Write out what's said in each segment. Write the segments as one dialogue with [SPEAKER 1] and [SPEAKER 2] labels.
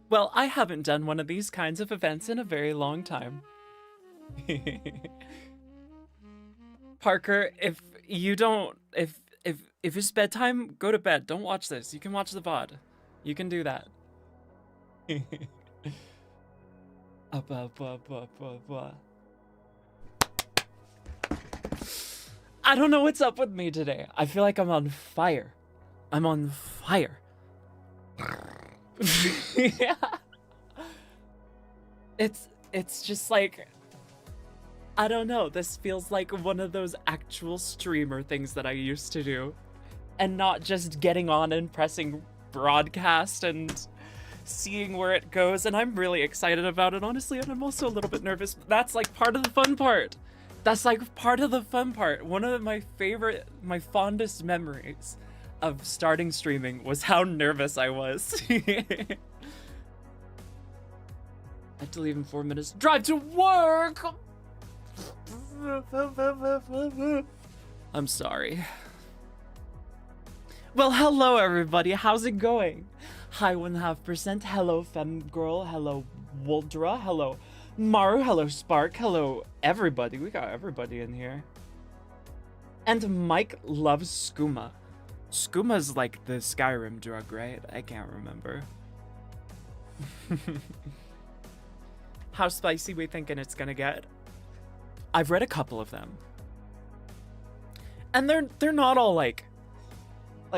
[SPEAKER 1] Well, I haven't done one of these kinds of events in a very long time. Parker, if it's bedtime, go to bed. Don't watch this. You can watch the VOD. You can do that. I don't know what's up with me today. I feel like I'm on fire. I'm on fire. Yeah. It's just like, I don't know, this feels like one of those actual streamer things that I used to do, and not just getting on and pressing broadcast and seeing where it goes. And I'm really excited about it, honestly, and I'm also a little bit nervous. But that's like part of the fun part. That's like part of the fun part. One of my fondest memories of starting streaming was how nervous I was. I have to leave in 4 minutes. Drive to work! I'm sorry. Well, hello everybody. How's it going? Hi 1.5%. Hello Femgirl. Hello Woldra. Hello Maru. Hello Spark. Hello everybody. We got everybody in here. And Mike loves skooma. Skooma's like the Skyrim drug, right? I can't remember. How spicy we thinking it's gonna get? I've read a couple of them, and they're not all like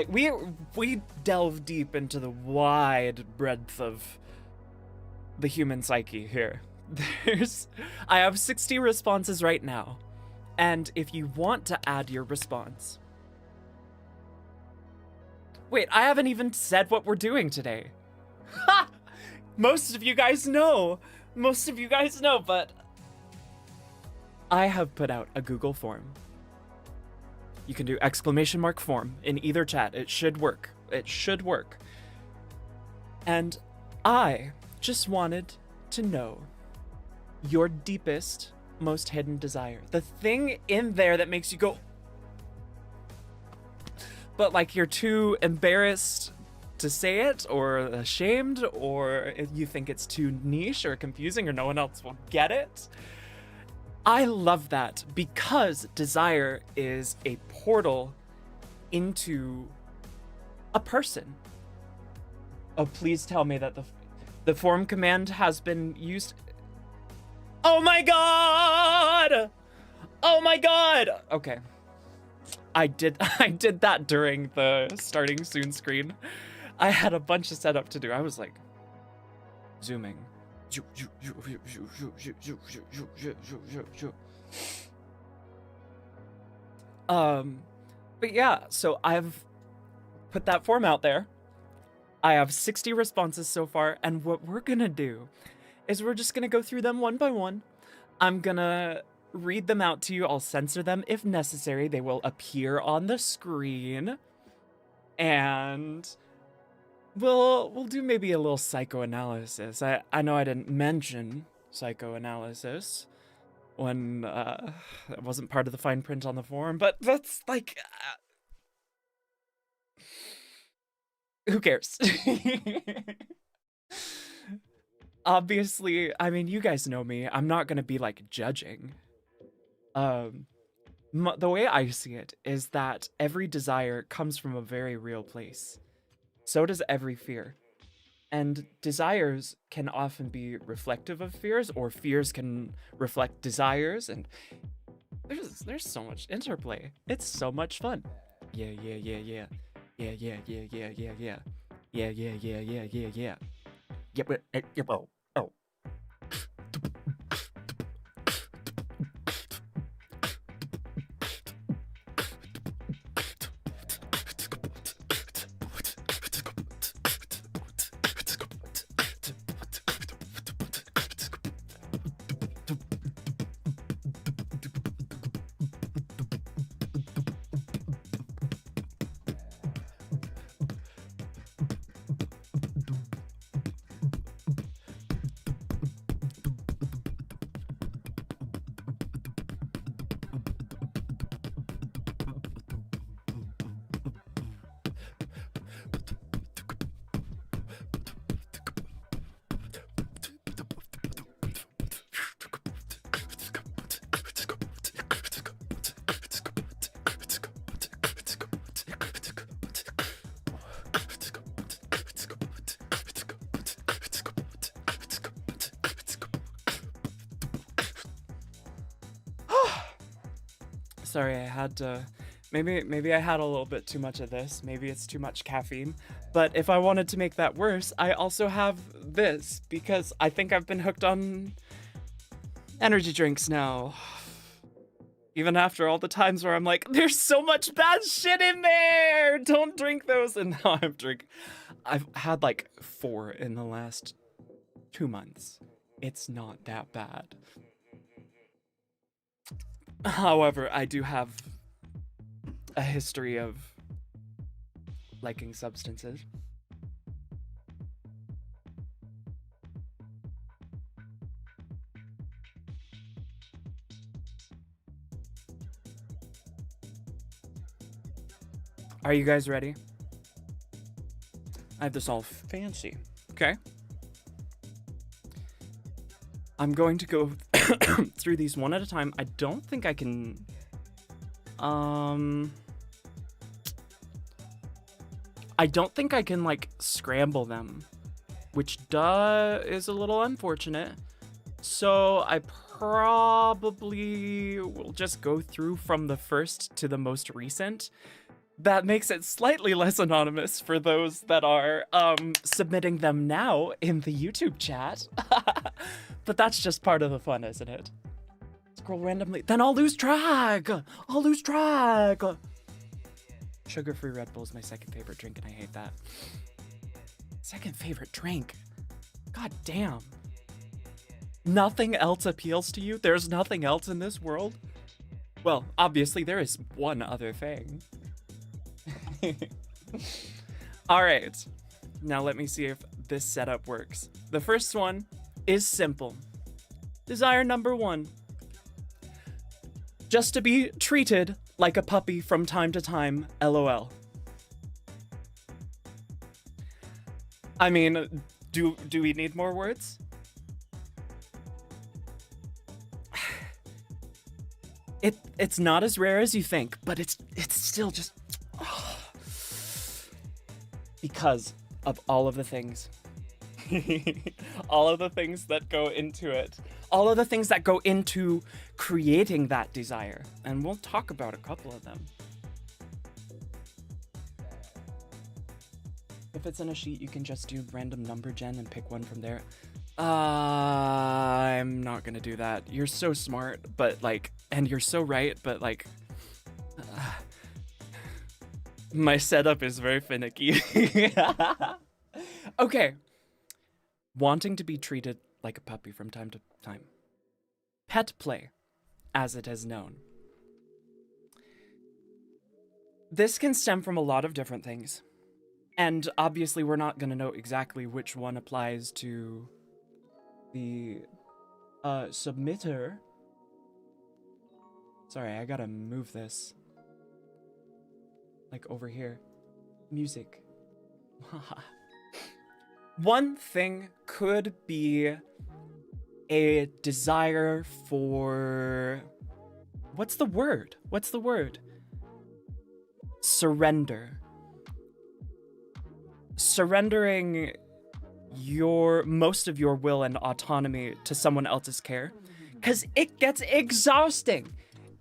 [SPEAKER 1] we delve deep into the wide breadth of the human psyche here. I have 60 responses right now, and if you want to add your response, wait, I haven't even said what we're doing today. Ha! Most of you guys know. Most of you guys know, but I have put out a Google form. You can do !form in either chat. It should work. It should work. And I just wanted to know your deepest, most hidden desire. The thing in there that makes you go, but like you're too embarrassed to say it, or ashamed, or if you think it's too niche or confusing or no one else will get it. I love that, because desire is a portal into a person. Oh, please tell me that the form command has been used. Oh my god! Oh my god! Okay. I did that during the starting soon screen. I had a bunch of setup to do. I was like zooming. But yeah, so I've put that form out there. I have 60 responses so far, and what we're gonna do is we're just gonna go through them one by one. I'm gonna read them out to you. I'll censor them if necessary. They will appear on the screen. And we'll do maybe a little psychoanalysis. I know I didn't mention psychoanalysis when it wasn't part of the fine print on the form, but that's like who cares? Obviously, I mean, you guys know me. I'm not gonna be like judging. The way I see it is that every desire comes from a very real place. So does every fear. And desires can often be reflective of fears, or fears can reflect desires, and there's so much interplay. It's so much fun. Yeah. Yeah. Oh. Sorry, I had to. Maybe I had a little bit too much of this. Maybe it's too much caffeine. But if I wanted to make that worse, I also have this, because I think I've been hooked on energy drinks now. Even after all the times where I'm like, there's so much bad shit in there! Don't drink those! And now I'm drinking. I've had like 4 in the last 2 months. It's not that bad. However, I do have a history of liking substances. Are you guys ready? I have this all fancy. Okay. I'm going to go through these one at a time. I don't think I can... I don't think I can, like, scramble them, which is a little unfortunate. So I probably will just go through from the first to the most recent. That makes it slightly less anonymous for those that are submitting them now in the YouTube chat. But that's just part of the fun, isn't it? Scroll randomly. Then I'll lose track! I'll lose track! Sugar-free Red Bull is my second favorite drink, and I hate that. Second favorite drink? God damn. Nothing else appeals to you? There's nothing else in this world? Well, obviously there is one other thing. All right. Now let me see if this setup works. The first one is simple. Desire number 1. Just to be treated like a puppy from time to time, LOL. I mean, do we need more words? It's not as rare as you think, but it's still just because of all of the things. All of the things that go into it. All of the things that go into creating that desire. And we'll talk about a couple of them. If it's in a sheet, you can just do random number gen and pick one from there. I'm not gonna do that. You're so smart, but like, and you're so right, but like, my setup is very finicky. Okay. Wanting to be treated like a puppy from time to time. Pet play, as it is known. This can stem from a lot of different things. And obviously we're not going to know exactly which one applies to the submitter. Sorry, I gotta move this. Like over here. Music. One thing could be a desire for... What's the word? Surrender. Surrendering most of your will and autonomy to someone else's care. Because it gets exhausting.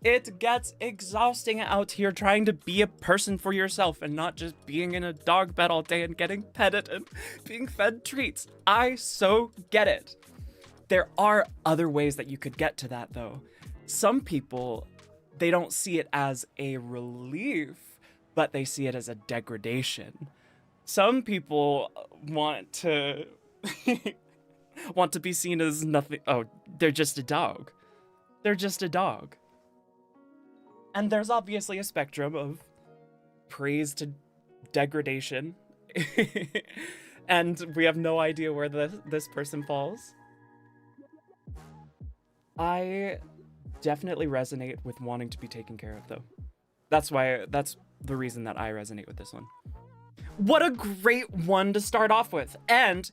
[SPEAKER 1] It gets exhausting out here trying to be a person for yourself and not just being in a dog bed all day and getting petted and being fed treats. I so get it. There are other ways that you could get to that though. Some people, they don't see it as a relief, but they see it as a degradation. Some people want to want to be seen as nothing. Oh, they're just a dog. They're just a dog. And there's obviously a spectrum of praise to degradation. And we have no idea where this person falls. I definitely resonate with wanting to be taken care of, though. That's the reason that I resonate with this one. What a great one to start off with. And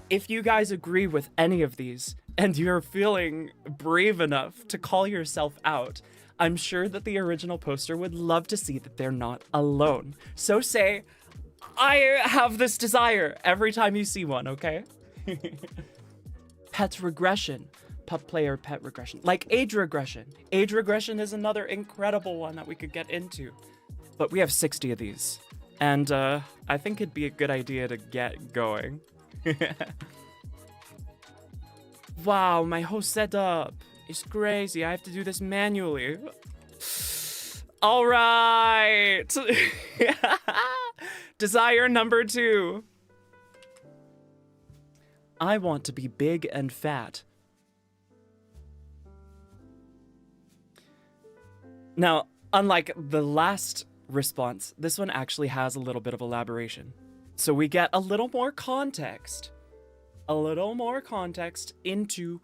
[SPEAKER 1] if you guys agree with any of these and you're feeling brave enough to call yourself out, I'm sure that the original poster would love to see that they're not alone. So say, I have this desire every time you see one, okay? Pet regression. Pup player pet regression. Like age regression. Age regression is another incredible one that we could get into. But we have 60 of these. And I think it'd be a good idea to get going. Wow, my whole setup is crazy. I have to do this manually. All right. Desire number 2. I want to be big and fat. Now, unlike the last response, this one actually has a little bit of elaboration. So we get a little more context. A little more context into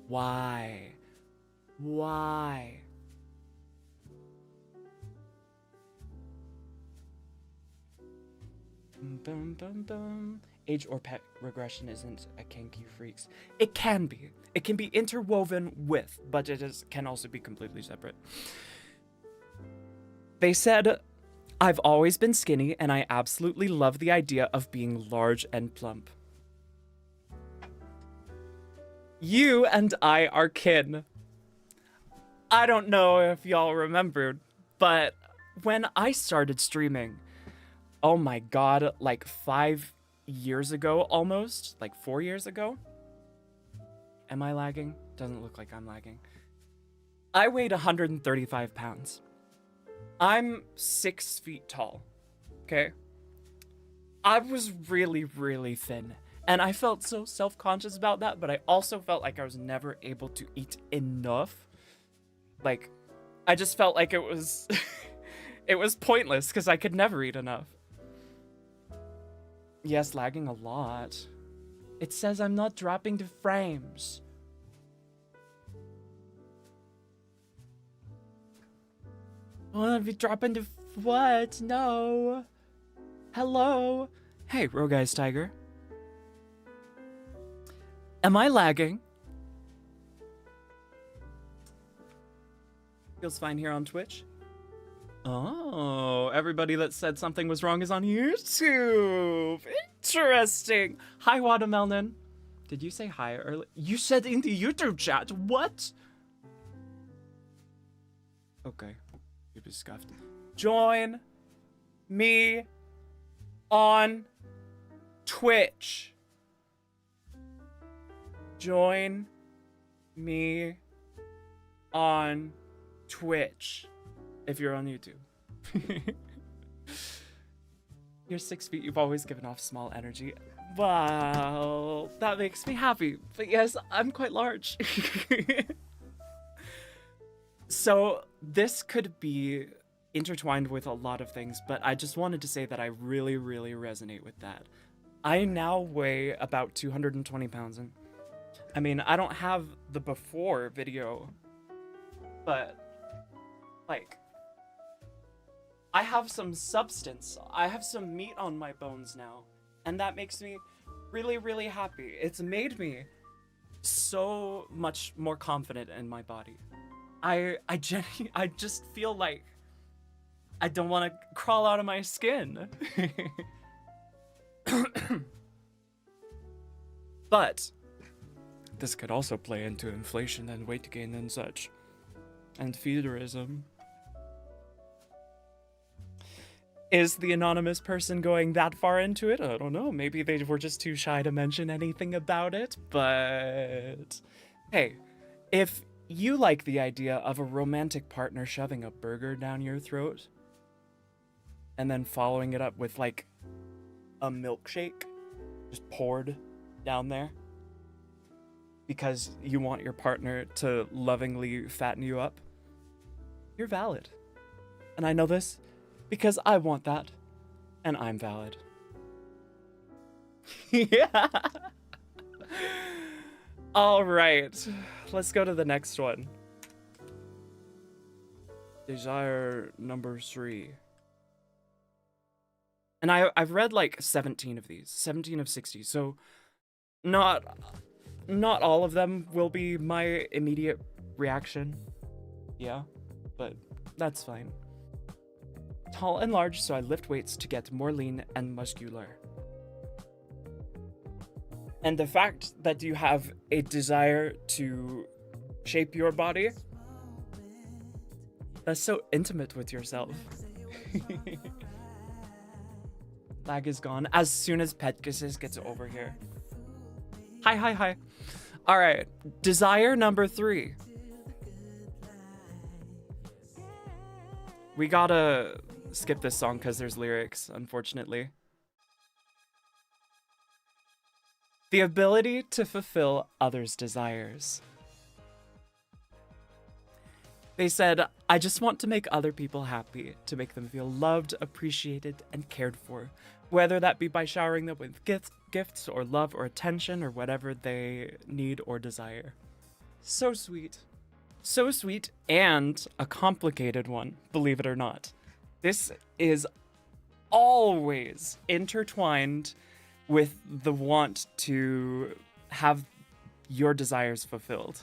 [SPEAKER 1] why. Why? Bum, bum, bum. Age or pet regression isn't a kink, you freaks. It can be. It can be interwoven with, but can also be completely separate. They said, I've always been skinny and I absolutely love the idea of being large and plump. You and I are kin. I don't know if y'all remembered, but when I started streaming, oh my god, like 5 years ago almost, like 4 years ago. Am I lagging? Doesn't look like I'm lagging. I weighed 135 pounds. I'm 6 feet tall, okay? I was really, really thin. And I felt so self-conscious about that, but I also felt like I was never able to eat enough. Like, I just felt like it was, it was pointless because I could never eat enough. Yes, lagging a lot. It says I'm not dropping the frames. I wanna be dropping the what? No. Hello. Hey, Roguise Tiger. Am I lagging? Feels fine here on Twitch. Oh, everybody that said something was wrong is on YouTube. Interesting. Hi, Watermelon. Did you say hi earlier? You said in the YouTube chat. What? Okay. You be scuffed. Join me on Twitch. Join me on Twitch if you're on YouTube. You're 6 feet, you've always given off small energy. Wow, that makes me happy. But yes, I'm quite large. So this could be intertwined with a lot of things, but I just wanted to say that I really, really resonate with that. I now weigh about 220 pounds, and I mean, I don't have the before video, but like, I have some substance. I have some meat on my bones now, and that makes me really, really happy. It's made me so much more confident in my body. I just feel like I don't want to crawl out of my skin. But this could also play into inflation and weight gain and such, and feederism. Is the anonymous person going that far into it? I don't know. Maybe they were just too shy to mention anything about it, but hey, if you like the idea of a romantic partner shoving a burger down your throat and then following it up with like a milkshake just poured down there because you want your partner to lovingly fatten you up, you're valid. And I know this because I want that, and I'm valid. Yeah. All right, let's go to the next one. Desire number 3. And I've read like 17 of these, 17 of 60. So not all of them will be my immediate reaction. Yeah, but that's fine. Tall and large, so I lift weights to get more lean and muscular. And the fact that you have a desire to shape your body, that's so intimate with yourself. Lag is gone as soon as Petkisis gets over here. Hi. All right, desire number 3. We gotta skip this song because there's lyrics, unfortunately. The ability to fulfill others' desires. They said, I just want to make other people happy, to make them feel loved, appreciated, and cared for, whether that be by showering them with gifts or love or attention or whatever they need or desire. So sweet. So sweet, and a complicated one, believe it or not. This is always intertwined with the want to have your desires fulfilled.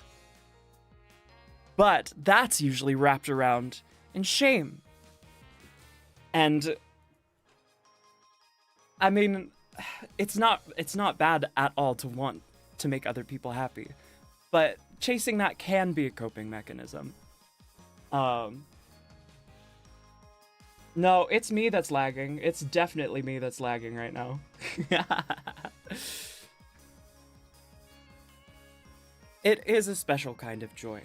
[SPEAKER 1] But that's usually wrapped around in shame. And I mean, it's not bad at all to want to make other people happy, but chasing that can be a coping mechanism. No, it's me that's lagging. It's definitely me that's lagging right now. It is a special kind of joy.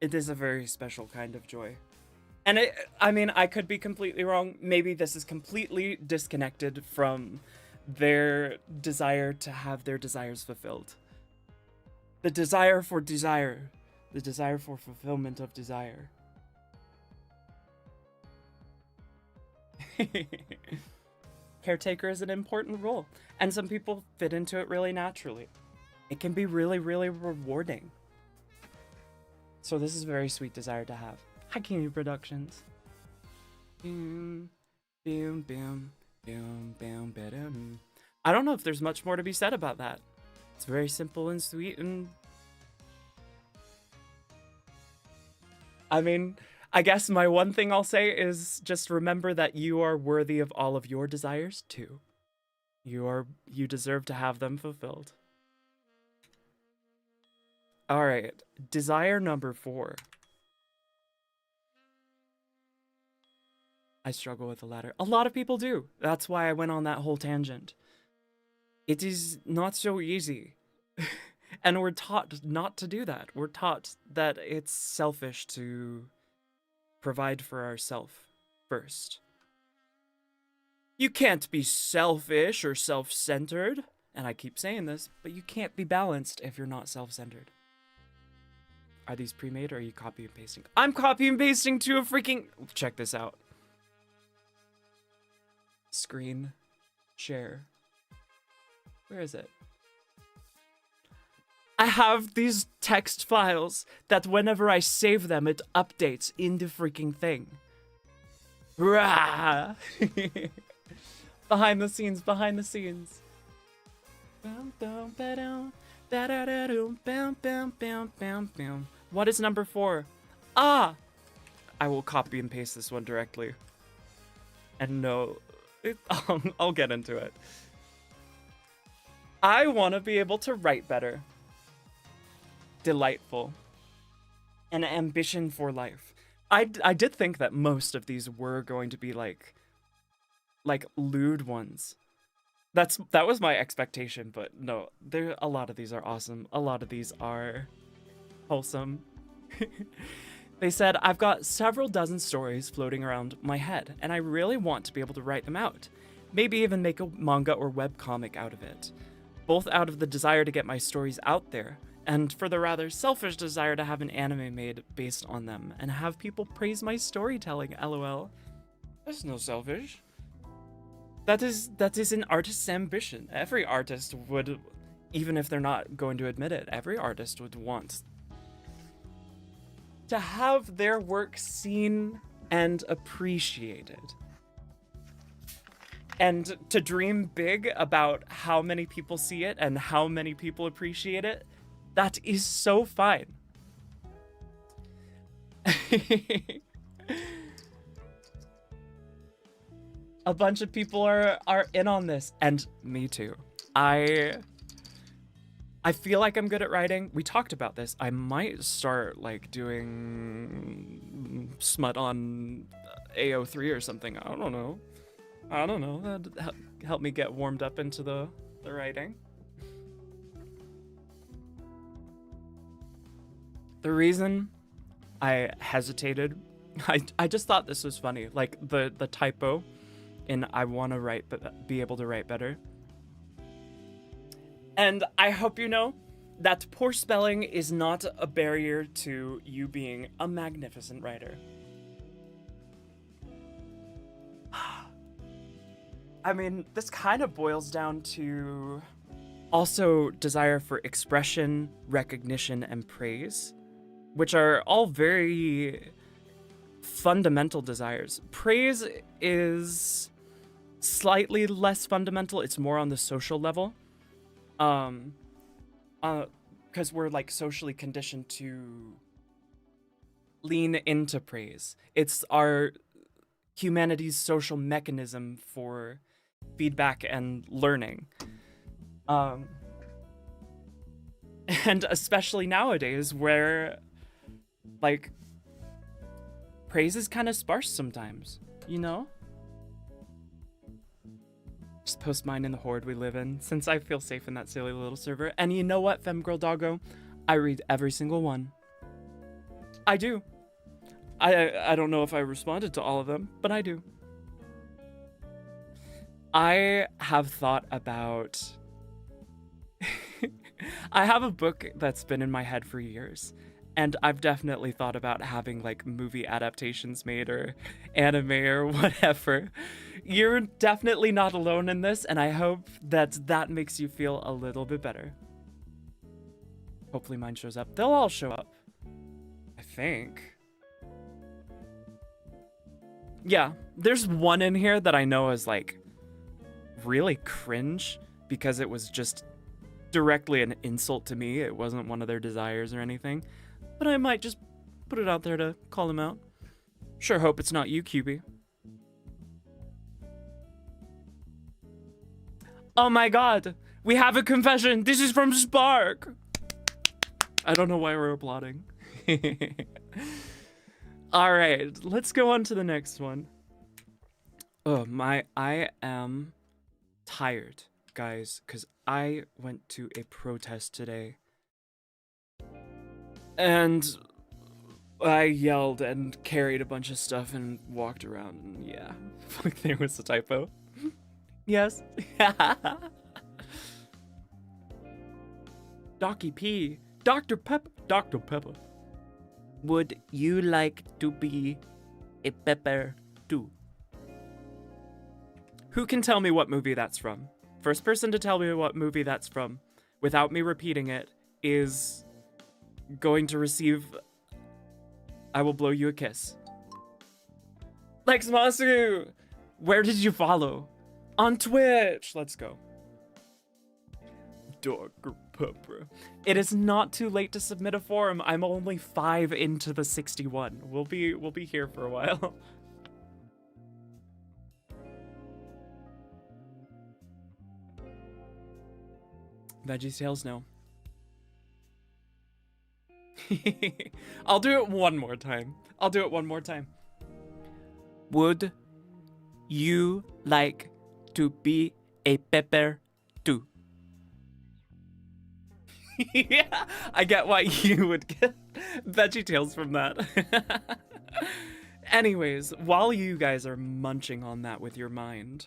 [SPEAKER 1] It is a very special kind of joy. And I mean, I could be completely wrong. Maybe this is completely disconnected from their desire to have their desires fulfilled. The desire for desire. The desire for fulfillment of desire. caretaker is an important role, and some people fit into it really naturally. It can be really, really rewarding. So this is a very sweet desire to have. Hi, King Productions. Boom, boom, boom, boom, boom, boom. I don't know if there's much more to be said about that. It's very simple and sweet, and I mean, I guess my one thing I'll say is just remember that you are worthy of all of your desires too. You deserve to have them fulfilled. All right, desire number 4. I struggle with the latter. A lot of people do. That's why I went on that whole tangent. It is not so easy. And we're taught not to do that. We're taught that it's selfish to provide for ourselves first. You can't be selfish or self-centered. And I keep saying this, but you can't be balanced if you're not self-centered. Are these pre-made or are you copy and pasting? I'm copy and pasting to a freaking... Check this out. Screen. Share. Where is it? I have these text files that whenever I save them, it updates in the freaking thing. Rah! Behind the scenes, behind the scenes. What is number 4? Ah! I will copy and paste this one directly. And no, I'll get into it. I want to be able to write better. Delightful. An ambition for life. I did think that most of these were going to be like lewd ones. That was my expectation, but no, a lot of these are awesome. A lot of these are wholesome. They said, I've got several dozen stories floating around my head, and I really want to be able to write them out. Maybe even make a manga or webcomic out of it. Both out of the desire to get my stories out there, and for the rather selfish desire to have an anime made based on them, and have people praise my storytelling, lol. That's no selfish. That is an artist's ambition. Every artist would, even if they're not going to admit it, every artist would want to have their work seen and appreciated. And to dream big about how many people see it and how many people appreciate it, that is so fine. A bunch of people are in on this, and me too. I feel like I'm good at writing. We talked about this. I might start like doing smut on AO3 or something. I don't know. That'd help me get warmed up into the writing. The reason I hesitated, I just thought this was funny. Like the typo in I want to be able to write better. And I hope you know that poor spelling is not a barrier to you being a magnificent writer. I mean, this kind of boils down to also desire for expression, recognition, and praise, which are all very fundamental desires. Praise is slightly less fundamental. It's more on the social level. Because we're like socially conditioned to lean into praise. It's our humanity's social mechanism for feedback and learning. And especially nowadays where like praise is kind of sparse sometimes, you know? Just post mine in the horde we live in, since I feel safe in that silly little server. And you know what, Femgirl Doggo? I read every single one. I do. I don't know if I responded to all of them, but I do. I have thought about... I have a book that's been in my head for years. And I've definitely thought about having like movie adaptations made or anime or whatever You're definitely not alone in this, and I hope that makes you feel a little bit better. Hopefully mine shows up. They'll all show up, I think. Yeah, there's one in here that I know is like really cringe because it was just directly an insult to me. It wasn't one of their desires or anything, but I might just put it out there to call them out. Sure hope it's not you, QB. Oh my god, we have a confession. This is from Spark. I don't know why we're applauding. All right, let's go on to the next one. Oh my, I am tired, guys, because I went to a protest today. And I yelled and carried a bunch of stuff and walked around, and yeah, fuck, there was a typo. Yes. Docky P. Dr. Pepper. Dr. Pepper. Would you like to be a pepper too? Who can tell me what movie that's from? First person to tell me what movie that's from, without me repeating it, is going to receive I Will Blow You a Kiss. Lex Masu! Where did you follow? On Twitch! Let's go. Dr. Pepper. It is not too late to submit a form. I'm only 5 into the 61. We'll be here for a while. Veggie Tales, no. I'll do it one more time. Would you like to be a pepper too? Yeah, I get why you would get Veggie Tales from that. Anyways, while you guys are munching on that with your mind,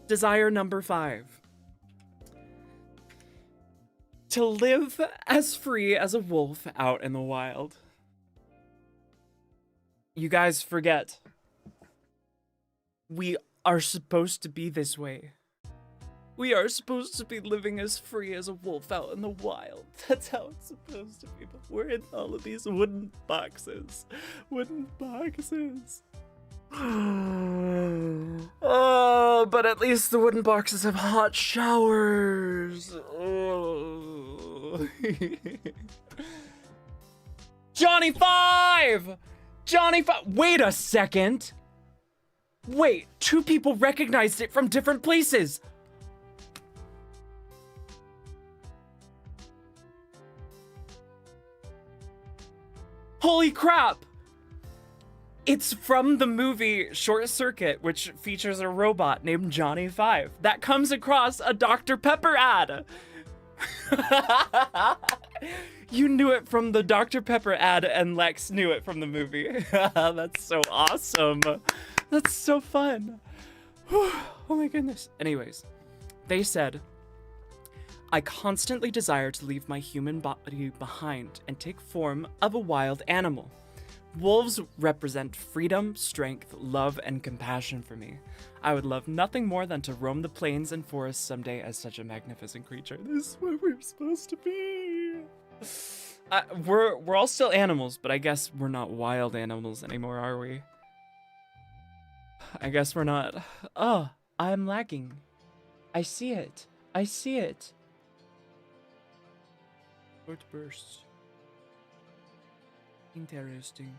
[SPEAKER 1] desire number 5. To live as free as a wolf out in the wild. You guys forget. We are supposed to be this way. We are supposed to be living as free as a wolf out in the wild. That's how it's supposed to be, but we're in all of these wooden boxes. Oh, but at least the wooden boxes have hot showers. Oh. Johnny 5! Johnny 5! Wait a second! Wait, 2 people recognized it from different places! Holy crap! It's from the movie Short Circuit, which features a robot named Johnny 5 that comes across a Dr. Pepper ad. You knew it from the Dr. Pepper ad, and Lex knew it from the movie. That's so awesome. That's so fun. Oh my goodness. Anyways, they said, I constantly desire to leave my human body behind and take form of a wild animal. Wolves represent freedom, strength, love, and compassion for me. I would love nothing more than to roam the plains and forests someday as such a magnificent creature. This is what we're supposed to be. We're all still animals, but I guess we're not wild animals anymore, are we? I guess we're not. Oh, I'm lagging. I see it. Short bursts. Interesting.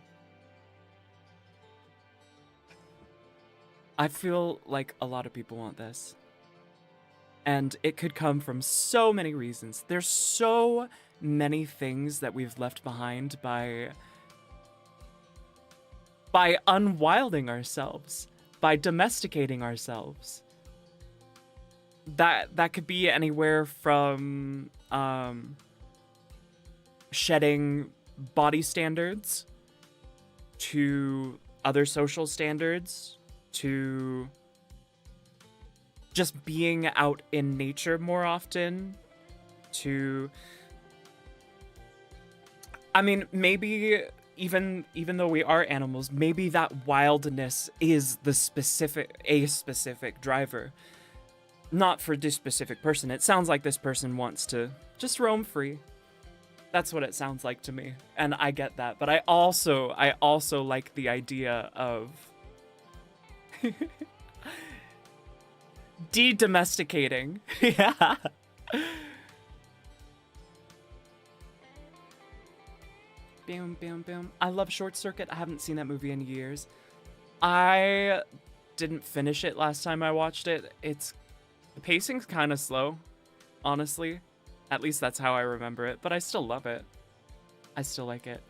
[SPEAKER 1] I feel like a lot of people want this. And it could come from so many reasons. There's so many things that we've left behind by unwilding ourselves, by domesticating ourselves. That could be anywhere from shedding body standards to other social standards to just being out in nature more often to, I mean, maybe even though we are animals, maybe that wildness is a specific driver. Not for this specific person. It sounds like this person wants to just roam free. That's what it sounds like to me. And I get that. But I also like the idea of de-domesticating. Yeah. Bam, bam, bam. I love Short Circuit. I haven't seen that movie in years. I didn't finish it last time I watched it. The pacing's kind of slow, honestly. At least that's how I remember it, but I still love it. I still like it.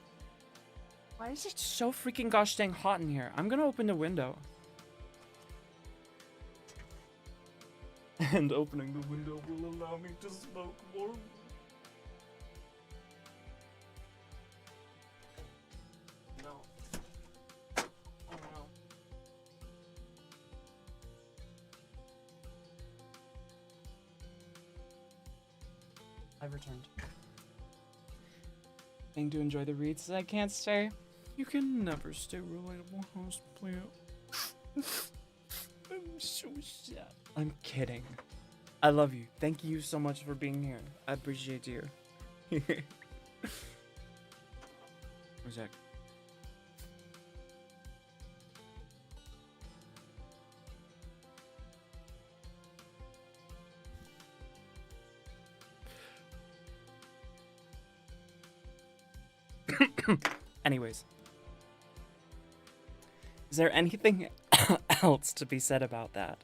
[SPEAKER 1] Why is it so freaking gosh dang hot in here? I'm gonna open the window. And opening the window will allow me to smoke more. No. Oh no. I've returned. Thing to enjoy the reads. I can't stay. You can never stay relatable host player. I'm so sad. I'm kidding. I love you. Thank you so much for being here. I appreciate you. Where's that? Anyways. Is there anything else to be said about that?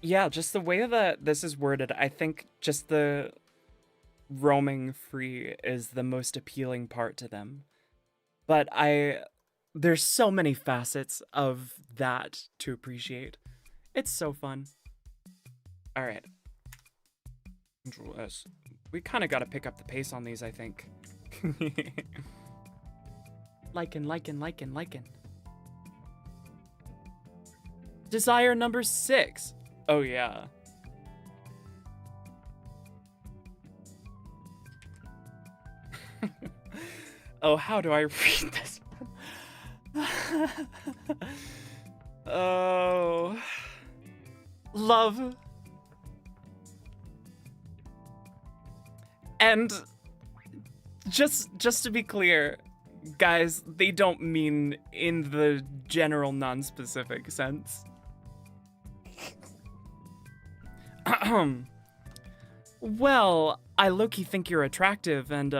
[SPEAKER 1] Yeah, just the way that this is worded, I think just the roaming free is the most appealing part to them. But there's so many facets of that to appreciate. It's so fun. All right. Control S. We kind of got to pick up the pace on these, I think. Liken. Desire number 6. Oh, yeah. Oh, how do I read this? Oh. Love. And just to be clear, guys, they don't mean in the general non-specific sense. Well, I low-key think you're attractive and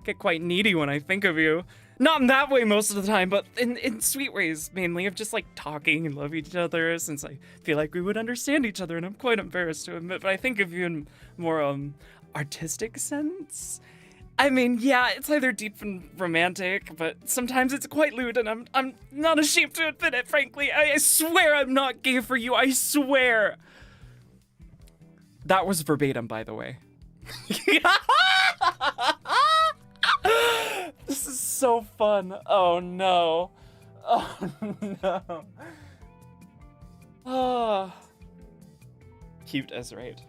[SPEAKER 1] get quite needy when I think of you. Not in that way most of the time, but in sweet ways, mainly of just like talking and love each other, since I feel like we would understand each other, and I'm quite embarrassed to admit, but I think of you in more artistic sense. I mean, yeah, it's either deep and romantic, but sometimes it's quite lewd, and I'm not ashamed to admit it, frankly. I swear I'm not gay for you, I swear. That was verbatim, by the way. This is so fun. Oh no. Oh no. Oh. Cute as right.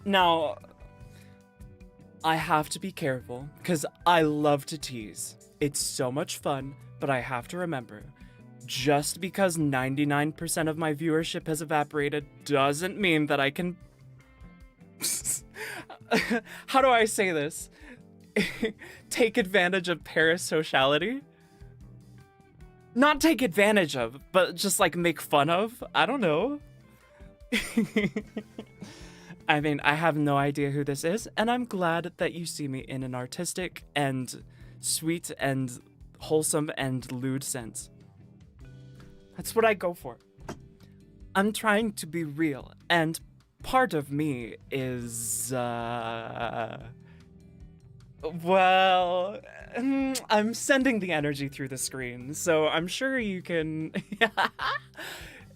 [SPEAKER 1] Now, I have to be careful, because I love to tease. It's so much fun, but I have to remember, just because 99% of my viewership has evaporated doesn't mean that I can... How do I say this? Take advantage of parasociality? Not take advantage of, but just like make fun of? I don't know. I mean, I have no idea who this is, and I'm glad that you see me in an artistic and sweet and wholesome and lewd sense. That's what I go for. I'm trying to be real, and part of me is, well, I'm sending the energy through the screen, so I'm sure you can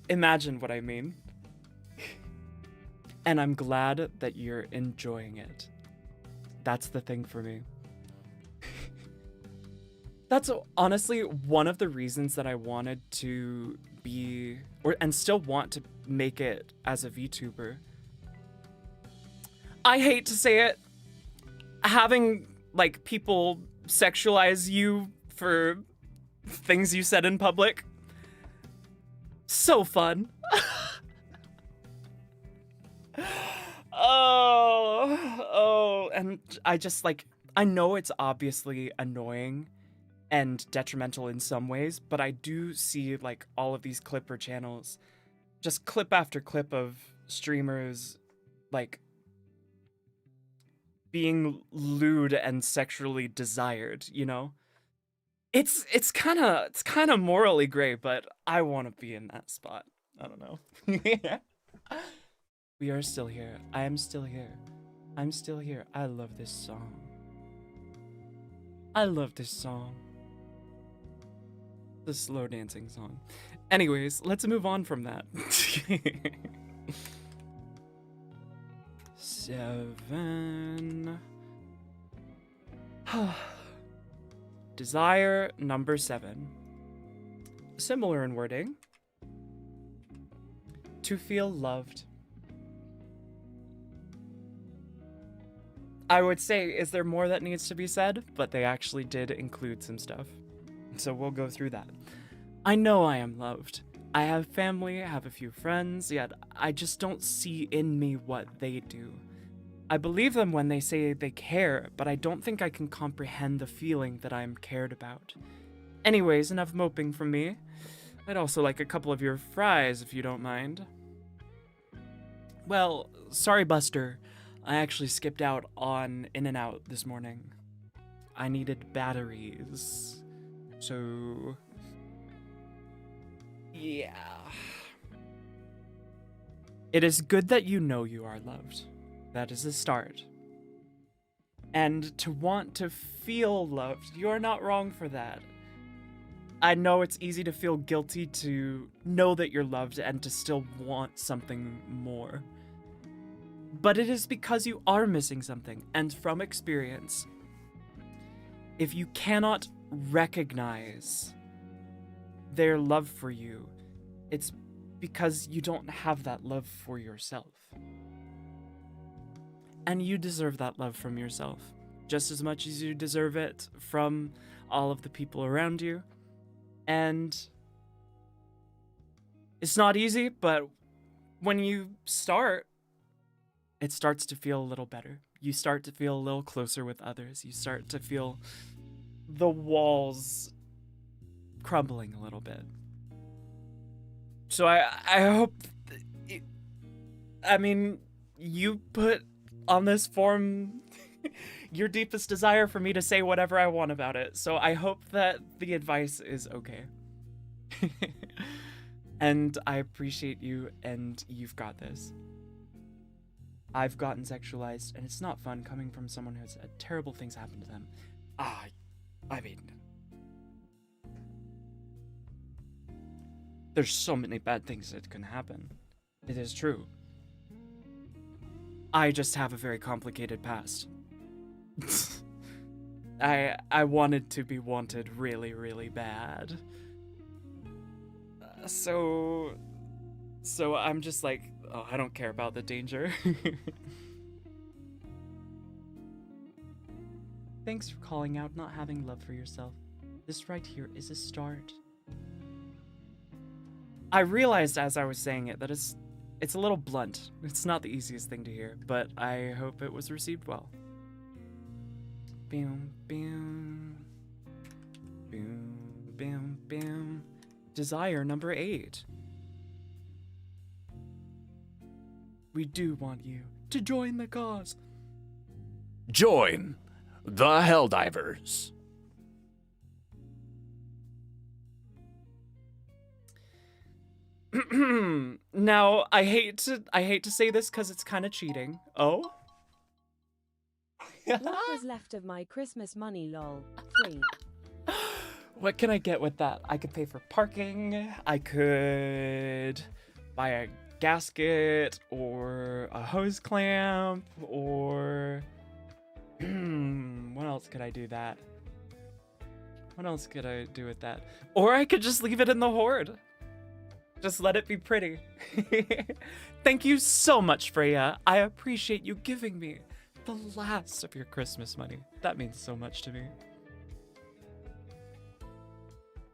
[SPEAKER 1] imagine what I mean. And I'm glad that you're enjoying it. That's the thing for me. That's honestly one of the reasons that I wanted to be, and still want to make it as a VTuber. I hate to say it, having like people sexualize you for things you said in public, so fun. And I just like, I know it's obviously annoying and detrimental in some ways, but I do see like all of these Clipper channels, just clip after clip of streamers like being lewd and sexually desired, you know? It's kind of morally gray, but I want to be in that spot. I don't know. We are still here. I am still here. I'm still here. I love this song. I love this song. The slow dancing song. Anyways, let's move on from that. 7. Desire number 7. Similar in wording. To feel loved. I would say, is there more that needs to be said? But they actually did include some stuff. So we'll go through that. I know I am loved. I have family, I have a few friends, yet I just don't see in me what they do. I believe them when they say they care, but I don't think I can comprehend the feeling that I am cared about. Anyways, enough moping from me. I'd also like a couple of your fries, if you don't mind. Well, sorry, Buster. I actually skipped out on In-N-Out this morning. I needed batteries. So... yeah. It is good that you know you are loved. That is a start. And to want to feel loved, you are not wrong for that. I know it's easy to feel guilty to know that you're loved and to still want something more. But it is because you are missing something, and from experience, if you cannot recognize their love for you, it's because you don't have that love for yourself. And you deserve that love from yourself, just as much as you deserve it from all of the people around you. And it's not easy, but when you start, it starts to feel a little better. You start to feel a little closer with others. You start to feel the walls crumbling a little bit. So I hope, I mean, you put on this form your deepest desire for me to say whatever I want about it. So I hope that the advice is okay. And I appreciate you, and you've got this. I've gotten sexualized, and it's not fun coming from someone who's had terrible things happen to them. I mean, there's so many bad things that can happen. It is true. I just have a very complicated past. I wanted to be wanted really, really bad. So I'm just like, oh, I don't care about the danger. Thanks for calling out not having love for yourself. This right here is a start. I realized as I was saying it that it's a little blunt. It's not the easiest thing to hear, but I hope it was received well. Bam, bam. Boom, bam, bam. Desire number 8. We do want you to join the cause.
[SPEAKER 2] Join the Helldivers.
[SPEAKER 1] Now, I hate to say this because it's kind of cheating. Oh?
[SPEAKER 3] What was left of my Christmas money, lol? 3.
[SPEAKER 1] What can I get with that? I could pay for parking. I could buy a gasket or a hose clamp or what else could I do that? What else could I do with that? Or I could just leave it in the hoard. Just let it be pretty. Thank you so much, Freya. I appreciate you giving me The last of your Christmas money. That means so much to me.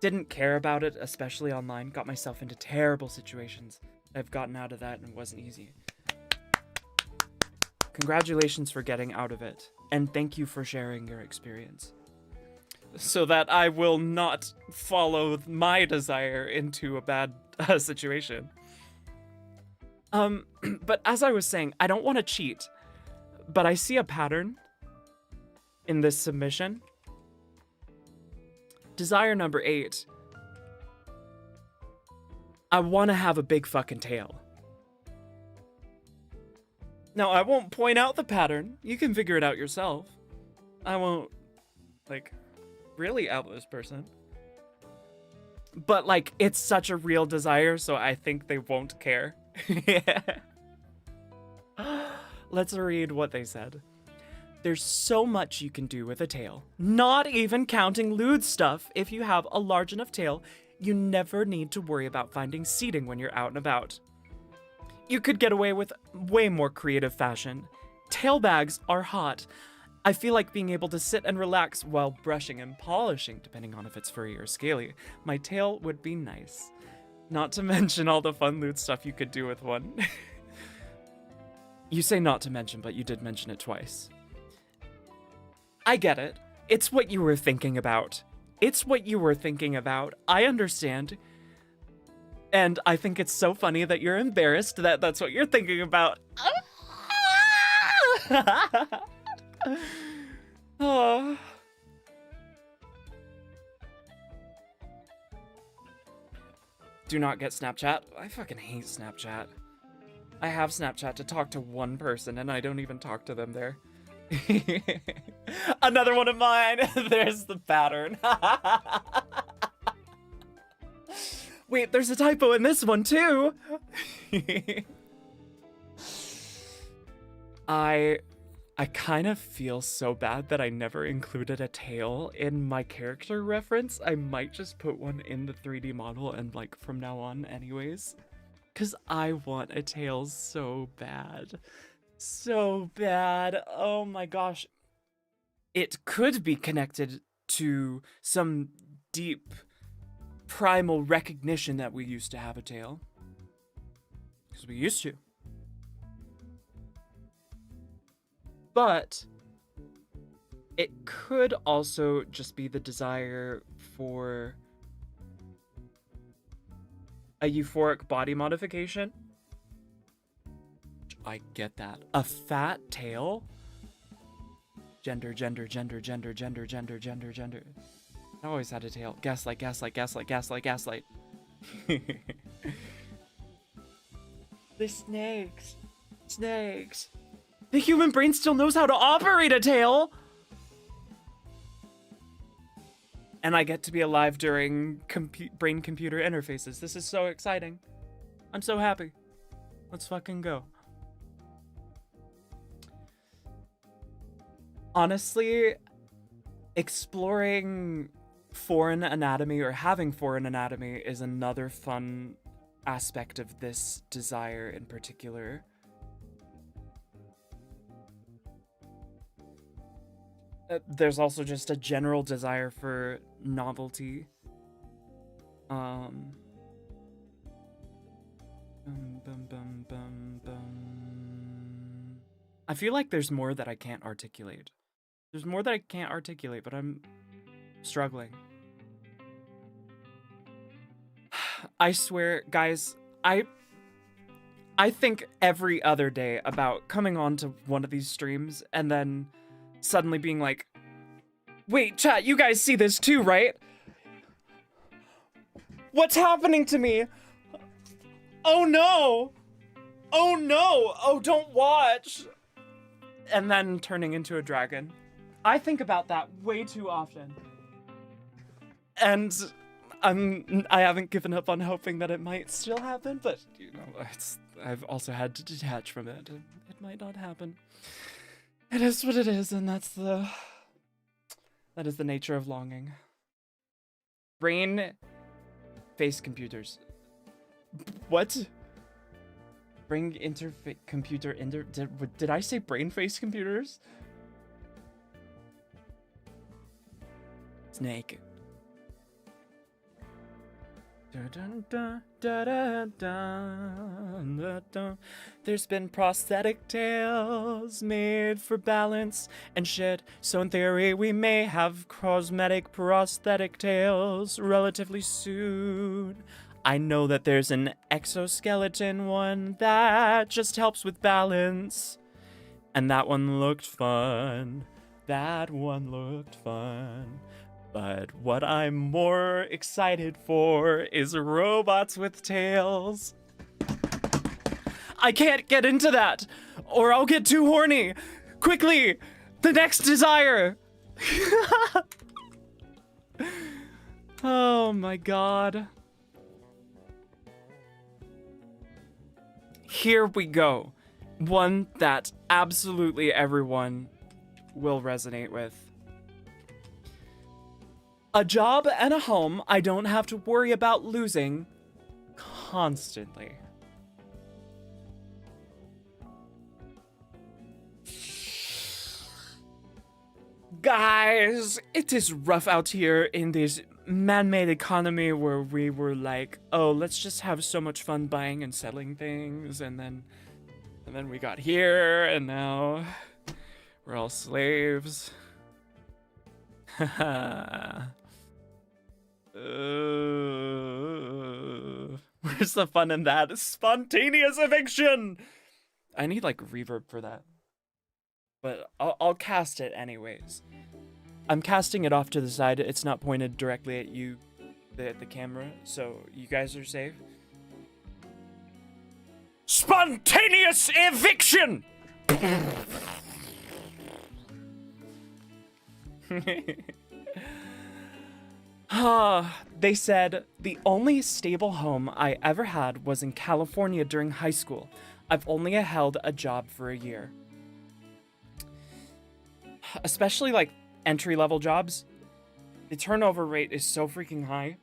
[SPEAKER 1] Didn't care about it, especially online. Got myself into terrible situations. I've gotten out of that and it wasn't easy. Congratulations for getting out of it. And thank you for sharing your experience. So that I will not follow my desire into a bad situation. But as I was saying, I don't want to cheat. But I see a pattern in this submission. Desire number 8. I want to have a big fucking tail. Now, I won't point out the pattern. You can figure it out yourself. I won't, like, really out this person. But, like, it's such a real desire, so I think they won't care. Yeah. Let's read what they said. There's so much you can do with a tail. Not even counting lewd stuff. If you have a large enough tail, you never need to worry about finding seating when you're out and about. You could get away with way more creative fashion. Tail bags are hot. I feel like being able to sit and relax while brushing and polishing, depending on if it's furry or scaly. My tail would be nice. Not to mention all the fun lewd stuff you could do with one. You say not to mention, but you did mention it twice. I get it. It's what you were thinking about. It's what you were thinking about. I understand. And I think it's so funny that you're embarrassed that that's what you're thinking about. Oh. Do not get Snapchat. I fucking hate Snapchat. I have Snapchat to talk to one person and I don't even talk to them there. Another one of mine. There's the pattern. Wait, there's a typo in this one too. I kind of feel so bad that I never included a tail in my character reference. I might just put one in the 3D model and like from now on anyways. Cause I want a tail so bad. So bad. Oh my gosh. It could be connected to some deep primal recognition that we used to have a tail. Because we used to. But it could also just be the desire for a euphoric body modification. I get that. A fat tail? Gender. I always had a tail. Gaslight. The snakes. The human brain still knows how to operate a tail! And I get to be alive during brain-computer interfaces. This is so exciting. I'm so happy. Let's fucking go. Honestly, exploring foreign anatomy or having foreign anatomy is another fun aspect of this desire in particular. There's also just a general desire for novelty. I feel like there's more that I can't articulate. But I'm struggling. I swear, guys, I think every other day about coming on to one of these streams and then suddenly being like, wait, chat, you guys see this too, right? What's happening to me? Oh no! Oh, don't watch! And then turning into a dragon. I think about that way too often. And I haven't given up on hoping that it might still happen, but you know, I've also had to detach from it. It might not happen. It is what it is, and that is the nature of longing. Brain face computers. What? Bring interface computer did I say brain face computers? Snake. There's been prosthetic tails made for balance and shit, so in theory we may have cosmetic prosthetic tails relatively soon. I know that there's an exoskeleton one that just helps with balance, and that one looked fun. That one looked fun. But what I'm more excited for is robots with tails. I can't get into that, or I'll get too horny. Quickly, the next desire. Oh my god. Here we go. One that absolutely everyone will resonate with. A job and a home I don't have to worry about losing constantly. Guys, it is rough out here in this man-made economy where we were like, oh, let's just have so much fun buying and selling things, and then we got here, and now we're all slaves. Where's the fun in that? Spontaneous eviction! I need like reverb for that. But I'll cast it anyways. I'm casting it off to the side. It's not pointed directly at you, the camera, so you guys are safe. Spontaneous eviction! They said the only stable home I ever had was in California during high school. I've only held a job for a year. Especially like entry-level jobs, the turnover rate is so freaking high.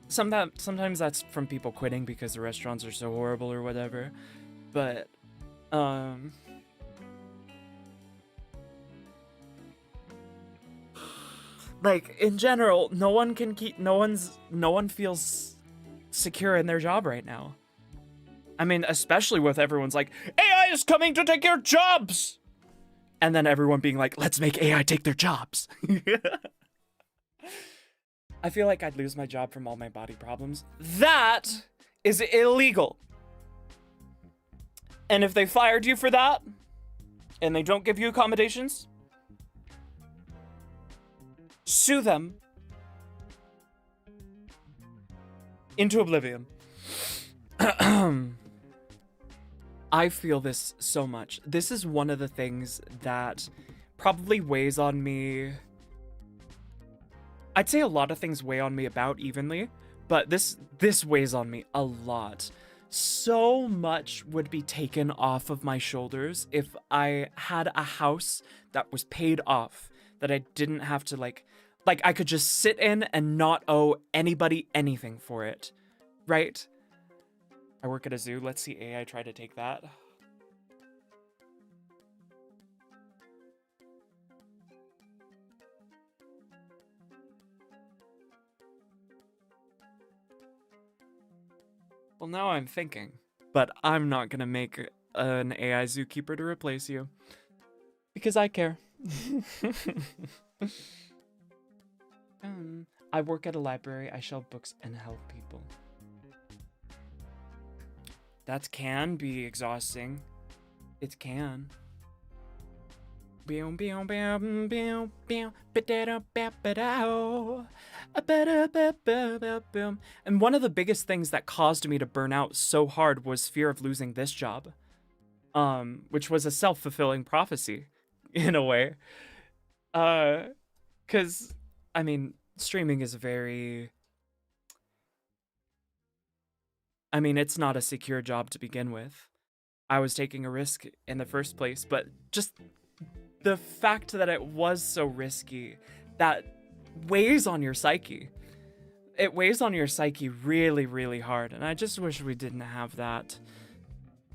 [SPEAKER 1] Sometimes that's from people quitting because the restaurants are so horrible or whatever. But like in general, no one feels secure in their job right now. I mean, especially with everyone's like, AI is coming to take your jobs. And then everyone being like, let's make AI take their jobs. I feel like I'd lose my job from all my body problems. That is illegal. And if they fired you for that, and they don't give you accommodations, sue them into oblivion. I feel this so much. This is one of the things that probably weighs on me. I'd say a lot of things weigh on me about evenly, but this weighs on me a lot. So much would be taken off of my shoulders if I had a house that was paid off, that I didn't have to like I could just sit in and not owe anybody anything for it, right? I work at a zoo. Let's see AI try to take that. Well, now I'm thinking, but I'm not gonna make an AI zookeeper to replace you because I care. I work at a library. I shelve books and help people. That can be exhausting. It can. And one of the biggest things that caused me to burn out so hard was fear of losing this job. Which was a self-fulfilling prophecy, in a way. 'Cause, I mean, streaming is very... I mean, it's not a secure job to begin with. I was taking a risk in the first place, but just the fact that it was so risky, that weighs on your psyche. It weighs on your psyche really, really hard, and I just wish we didn't have that.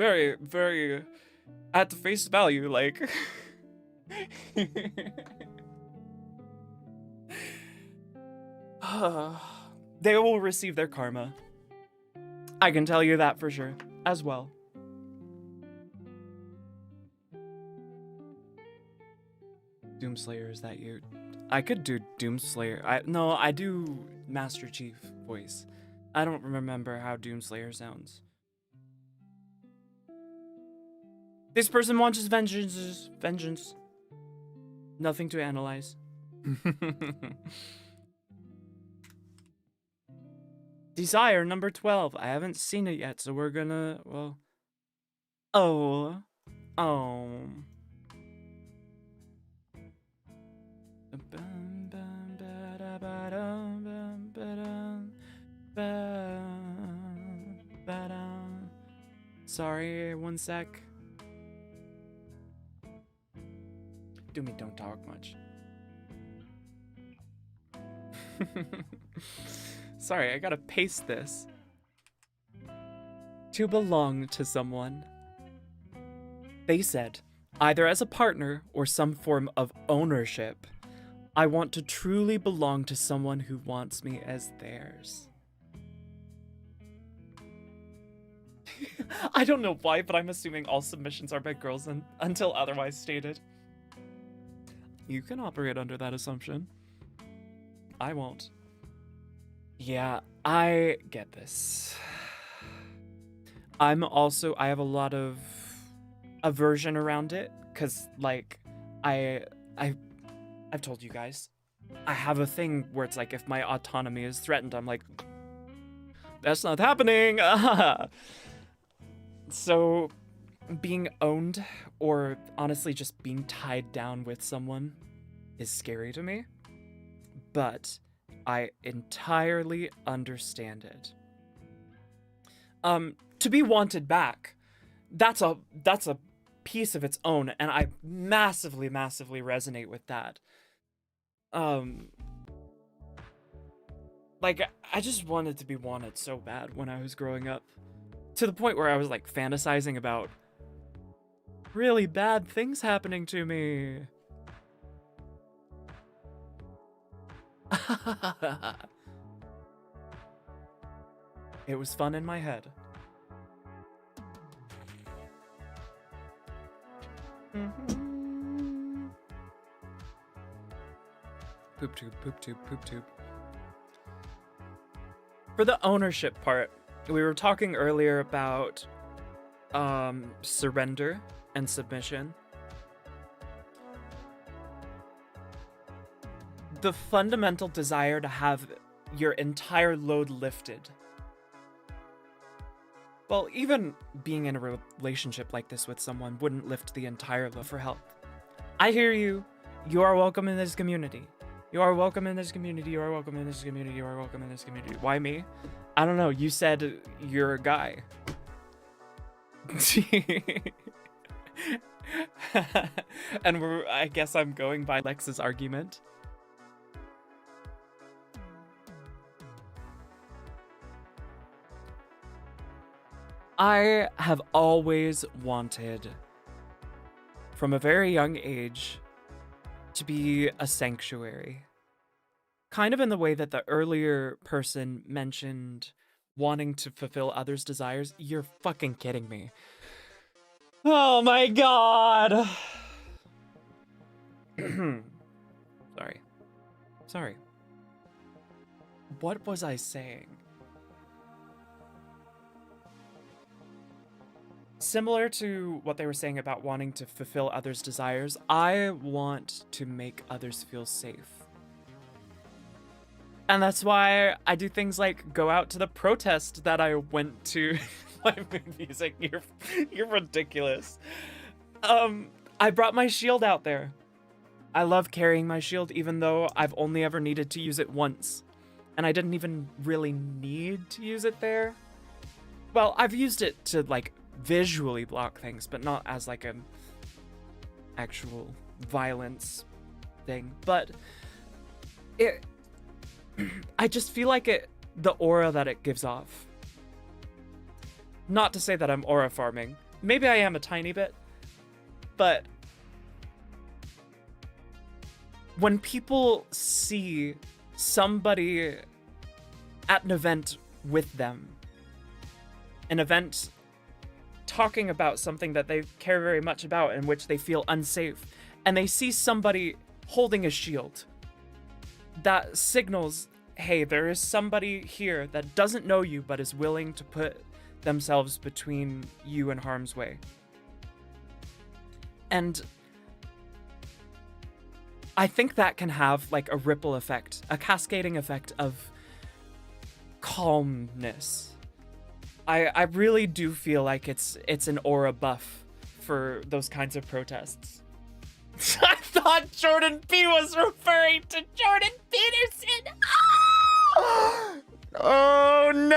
[SPEAKER 1] very, very at face value, like. They will receive their karma. I can tell you that for sure, as well. Doomslayer, is that you? I could do Doomslayer. No, I do Master Chief voice. I don't remember how Doomslayer sounds. This person wants vengeance. Vengeance. Nothing to analyze. Desire number 12. I haven't seen it yet, so we're gonna, well. Oh. Sorry, one sec. Doomy, don't talk much. Sorry, I gotta paste this. To belong to someone. They said, either as a partner or some form of ownership, I want to truly belong to someone who wants me as theirs. I don't know why, but I'm assuming all submissions are by girls until otherwise stated. You can operate under that assumption. I won't. Yeah, I get this. I have a lot of aversion around it, because, like, I've told you guys, I have a thing where it's like, if my autonomy is threatened, I'm like, that's not happening. So, being owned, or honestly just being tied down with someone, is scary to me. But I entirely understand it. To be wanted back, that's a piece of its own, and I massively resonate with that. Like, I just wanted to be wanted so bad when I was growing up, to the point where I was like fantasizing about really bad things happening to me. It was fun in my head. Poop tube, poop tube, poop tube. For the ownership part, we were talking earlier about surrender and submission. The fundamental desire to have your entire load lifted. Well, even being in a relationship like this with someone wouldn't lift the entire load for help. I hear you. You are welcome in this community. You are welcome in this community. You are welcome in this community. You are welcome in this community. Why me? I don't know. You said you're a guy. And I guess I'm going by Lex's argument. I have always wanted, from a very young age, to be a sanctuary. Kind of in the way that the earlier person mentioned wanting to fulfill others' desires. You're fucking kidding me. Oh my god! Sorry. What was I saying? Similar to what they were saying about wanting to fulfill others' desires, I want to make others feel safe. And that's why I do things like go out to the protest that I went to. My music, you're ridiculous. I brought my shield out there. I love carrying my shield, even though I've only ever needed to use it once. And I didn't even really need to use it there. Well, I've used it to, like, visually block things, but not as like an actual violence thing. But I just feel like the aura that it gives off. Not to say that I'm aura farming, maybe I am a tiny bit, but when people see somebody at an event with them, an event talking about something that they care very much about in which they feel unsafe, and they see somebody holding a shield, that signals, hey, there is somebody here that doesn't know you but is willing to put themselves between you and harm's way. And I think that can have like a ripple effect, a cascading effect of calmness. I really do feel like it's an aura buff for those kinds of protests. I thought Jordan B was referring to Jordan Peterson. Oh no!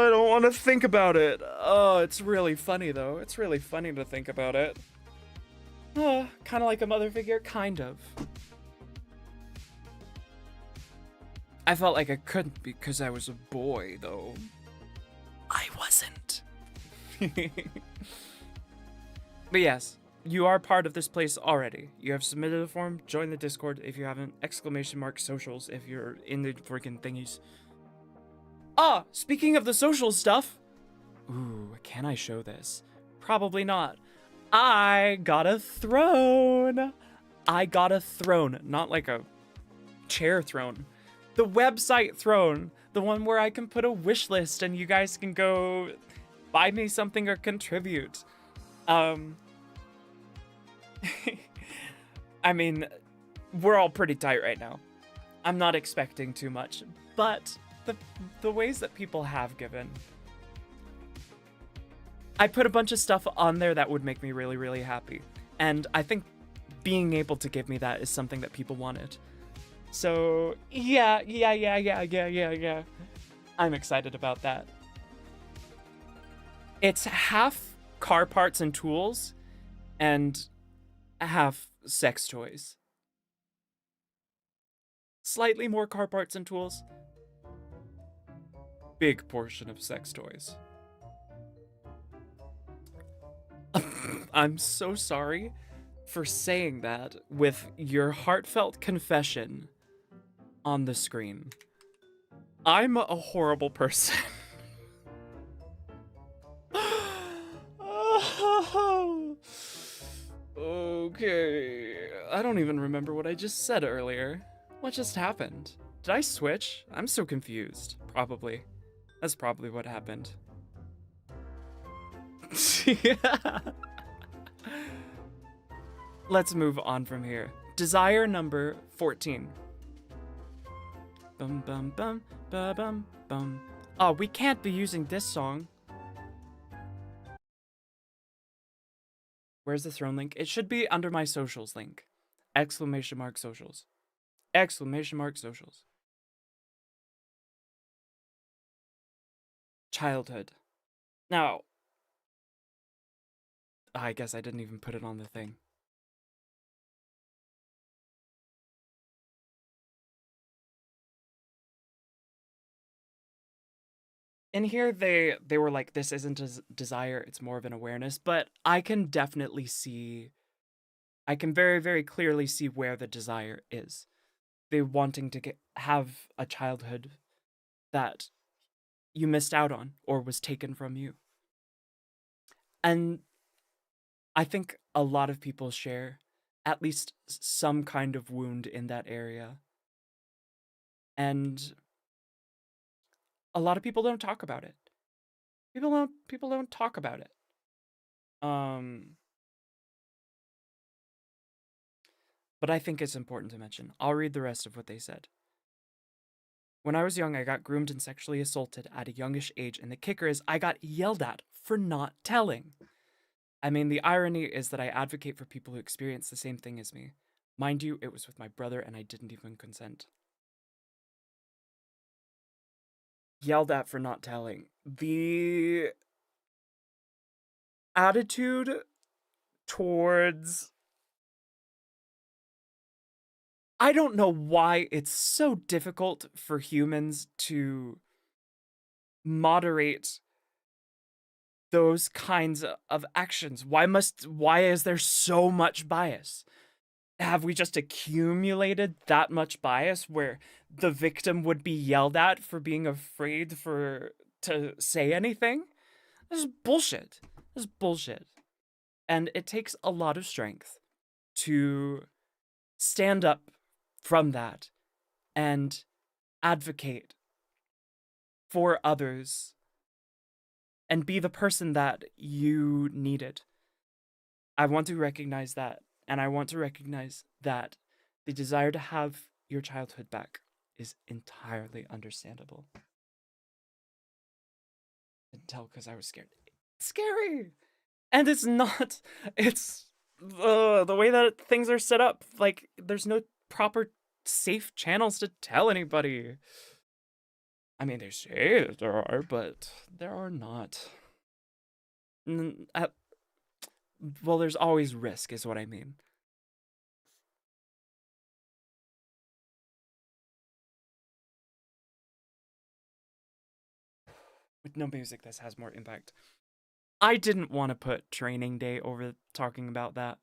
[SPEAKER 1] I don't want to think about it. Oh, it's really funny though. It's really funny to think about it. Oh, kind of like a mother figure, kind of. I felt like I couldn't because I was a boy, though. I wasn't. But yes, you are part of this place already. You have submitted a form, join the Discord if you haven't, !socials if you're in the freaking thingies. Ah, speaking of the social stuff. Ooh, can I show this? Probably not. I got a throne. I got a throne, not like a chair throne. The website throne, the one where I can put a wish list and you guys can go buy me something or contribute. I mean, we're all pretty tight right now. I'm not expecting too much, but the ways that people have given. I put a bunch of stuff on there that would make me really, really happy. And I think being able to give me that is something that people wanted. So, yeah. I'm excited about that. It's half car parts and tools and half sex toys. Slightly more car parts and tools. Big portion of sex toys. I'm so sorry for saying that with your heartfelt confession on the screen. I'm a horrible person. Okay. I don't even remember what I just said earlier. What just happened? Did I switch? I'm so confused. Probably. That's probably what happened. Yeah. Let's move on from here. Desire number 14. Bum bum bum ba bum bum. Oh, we can't be using this song. Where's the throne link? It should be under my socials link. !socials. !socials. Childhood. Now, I guess I didn't even put it on the thing. In here, they were like, this isn't a desire, it's more of an awareness, but I can definitely see, I can very, very clearly see where the desire is. They wanting to have a childhood that you missed out on or was taken from you. And I think a lot of people share at least some kind of wound in that area. And a lot of people don't talk about it. People don't talk about it. But I think it's important to mention. I'll read the rest of what they said. When I was young, I got groomed and sexually assaulted at a youngish age, and the kicker is I got yelled at for not telling. I mean, the irony is that I advocate for people who experience the same thing as me. Mind you, it was with my brother and I didn't even consent. Yelled at for not telling. The attitude towards... I don't know why it's so difficult for humans to moderate those kinds of actions? Why is there so much bias? Have we just accumulated that much bias where the victim would be yelled at for being afraid to say anything? This is bullshit. This is bullshit. And it takes a lot of strength to stand up from that and advocate for others and be the person that you needed. I want to recognize that, and I want to recognize that the desire to have your childhood back is entirely understandable. I didn't tell because I was scared. It's scary! And it's not, it's the way that things are set up, like, there's no proper safe channels to tell anybody. I mean, they say that there are, but there are not. Well, there's always risk, is what I mean. With no music, this has more impact. I didn't want to put training day over talking about that.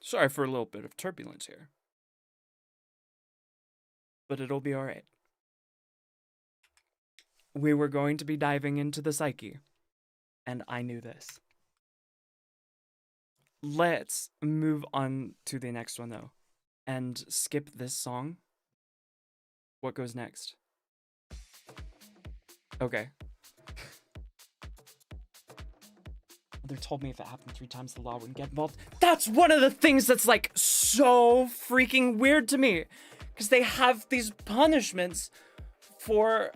[SPEAKER 1] Sorry for a little bit of turbulence here. But it'll be alright. We were going to be diving into the psyche, and I knew this. Let's move on to the next one, though, and skip this song. What goes next? Okay. They told me if it happened 3 times, the law wouldn't get involved. That's one of the things that's, like, so freaking weird to me. Because they have these punishments for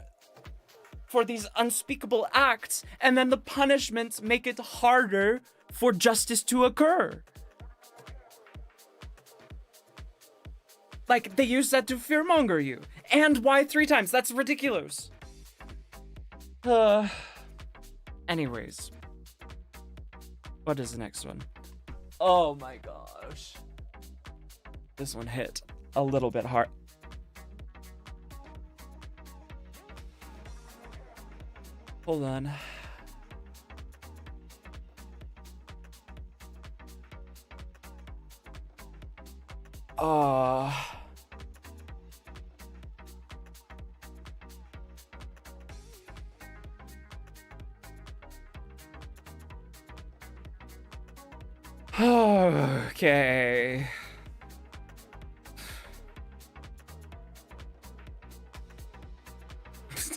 [SPEAKER 1] these unspeakable acts, and then the punishments make it harder for justice to occur. Like, they use that to fearmonger you. And why 3 times? That's ridiculous. Anyways. What is the next one? Oh my gosh. This one hit a little bit hard. Hold on. Okay.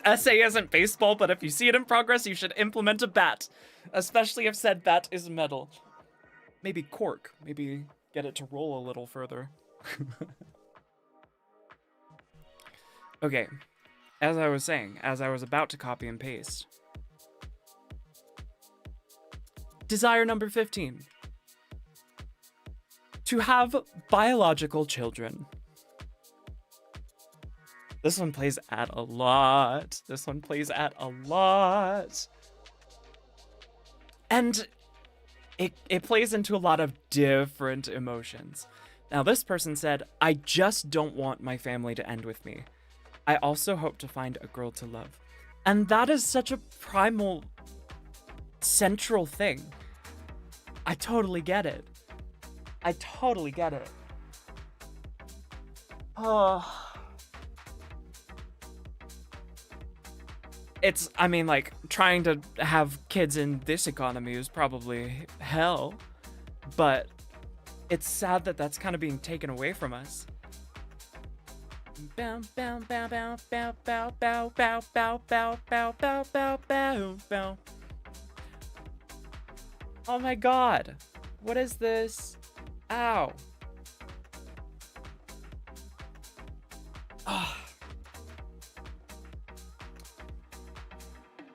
[SPEAKER 1] Essay isn't baseball, but if you see it in progress, you should implement a bat. Especially if said bat is metal. Maybe cork. Maybe get it to roll a little further. Okay. As I was saying, as I was about to copy and paste. Desire number 15. To have biological children. This one plays at a lot. This one plays at a lot. And it plays into a lot of different emotions. Now, this person said, I just don't want my family to end with me. I also hope to find a girl to love. And that is such a primal, central thing. I totally get it. I totally get it. It's, I mean, like, trying to have kids in this economy is probably hell, but it's sad that that's kind of being taken away from us. Bow, bow, bow, bow, bow, bow, bow, bow, bow, bow, bow, bow, bow, bow, bow. Oh my god. What is this? Ow.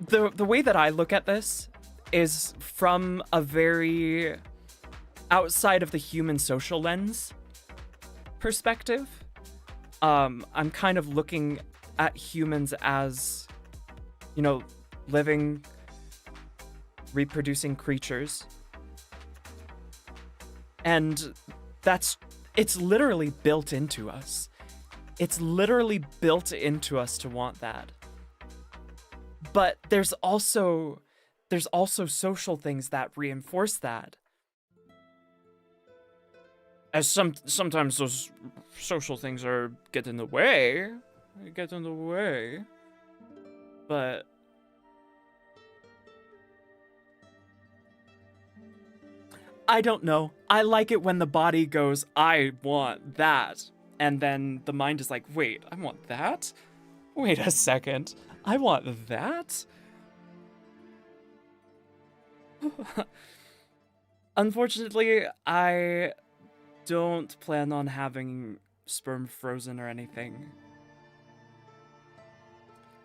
[SPEAKER 1] The way that I look at this is from a very outside of the human social lens perspective. I'm kind of looking at humans as, you know, living, reproducing creatures. And it's literally built into us. It's literally built into us to want that. But there's also social things that reinforce that. As sometimes those social things get in the way. But I don't know. I like it when the body goes, I want that. And then the mind is like, wait, I want that? Wait a second. I want that? Unfortunately, I don't plan on having sperm frozen or anything.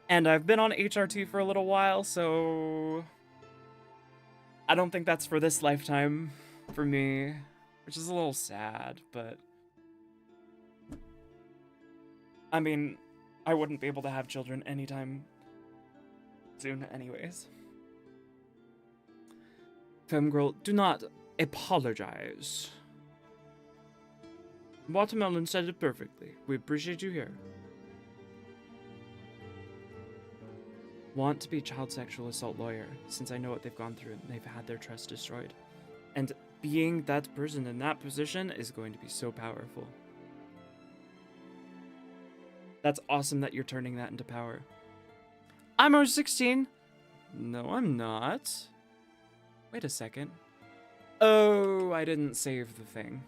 [SPEAKER 1] And I've been on HRT for a little while, so I don't think that's for this lifetime for me, which is a little sad, but I mean, I wouldn't be able to have children anytime soon anyways. Femgirl, do not apologize. Watermelon said it perfectly. We appreciate you here. Want to be child sexual assault lawyer, since I know what they've gone through and they've had their trust destroyed. And being that person in that position is going to be so powerful. That's awesome that you're turning that into power. I'm over 16. No, I'm not. Wait a second. Oh, I didn't save the thing.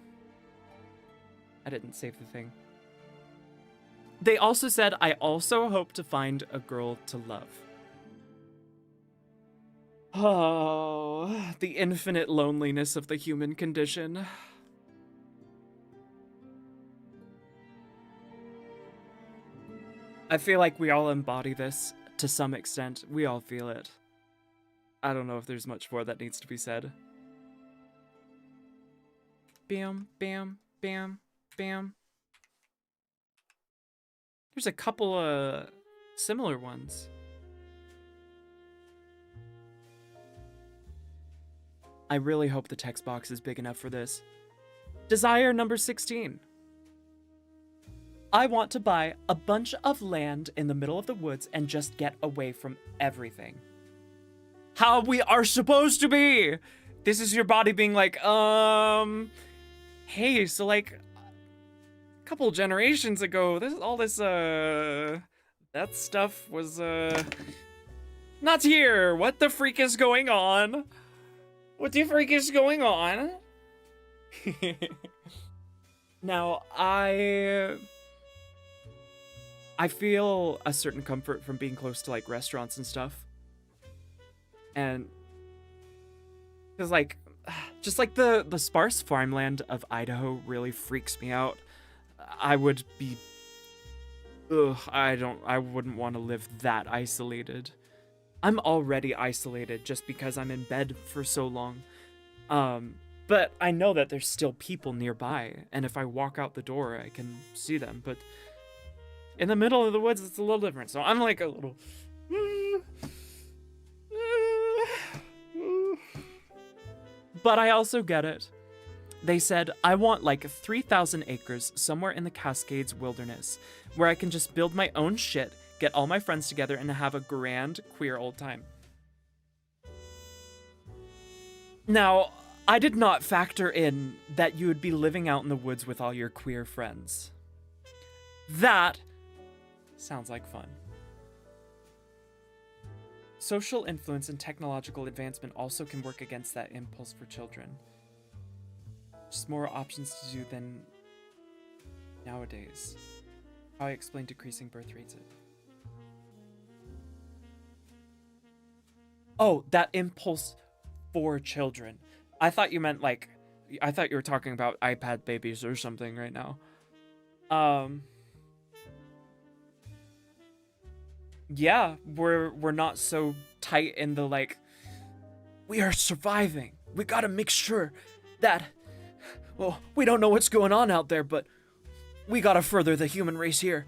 [SPEAKER 1] They also said, I also hope to find a girl to love. Oh, the infinite loneliness of the human condition. I feel like we all embody this to some extent. We all feel it. I don't know if there's much more that needs to be said. Bam, bam, bam, bam. There's a couple of similar ones. I really hope the text box is big enough for this. Desire number 16. I want to buy a bunch of land in the middle of the woods and just get away from everything. How we are supposed to be! This is your body being like, hey, so like, a couple generations ago, that stuff was, not here! What the freak is going on? What the freak is going on? Now, I feel a certain comfort from being close to like restaurants and stuff. And because like just like the sparse farmland of Idaho really freaks me out. I would be I wouldn't want to live that isolated. I'm already isolated just because I'm in bed for so long. But I know that there's still people nearby, and if I walk out the door, I can see them. But in the middle of the woods, it's a little different. So I'm like a little... But I also get it. They said, I want like 3,000 acres somewhere in the Cascades wilderness, where I can just build my own shit, get all my friends together, and have a grand, queer old time. Now, I did not factor in that you would be living out in the woods with all your queer friends. That sounds like fun. Social influence and technological advancement also can work against that impulse for children. Just more options to do than nowadays. How I explain decreasing birth rates. Oh, that impulse for children. I thought you meant like, I thought you were talking about iPad babies or something right now. Yeah, we're not so tight in the like, we are surviving. We gotta make sure that, well, we don't know what's going on out there, but we gotta further the human race here.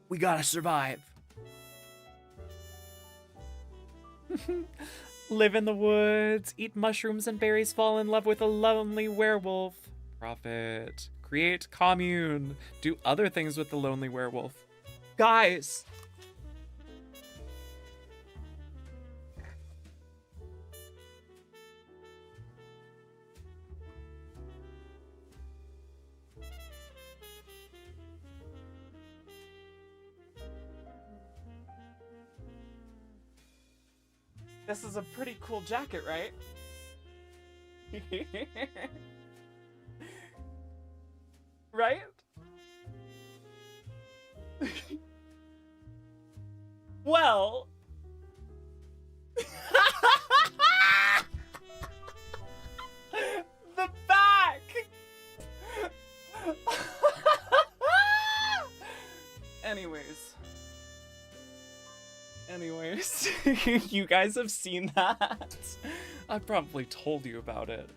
[SPEAKER 1] We gotta survive. Live in the woods, eat mushrooms and berries, fall in love with a lonely werewolf. Profit. Create commune. Do other things with the lonely werewolf. Guys! This is a pretty cool jacket, right? Right? Well... the back! Anyways, you guys have seen that? I probably told you about it.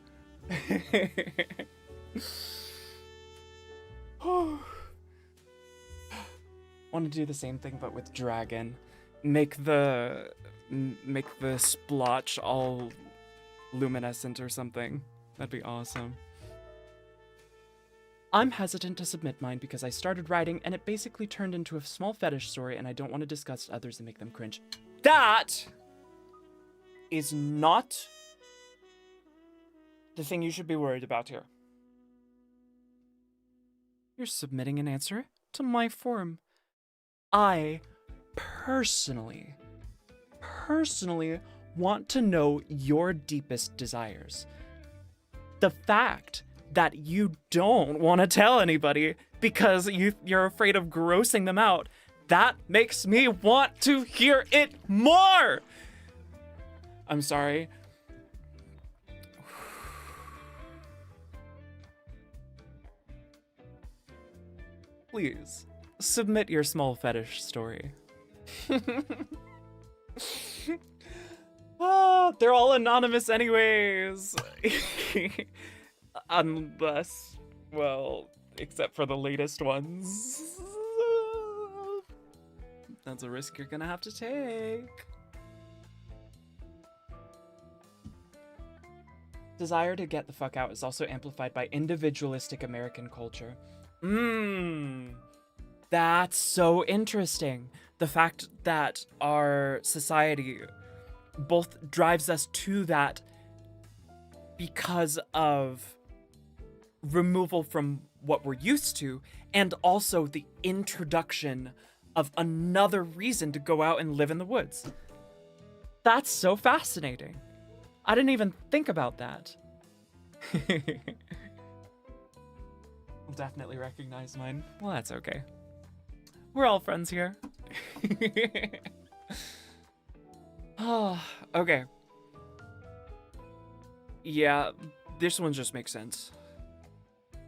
[SPEAKER 1] Want to do the same thing but with dragon. Make the splotch all luminescent or something. That'd be awesome. I'm hesitant to submit mine because I started writing and it basically turned into a small fetish story and I don't want to disgust others and make them cringe. That is not the thing you should be worried about here. You're submitting an answer to my forum. I personally want to know your deepest desires. The fact that you don't want to tell anybody because you're afraid of grossing them out, that makes me want to hear it more! I'm sorry. Please, submit your small fetish story. Ah, they're all anonymous anyways. Unless, well, except for the latest ones. That's a risk you're gonna have to take. Desire to get the fuck out is also amplified by individualistic American culture. That's so interesting. The fact that our society both drives us to that because of removal from what we're used to, and also the introduction of another reason to go out and live in the woods. That's so fascinating. I didn't even think about that. I'll definitely recognize mine. Well, that's okay. We're all friends here. Oh, okay. Yeah, this one just makes sense.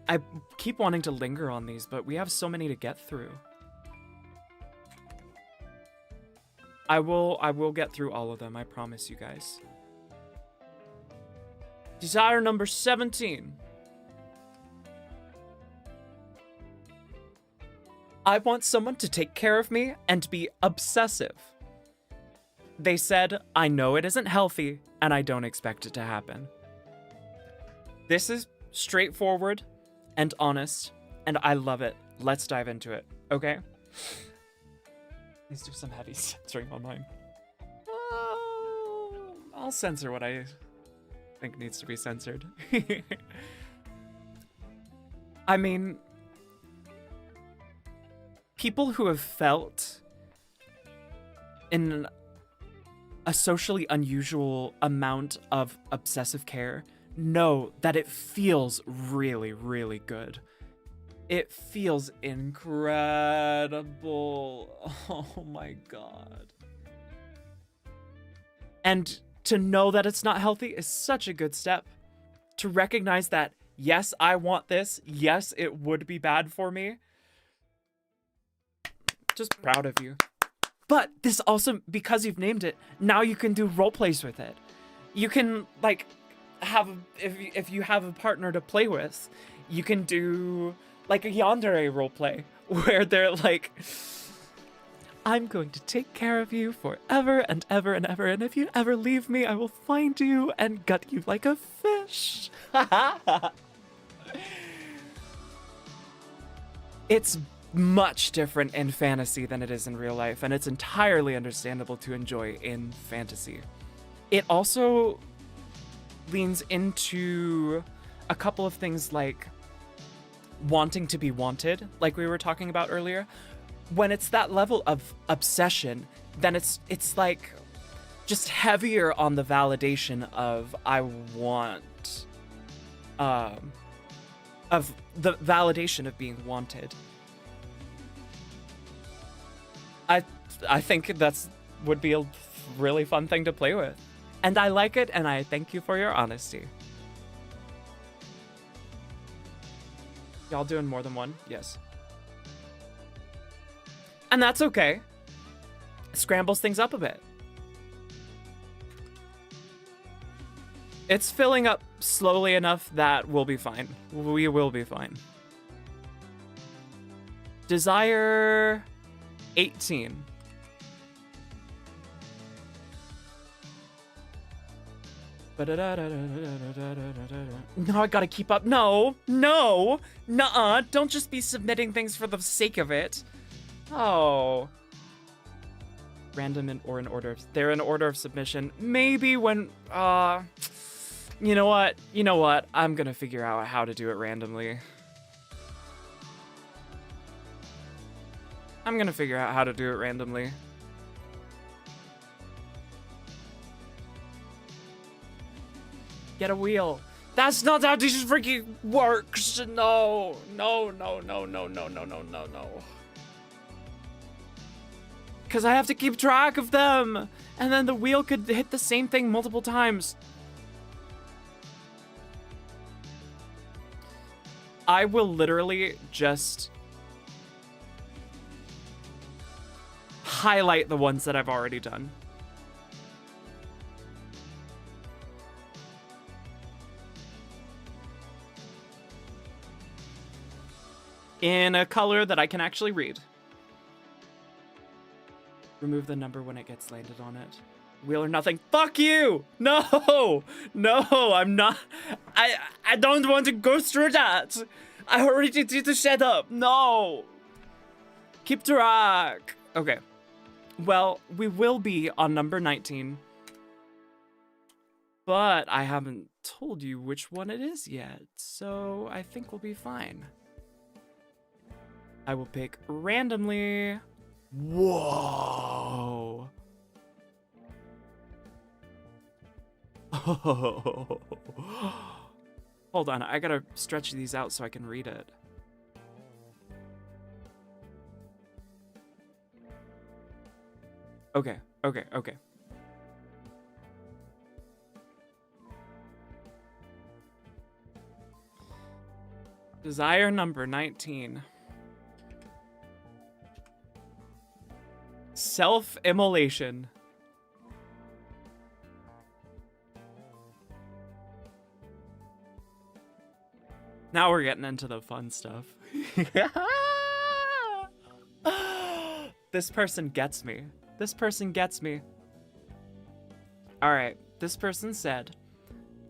[SPEAKER 1] I keep wanting to linger on these, but we have so many to get through. I will get through all of them, I promise you guys. Desire number 17. I want someone to take care of me and be obsessive. They said, I know it isn't healthy, and I don't expect it to happen. This is straightforward and honest, and I love it. Let's dive into it, okay? Please do some heavy censoring on mine. I'll censor what I think needs to be censored. I mean, people who have felt in a socially unusual amount of obsessive care know that it feels really, really good. It feels incredible. Oh my god. And to know that it's not healthy is such a good step. To recognize that, yes, I want this. Yes, it would be bad for me. Just proud of you. But this also, because you've named it, now you can do role plays with it. You can, like, if you have a partner to play with, you can do, like, a yandere role play where they're like, I'm going to take care of you forever and ever and ever, and if you ever leave me, I will find you and gut you like a fish. It's much different in fantasy than it is in real life, and it's entirely understandable to enjoy in fantasy. It also leans into a couple of things like wanting to be wanted, like we were talking about earlier. When it's that level of obsession, then it's like just heavier on the validation of I want, of the validation of being wanted. I think that's would be a really fun thing to play with. And I like it, and I thank you for your honesty. Y'all doing more than one? Yes. And that's okay. Scrambles things up a bit. It's filling up slowly enough that we'll be fine. We will be fine. Desire 18. No, I gotta keep up. No, nuh-uh. Don't just be submitting things for the sake of it. Oh. Random or in order of, they're in order of submission. Maybe when, you know what? I'm gonna figure out how to do it randomly. Get a wheel. That's not how this freaking works. No. Because I have to keep track of them. And then the wheel could hit the same thing multiple times. I will literally just highlight the ones that I've already done. In a color that I can actually read. Remove the number when it gets landed on it. Wheel or nothing. Fuck you! No, I'm not. I don't want to go through that. I already did the setup. No. Keep track. Okay. Well, we will be on number 19. But I haven't told you which one it is yet. So I think we'll be fine. I will pick randomly. Whoa. Oh. Hold on, I gotta stretch these out so I can read it. Okay. Desire number 19. Self-immolation. Now we're getting into the fun stuff. This person gets me. Alright, this person said,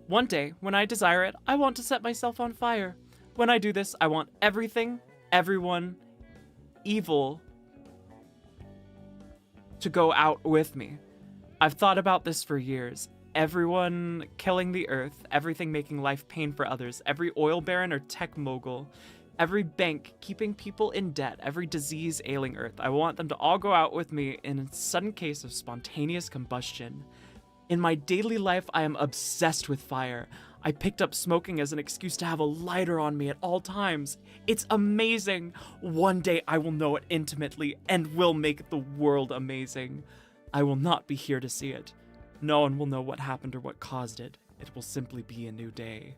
[SPEAKER 1] one day, when I desire it, I want to set myself on fire. When I do this, I want everything, everyone, evil, to go out with me. I've thought about this for years. Everyone killing the earth, everything making life pain for others, every oil baron or tech mogul, every bank keeping people in debt, every disease ailing earth. I want them to all go out with me in a sudden case of spontaneous combustion. In my daily life, I am obsessed with fire. I picked up smoking as an excuse to have a lighter on me at all times. It's amazing. One day I will know it intimately and will make the world amazing. I will not be here to see it. No one will know what happened or what caused it. It will simply be a new day.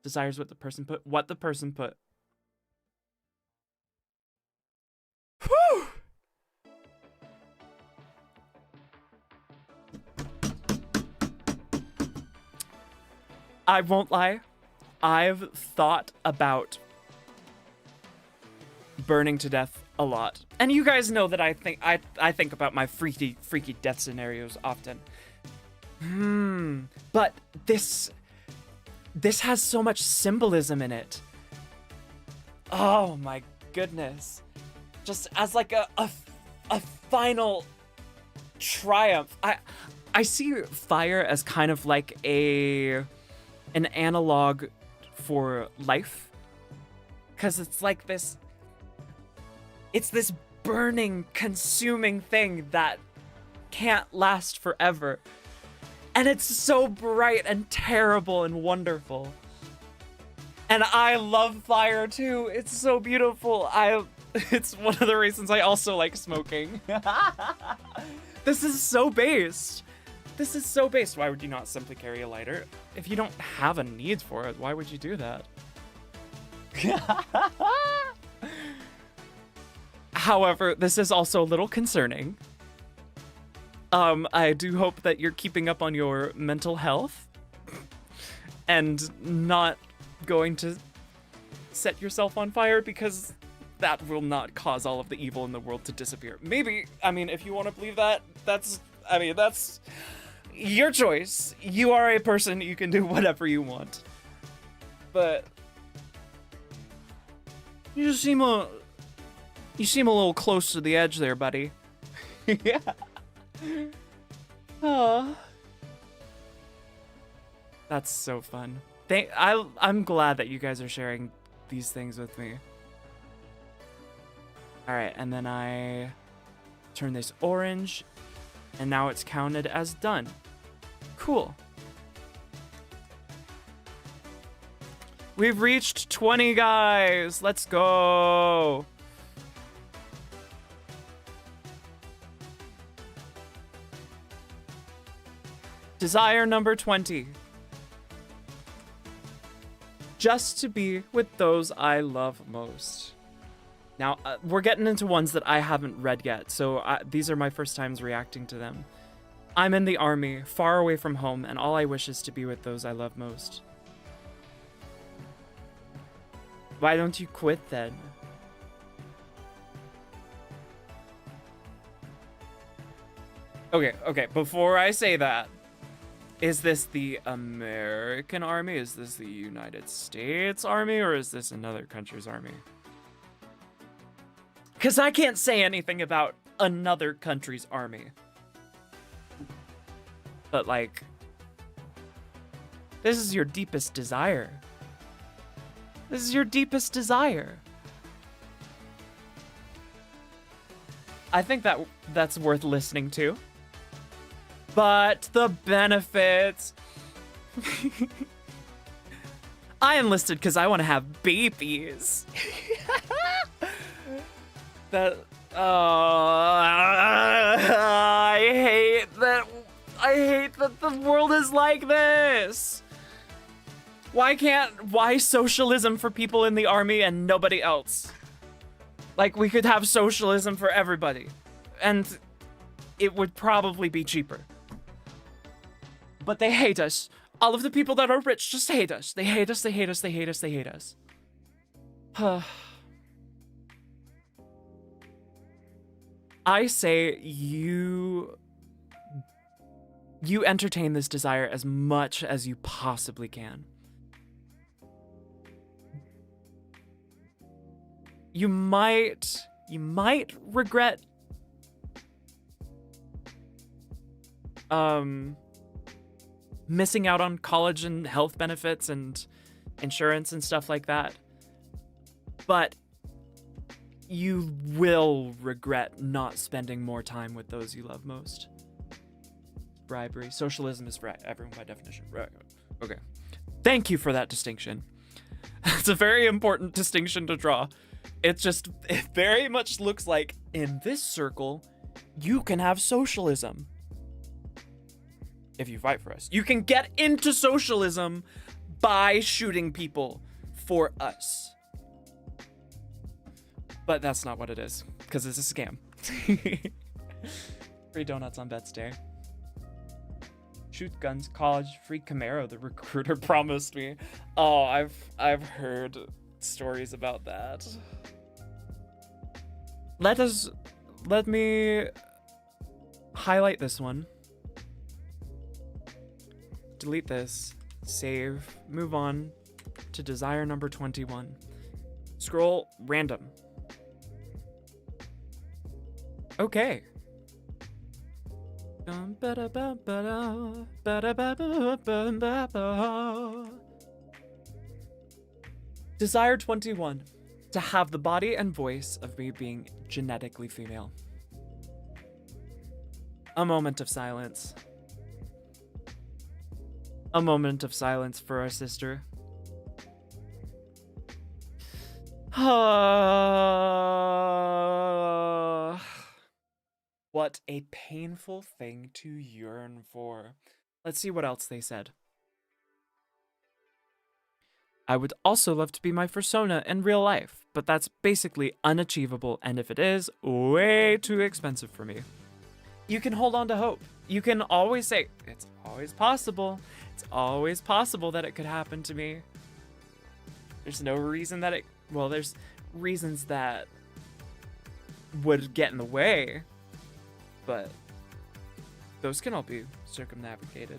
[SPEAKER 1] Desires what the person put. Whew! I won't lie. I've thought about burning to death a lot. And you guys know that I think about my freaky death scenarios often. But this has so much symbolism in it. Oh my goodness. Just as like a final triumph. I see fire as kind of like an analog for life. 'Cause it's like this burning, consuming thing that can't last forever. And it's so bright and terrible and wonderful. And I love fire too. It's so beautiful. It's one of the reasons I also like smoking. This is so based. This is so based. Why would you not simply carry a lighter? If you don't have a need for it, why would you do that? However, this is also a little concerning. I do hope that you're keeping up on your mental health and not going to set yourself on fire, because that will not cause all of the evil in the world to disappear. Maybe, I mean, if you want to believe that, that's your choice. You are a person, you can do whatever you want. But you seem a little close to the edge there, buddy. Yeah. Oh. That's so fun. I'm glad that you guys are sharing these things with me. All right, and then I turn this orange, and now it's counted as done. Cool. We've reached 20, guys. Let's go. Desire number 20. Just to be with those I love most. Now, we're getting into ones that I haven't read yet, so these are my first times reacting to them. I'm in the army, far away from home, and all I wish is to be with those I love most. Why don't you quit then? Okay, before I say that, is this the American army? Is this the United States army? Or is this another country's army? Because I can't say anything about another country's army. But, like, this is your deepest desire. This is your deepest desire. I think that's worth listening to. But the benefits. I enlisted because I want to have babies. I hate that the world is like this. Why socialism for people in the army and nobody else? Like, we could have socialism for everybody, and it would probably be cheaper. But they hate us. All of the people that are rich just hate us. They hate us, they hate us, they hate us, they hate us. I say you entertain this desire as much as you possibly can. You might regret missing out on college and health benefits and insurance and stuff like that. But you will regret not spending more time with those you love most. Bribery. Socialism is for everyone by definition. Right. Okay. Thank you for that distinction. It's a very important distinction to draw. It very much looks like in this circle, you can have socialism. If you fight for us. You can get into socialism by shooting people for us. But that's not what it is, because it's a scam. Free donuts on Bets Day. Shoot guns, college, free Camaro, the recruiter promised me. Oh, I've heard stories about that. Let me highlight this one. Delete this, save, move on to desire number 21. Scroll random. Okay. Desire 21. to have the body and voice of me being genetically female. A moment of silence. A moment of silence for our sister. What a painful thing to yearn for. Let's see what else they said. I would also love to be my persona in real life, but that's basically unachievable, and if it is, way too expensive for me. You can hold on to hope. You can always say, it's always possible. It's always possible that it could happen to me. There's no reason that it, well, there's reasons that would get in the way, but those can all be circumnavigated.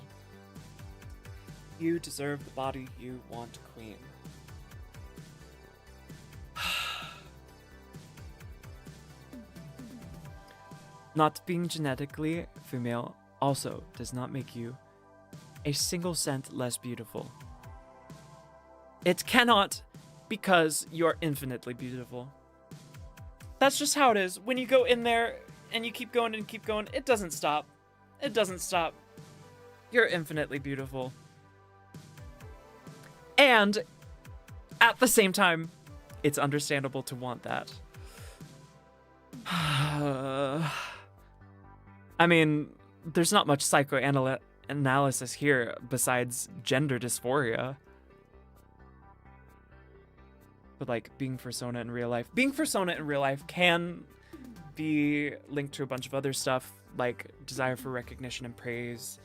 [SPEAKER 1] You deserve the body you want, queen. Not being genetically female also does not make you a single cent less beautiful. It cannot, because you're infinitely beautiful. That's just how it is. When you go in there and you keep going and keep going, it doesn't stop. It doesn't stop. You're infinitely beautiful. And at the same time, it's understandable to want that. I mean, there's not much psychoanalysis here besides gender dysphoria. But like being persona in real life. Being persona in real life can be linked to a bunch of other stuff, like desire for recognition and praise,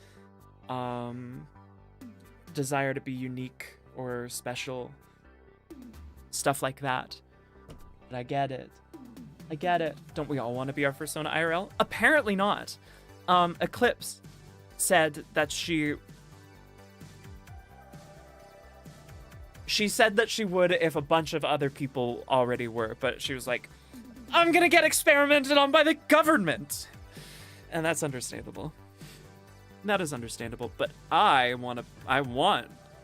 [SPEAKER 1] desire to be unique or special, stuff like that. But I get it. I get it. Don't we all want to be our persona IRL? Apparently not. Eclipse said that she said that she would if a bunch of other people already were, but she was like, I'm gonna get experimented on by the government. And that's understandable. That is understandable, but I want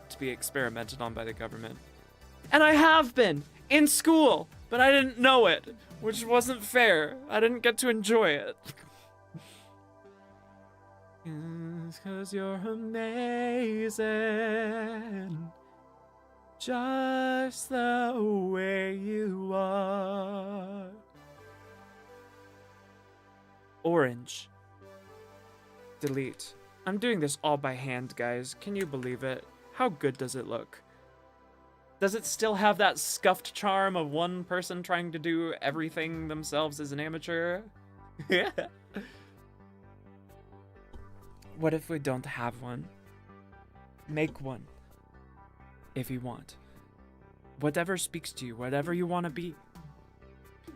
[SPEAKER 1] to be experimented on by the government. And I have been in school, but I didn't know it, which wasn't fair. I didn't get to enjoy it. It's 'cause you're amazing, just the way you are. Orange. Delete. I'm doing this all by hand, guys. Can you believe it? How good does it look? Does it still have that scuffed charm of one person trying to do everything themselves as an amateur? Yeah. What if we don't have one? Make one. If you want. Whatever speaks to you, whatever you want to be.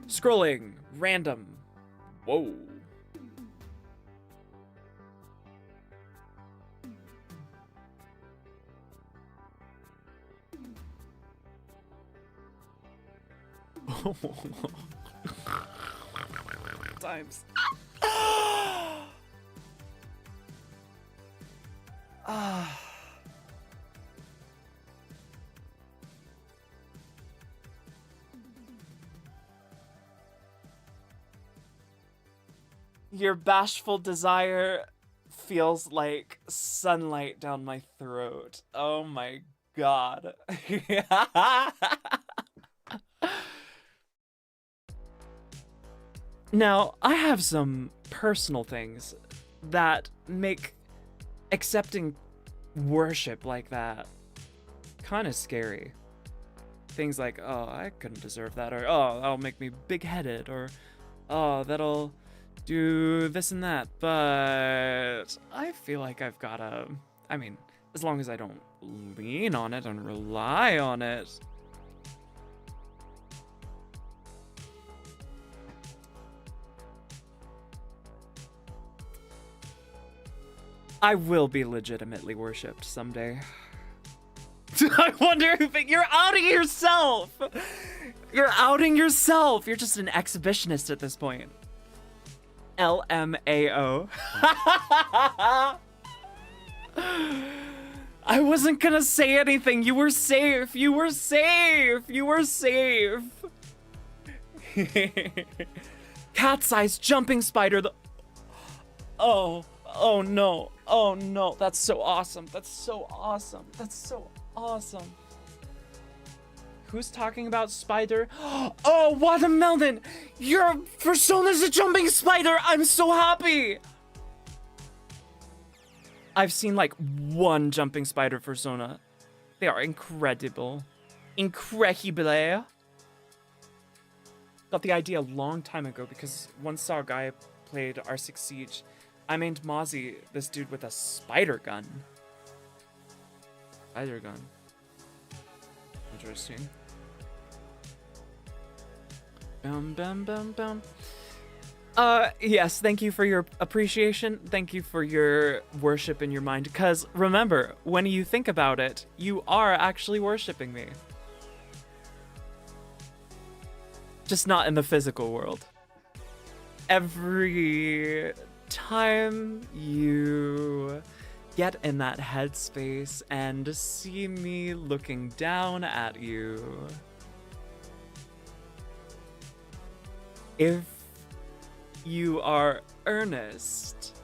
[SPEAKER 1] Scrolling. Random. Whoa. Times. Your bashful desire feels like sunlight down my throat. Oh my god. Now, I have some personal things that make accepting worship like that kind of scary. Things like, oh, I couldn't deserve that, or oh, that'll make me big-headed, or oh, that'll do this and that. But I feel like I've gotta, I mean, as long as I don't lean on it and rely on it. I will be legitimately worshipped someday. I wonder if you're outing yourself! You're outing yourself! You're just an exhibitionist at this point. LMAO. I wasn't gonna say anything. You were safe. You were safe. You were safe. Cat-sized jumping spider. Oh no. Oh no. That's so awesome. That's so awesome. That's so awesome. Who's talking about spider? Oh, Watermelon! Your persona's a jumping spider! I'm so happy! I've seen like one jumping spider persona. They are incredible. Incredible. Got the idea a long time ago because once saw a guy played R6 Siege. I named Mozzie this dude with a spider gun. Spider gun. Interesting. Bum, bum, bum, bum. Yes, thank you for your appreciation. Thank you for your worship in your mind. Because remember, when you think about it, you are actually worshiping me. Just not in the physical world. Every time you get in that headspace and see me looking down at you, if you are earnest,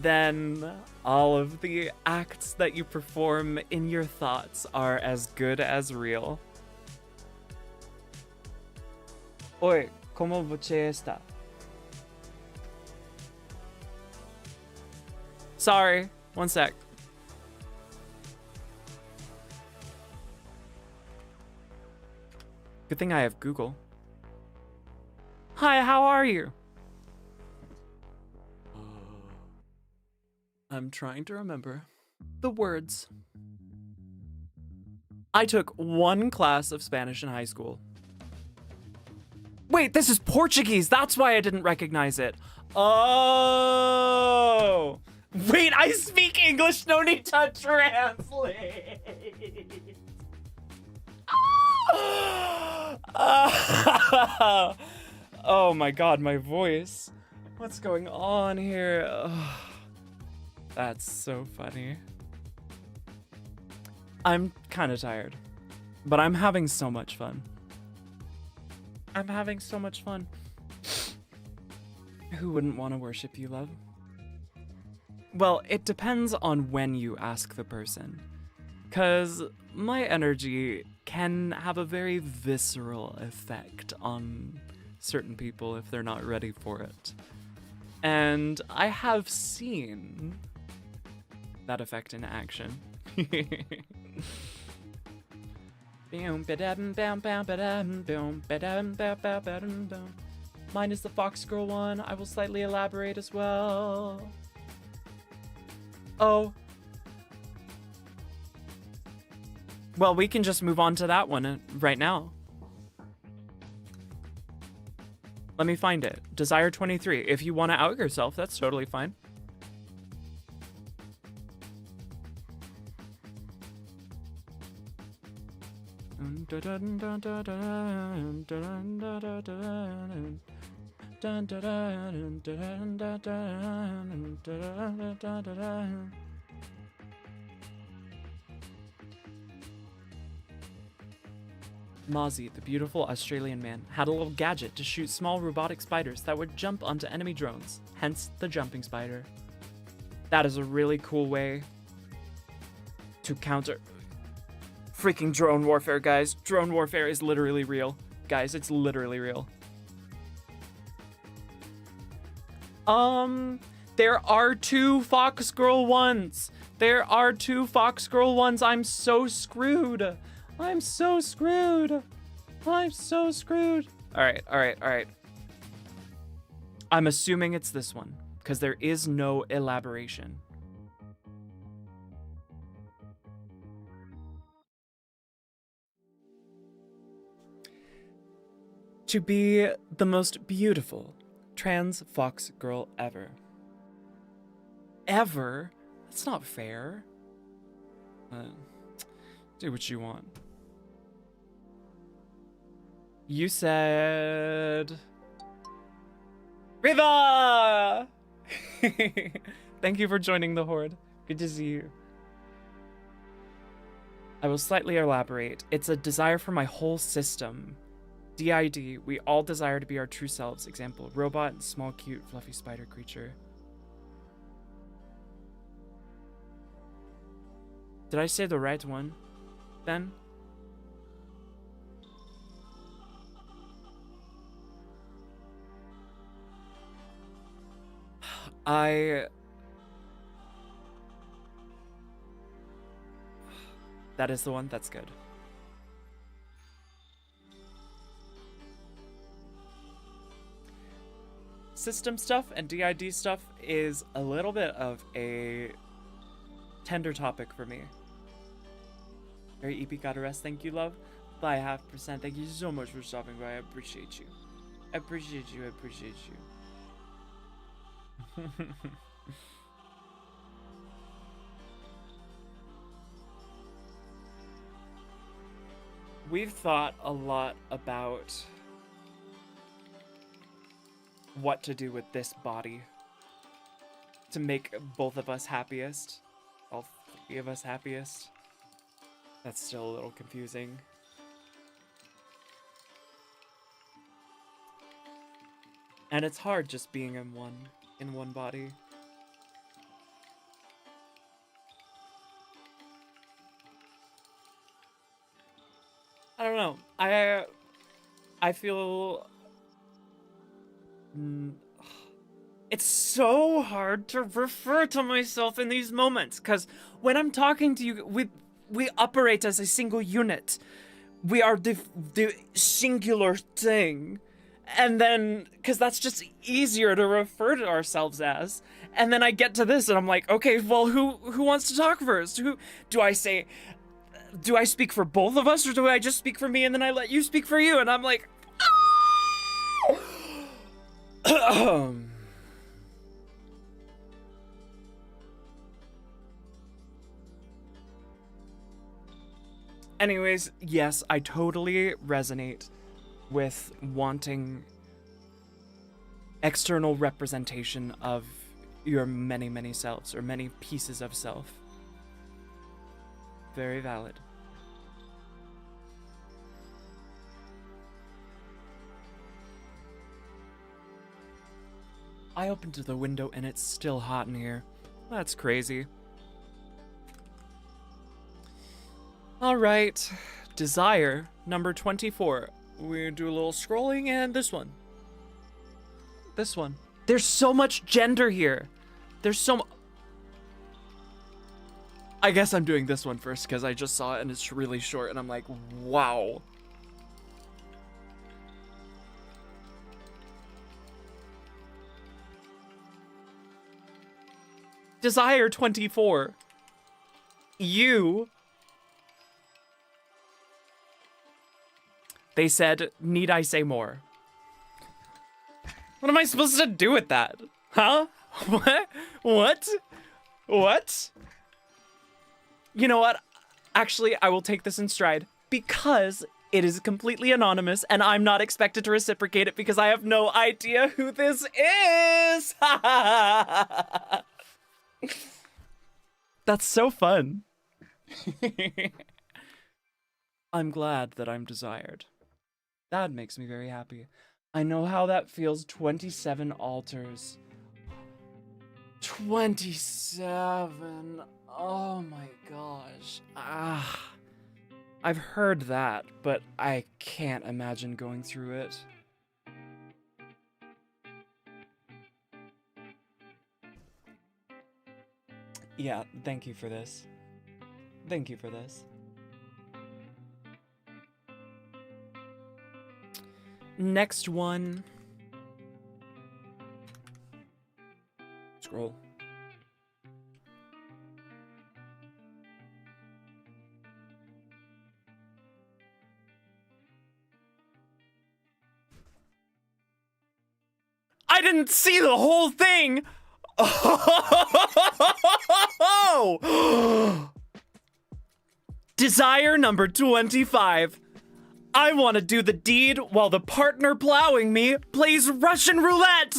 [SPEAKER 1] then all of the acts that you perform in your thoughts are as good as real. Oi, ¿cómo voce esta? Sorry, one sec. Good thing I have Google. Hi, how are you? I'm trying to remember the words. I took one class of Spanish in high school. Wait, this is Portuguese. That's why I didn't recognize it. Oh. Wait, I speak English. No need to translate. Oh my god, my voice. What's going on here? Oh, that's so funny. I'm kind of tired, but I'm having so much fun. I'm having so much fun. Who wouldn't want to worship you, love? Well, it depends on when you ask the person. 'Cause my energy can have a very visceral effect on certain people if they're not ready for it. And I have seen that effect in action. Mine is the Fox Girl one. I will slightly elaborate as well. Oh. Well, we can just move on to that one right now. Let me find it. Desire 23. If you want to out yourself, that's totally fine. Mozzie, the beautiful Australian man, had a little gadget to shoot small robotic spiders that would jump onto enemy drones, hence the jumping spider. That is a really cool way to counter freaking drone warfare, guys. Drone warfare is literally real. Guys, it's literally real. There are 2 Fox Girl ones. There are 2 Fox Girl ones. I'm so screwed. I'm so screwed. I'm so screwed. All right. I'm assuming it's this one because there is no elaboration. To be the most beautiful trans Fox Girl ever. Ever? That's not fair. Do what you want. You said... Riva! Thank you for joining the Horde. Good to see you. I will slightly elaborate. It's a desire for my whole system DID, we all desire to be our true selves. Example, robot, small, cute, fluffy spider creature. Did I say the right one, then? That is the one? That's good. System stuff and DID stuff is a little bit of a tender topic for me. Very EP got a rest. Thank you, love. By 0.5%. Thank you so much for stopping by. I appreciate you. I appreciate you. I appreciate you. We've thought a lot about what to do with this body to make both of us happiest. All three of us happiest. That's still a little confusing. And it's hard just being in one body. I don't know. I feel it's so hard to refer to myself in these moments, because when I'm talking to you, we operate as a single unit. We are the singular thing. And then, because that's just easier to refer to ourselves as. And then I get to this and I'm like, okay, well, who wants to talk first? Who do I say? Do I speak for both of us, or do I just speak for me and then I let you speak for you? And I'm like, anyways, yes, I totally resonate with wanting external representation of your many, many selves, or many pieces of self. Very valid. I opened the window and it's still hot in here. That's crazy. All right, desire number 24. We do a little scrolling, and this one. This one. There's so much gender here. There's so I guess I'm doing this one first because I just saw it and it's really short and I'm like, wow. Desire 24. You. They said, need I say more? What am I supposed to do with that? Huh? What? What? What? You know what? Actually, I will take this in stride because it is completely anonymous and I'm not expected to reciprocate it because I have no idea who this is. That's so fun. I'm glad that I'm desired. That makes me very happy. I know how that feels. 27 altars. 27. Oh my gosh. I've heard that, but I can't imagine going through it. Yeah, thank you for this. Thank you for this. Next one. Scroll. I didn't see the whole thing. Oh! Desire number 25. I want to do the deed while the partner plowing me plays Russian roulette.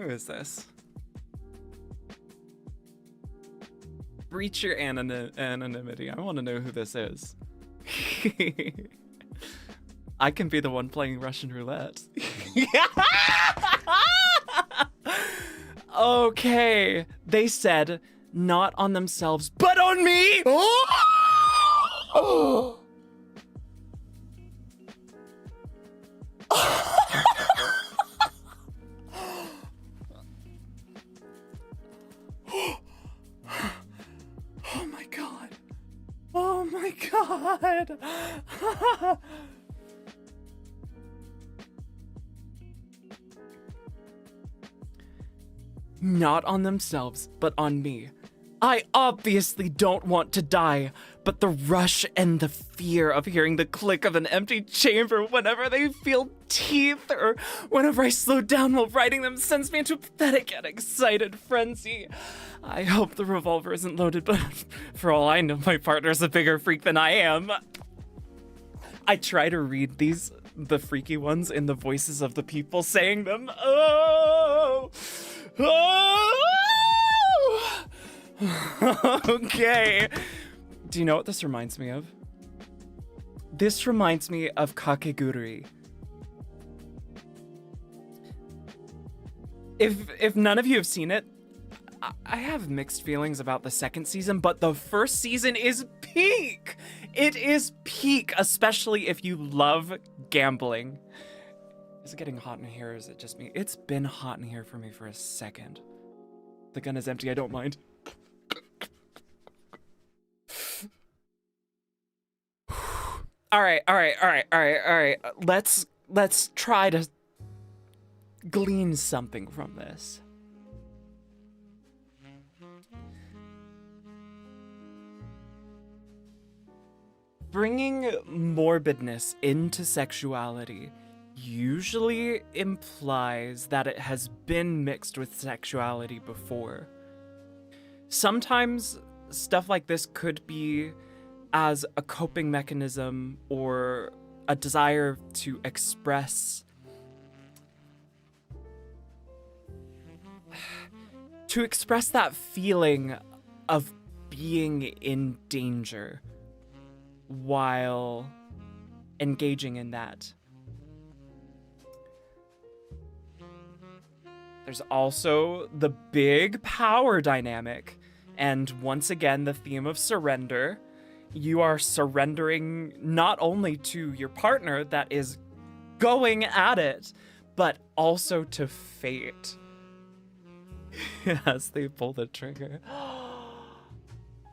[SPEAKER 1] Who is this? Breach your anonymity. I want to know who this is. I can be the one playing Russian roulette. Okay. They said, not on themselves, but on me! Oh! Oh my god. Oh my god. Not on themselves, but on me. I obviously don't want to die, but the rush and the fear of hearing the click of an empty chamber whenever they feel teeth or whenever I slow down while riding them sends me into a pathetic and excited frenzy. I hope the revolver isn't loaded, but for all I know, my partner's a bigger freak than I am. I try to read the freaky ones, in the voices of the people saying them. Oh! Oh! Okay. Do you know what this reminds me of? This reminds me of Kakegurui. If none of you have seen it, I have mixed feelings about the second season, but the first season is peak. It is peak, especially if you love gambling. Is it getting hot in here, or is it just me? It's been hot in here for me for a second. The gun is empty, I don't mind. All right. Let's try to glean something from this. Bringing morbidness into sexuality usually implies that it has been mixed with sexuality before. Sometimes stuff like this could be as a coping mechanism or a desire to express that feeling of being in danger while engaging in that. There's also the big power dynamic, and once again, the theme of surrender. You are surrendering not only to your partner that is going at it, but also to fate. As they pull the trigger.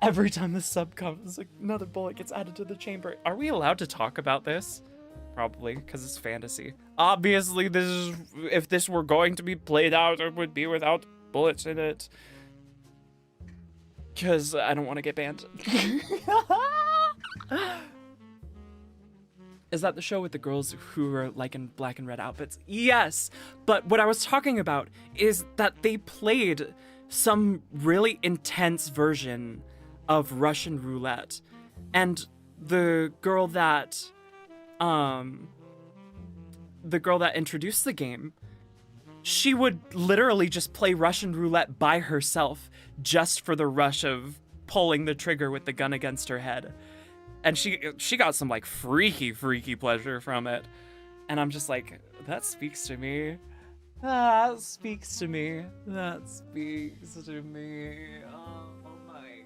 [SPEAKER 1] Every time the sub comes, another bullet gets added to the chamber. Are we allowed to talk about this? Probably, because it's fantasy. Obviously, if this were going to be played out, it would be without bullets in it. Because I don't want to get banned. Is that the show with the girls who are like in black and red outfits? Yes, but what I was talking about is that they played some really intense version of Russian roulette, and the girl that introduced the game, she would literally just play Russian roulette by herself just for the rush of pulling the trigger with the gun against her head. And she got some like freaky pleasure from it. And I'm just like, that speaks to me. That speaks to me. That speaks to me. Oh my.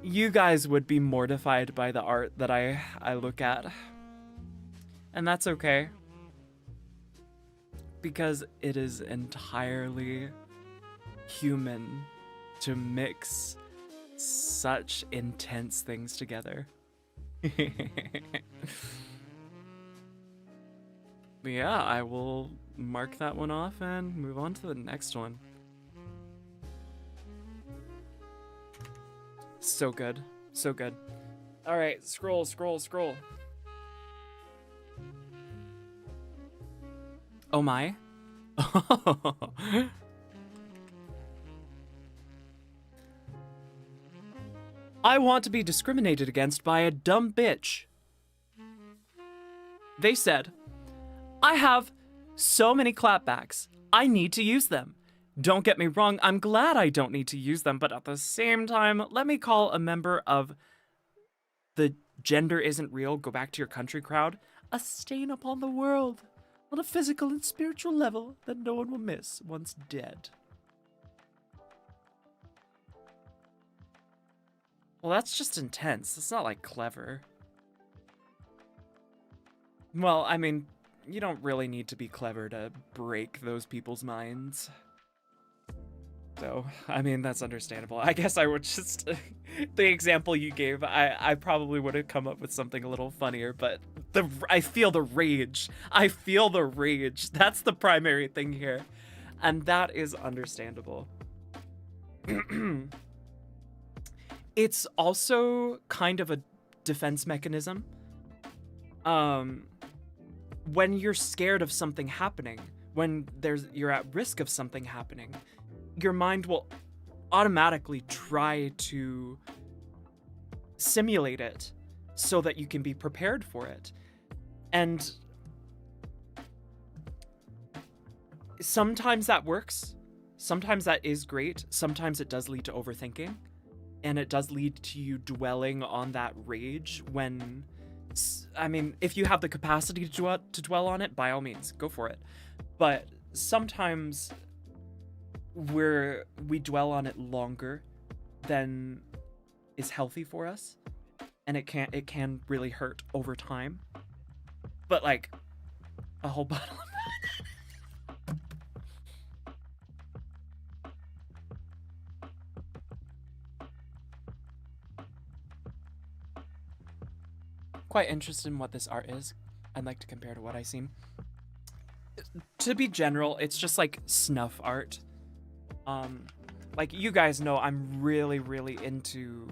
[SPEAKER 1] You guys would be mortified by the art that I look at. And that's okay. Because it is entirely human to mix such intense things together. Yeah, I will mark that one off and move on to the next one. So good. So good. All right, scroll. Oh my. I want to be discriminated against by a dumb bitch. They said, I have So many clapbacks. I need to use them. Don't get me wrong, I'm glad I don't need to use them, but at the same time, let me call a member of the gender isn't real, go back to your country crowd a stain upon the world on a physical and spiritual level that no one will miss once dead. Well, that's just intense. It's not like clever. Well, I mean, you don't really need to be clever to break those people's minds. So, I mean, that's understandable. I guess I would just... the example you gave, I probably would have come up with something a little funnier, but I feel the rage. I feel the rage. That's the primary thing here. And that is understandable. It's also kind of a defense mechanism. When you're scared of something happening, when you're at risk of something happening, your mind will automatically try to simulate it so that you can be prepared for it. And sometimes that works. Sometimes that is great. Sometimes it does lead to overthinking. And it does lead to you dwelling on that rage when... I mean, if you have the capacity to dwell on it, by all means, go for it. But sometimes we dwell on it longer than is healthy for us, and it can really hurt over time. But like a whole bottle of quite interested in what this art is. I'd like to compare to what I've seen. To be general, it's just like snuff art. Like you guys know, I'm really, really into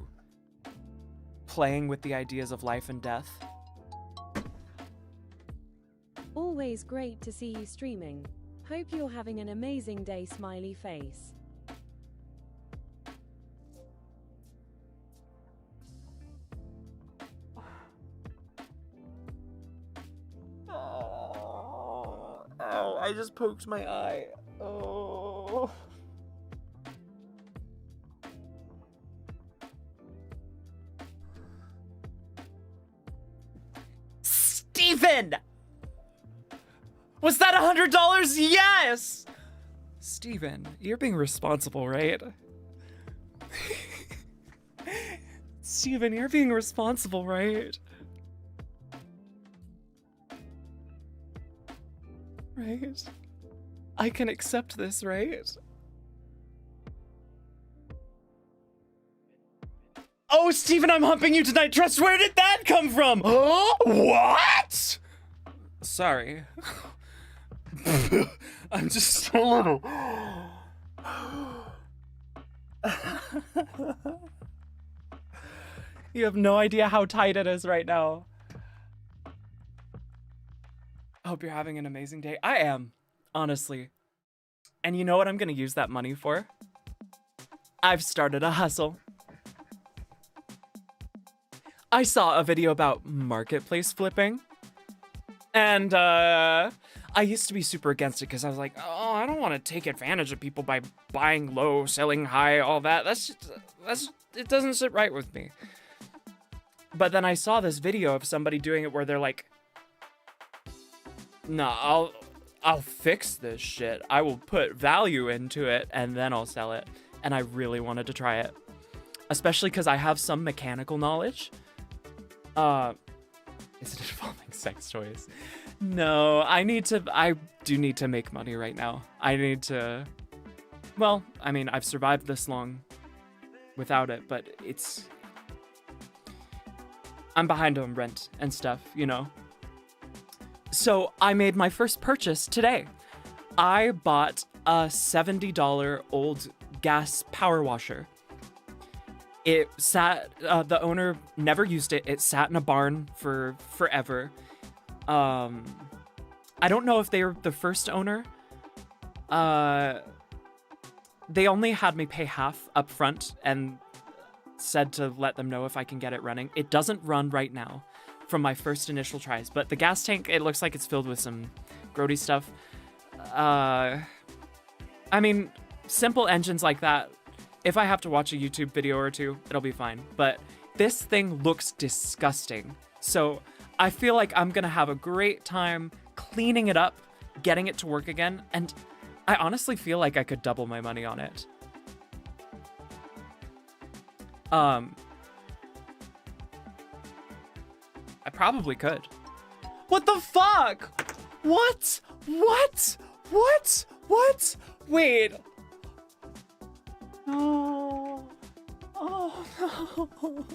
[SPEAKER 1] playing with the ideas of life and death.
[SPEAKER 3] Always great to see you streaming. Hope you're having an amazing day, smiley face.
[SPEAKER 1] Ow, I just poked my eye. Oh. Steven! Was that $100? Yes! Steven, you're being responsible, right? Steven, you're being responsible, right? Right? I can accept this, right? Oh, Steven, I'm humping you tonight. Trust, where did that come from? Oh, what? Sorry. I'm just a little. You have no idea how tight it is right now. I hope you're having an amazing day. I am, honestly. And you know what I'm gonna use that money for? I've started a hustle. I saw a video about marketplace flipping. And I used to be super against it because I was like, oh, I don't want to take advantage of people by buying low, selling high, all that. It doesn't sit right with me. But then I saw this video of somebody doing it where they're like, nah, I'll fix this shit. I will put value into it and then I'll sell it. And I really wanted to try it. Especially because I have some mechanical knowledge. Is it involving sex toys? No, I do need to make money right now. I need to, well, I mean, I've survived this long without it, but I'm behind on rent and stuff, you know? So I made my first purchase today. I bought a $70 old gas power washer. It sat, the owner never used it. It sat in a barn for forever. I don't know if they were the first owner. They only had me pay half up front and said to let them know if I can get it running. It doesn't run right now from my first initial tries. But the gas tank, it looks like it's filled with some grody stuff. I mean, simple engines like that, if I have to watch a YouTube video or two, it'll be fine. But this thing looks disgusting. So I feel like I'm gonna have a great time cleaning it up, getting it to work again, and I honestly feel like I could double my money on it. I probably could. What the fuck? What? What? What? What? Wait. No. Oh, no.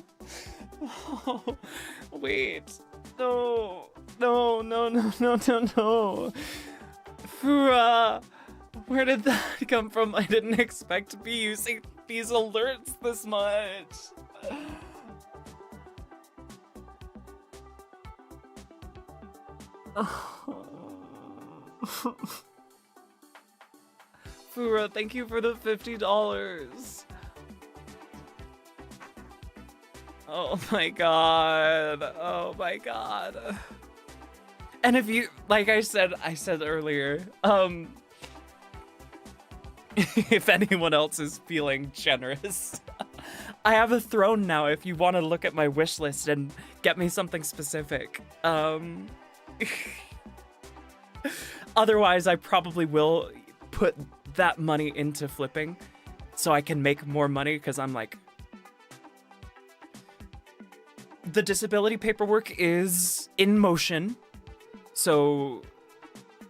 [SPEAKER 1] No. Wait. No. No, no, no, no, no, no. Fura. Where did that come from? I didn't expect to be using these alerts this much. Fura, thank you for the $50. Oh my god. Oh my god. And if you, like I said earlier, if anyone else is feeling generous, I have a throne now if you want to look at my wish list and get me something specific. Otherwise, I probably will put that money into flipping so I can make more money, because I'm like, the disability paperwork is in motion, so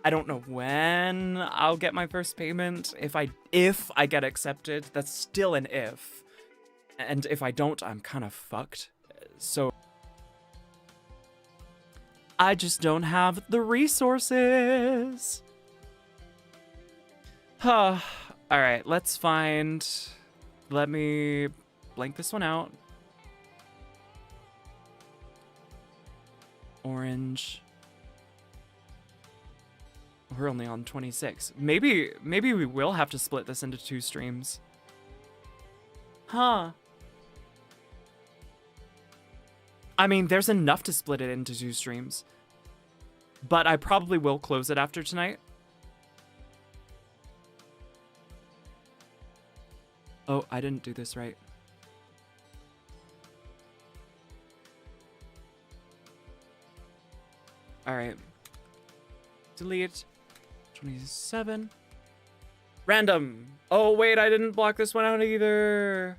[SPEAKER 1] I don't know when I'll get my first payment. If I get accepted, that's still an if. And if I don't, I'm kind of fucked. So I just don't have the resources. All right, let's find, let me blank this one out. Orange. We're only on 26. Maybe we will have to split this into 2 streams. Huh. I mean, there's enough to split it into 2 streams. But I probably will close it after tonight. Oh, I didn't do this right. Alright. Delete. 27. Random. Oh, wait, I didn't block this one out either.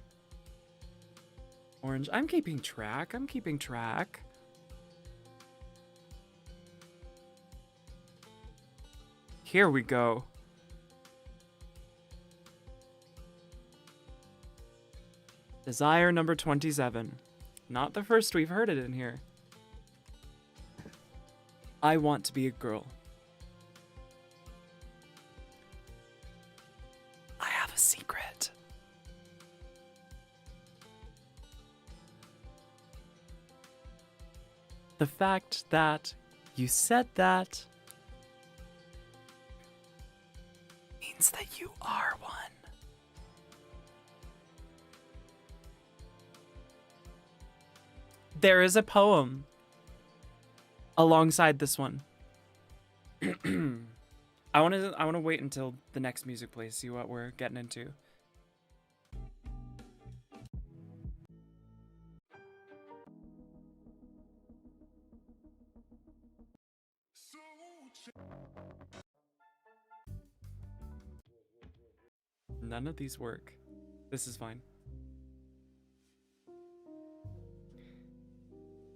[SPEAKER 1] Orange. I'm keeping track. Here we go. Desire number 27. Not the first we've heard it in here. I want to be a girl. I have a secret. The fact that you said that means that you are one. There is a poem alongside this one. I want to wait until the next music plays, see what we're getting into. None of these work. This is fine.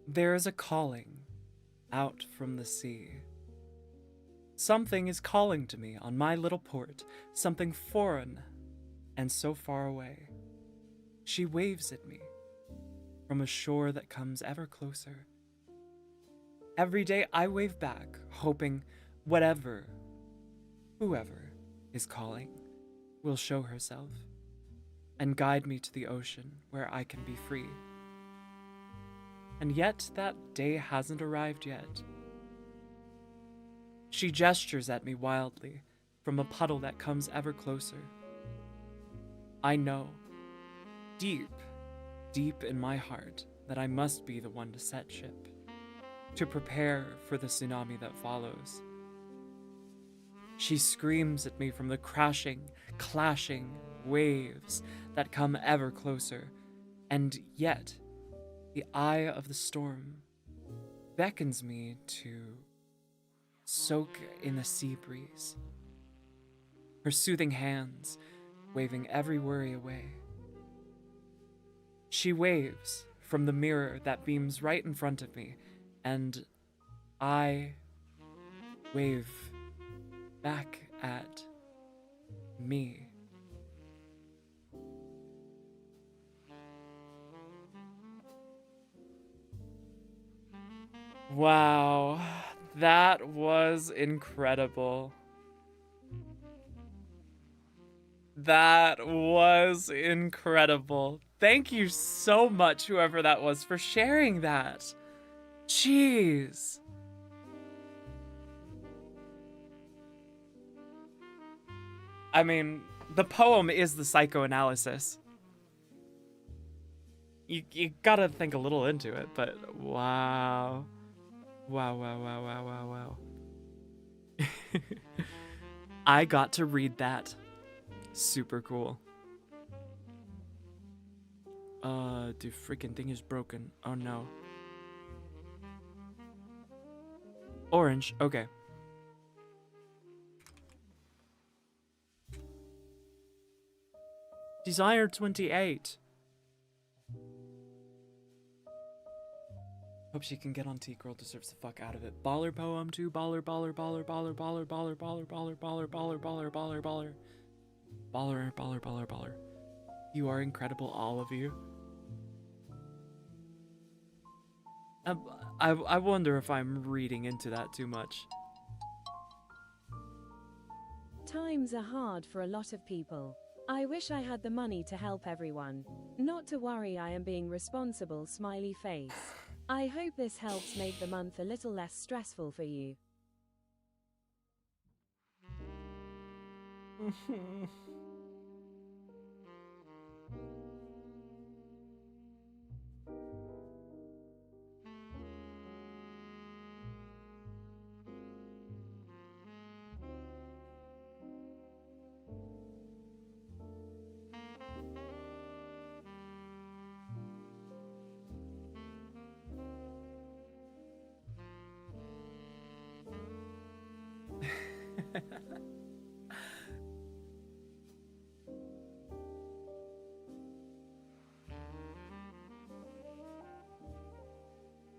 [SPEAKER 1] There is a calling out from the sea. Something is calling to me on my little port, something foreign and so far away. She waves at me from a shore that comes ever closer. Every day I wave back, hoping whoever is calling will show herself and guide me to the ocean where I can be free. And yet that day hasn't arrived yet. She gestures at me wildly from a puddle that comes ever closer. I know, deep, deep in my heart, that I must be the one to set ship. to prepare for the tsunami that follows. She screams at me from the crashing, clashing waves that come ever closer, and yet the eye of the storm beckons me to soak in the sea breeze, her soothing hands waving every worry away. She waves from the mirror that beams right in front of me, and I wave back at me. Wow, that was incredible. That was incredible. Thank you so much, whoever that was, for sharing that. Jeez. I mean, the poem is the psychoanalysis. You gotta think a little into it, but wow. Wow. I got to read that. Super cool. The freaking thing is broken. Oh no. Orange, okay. Desire 28. Hope she can get on T Girl deserves the fuck out of it. Baller poem too. Baller. You are incredible, all of you. I wonder if I'm reading into that too much.
[SPEAKER 3] Times are hard for a lot of people. I wish I had the money to help everyone. Not to worry, I am being responsible, smiley face. I hope this helps make the month a little less stressful for you.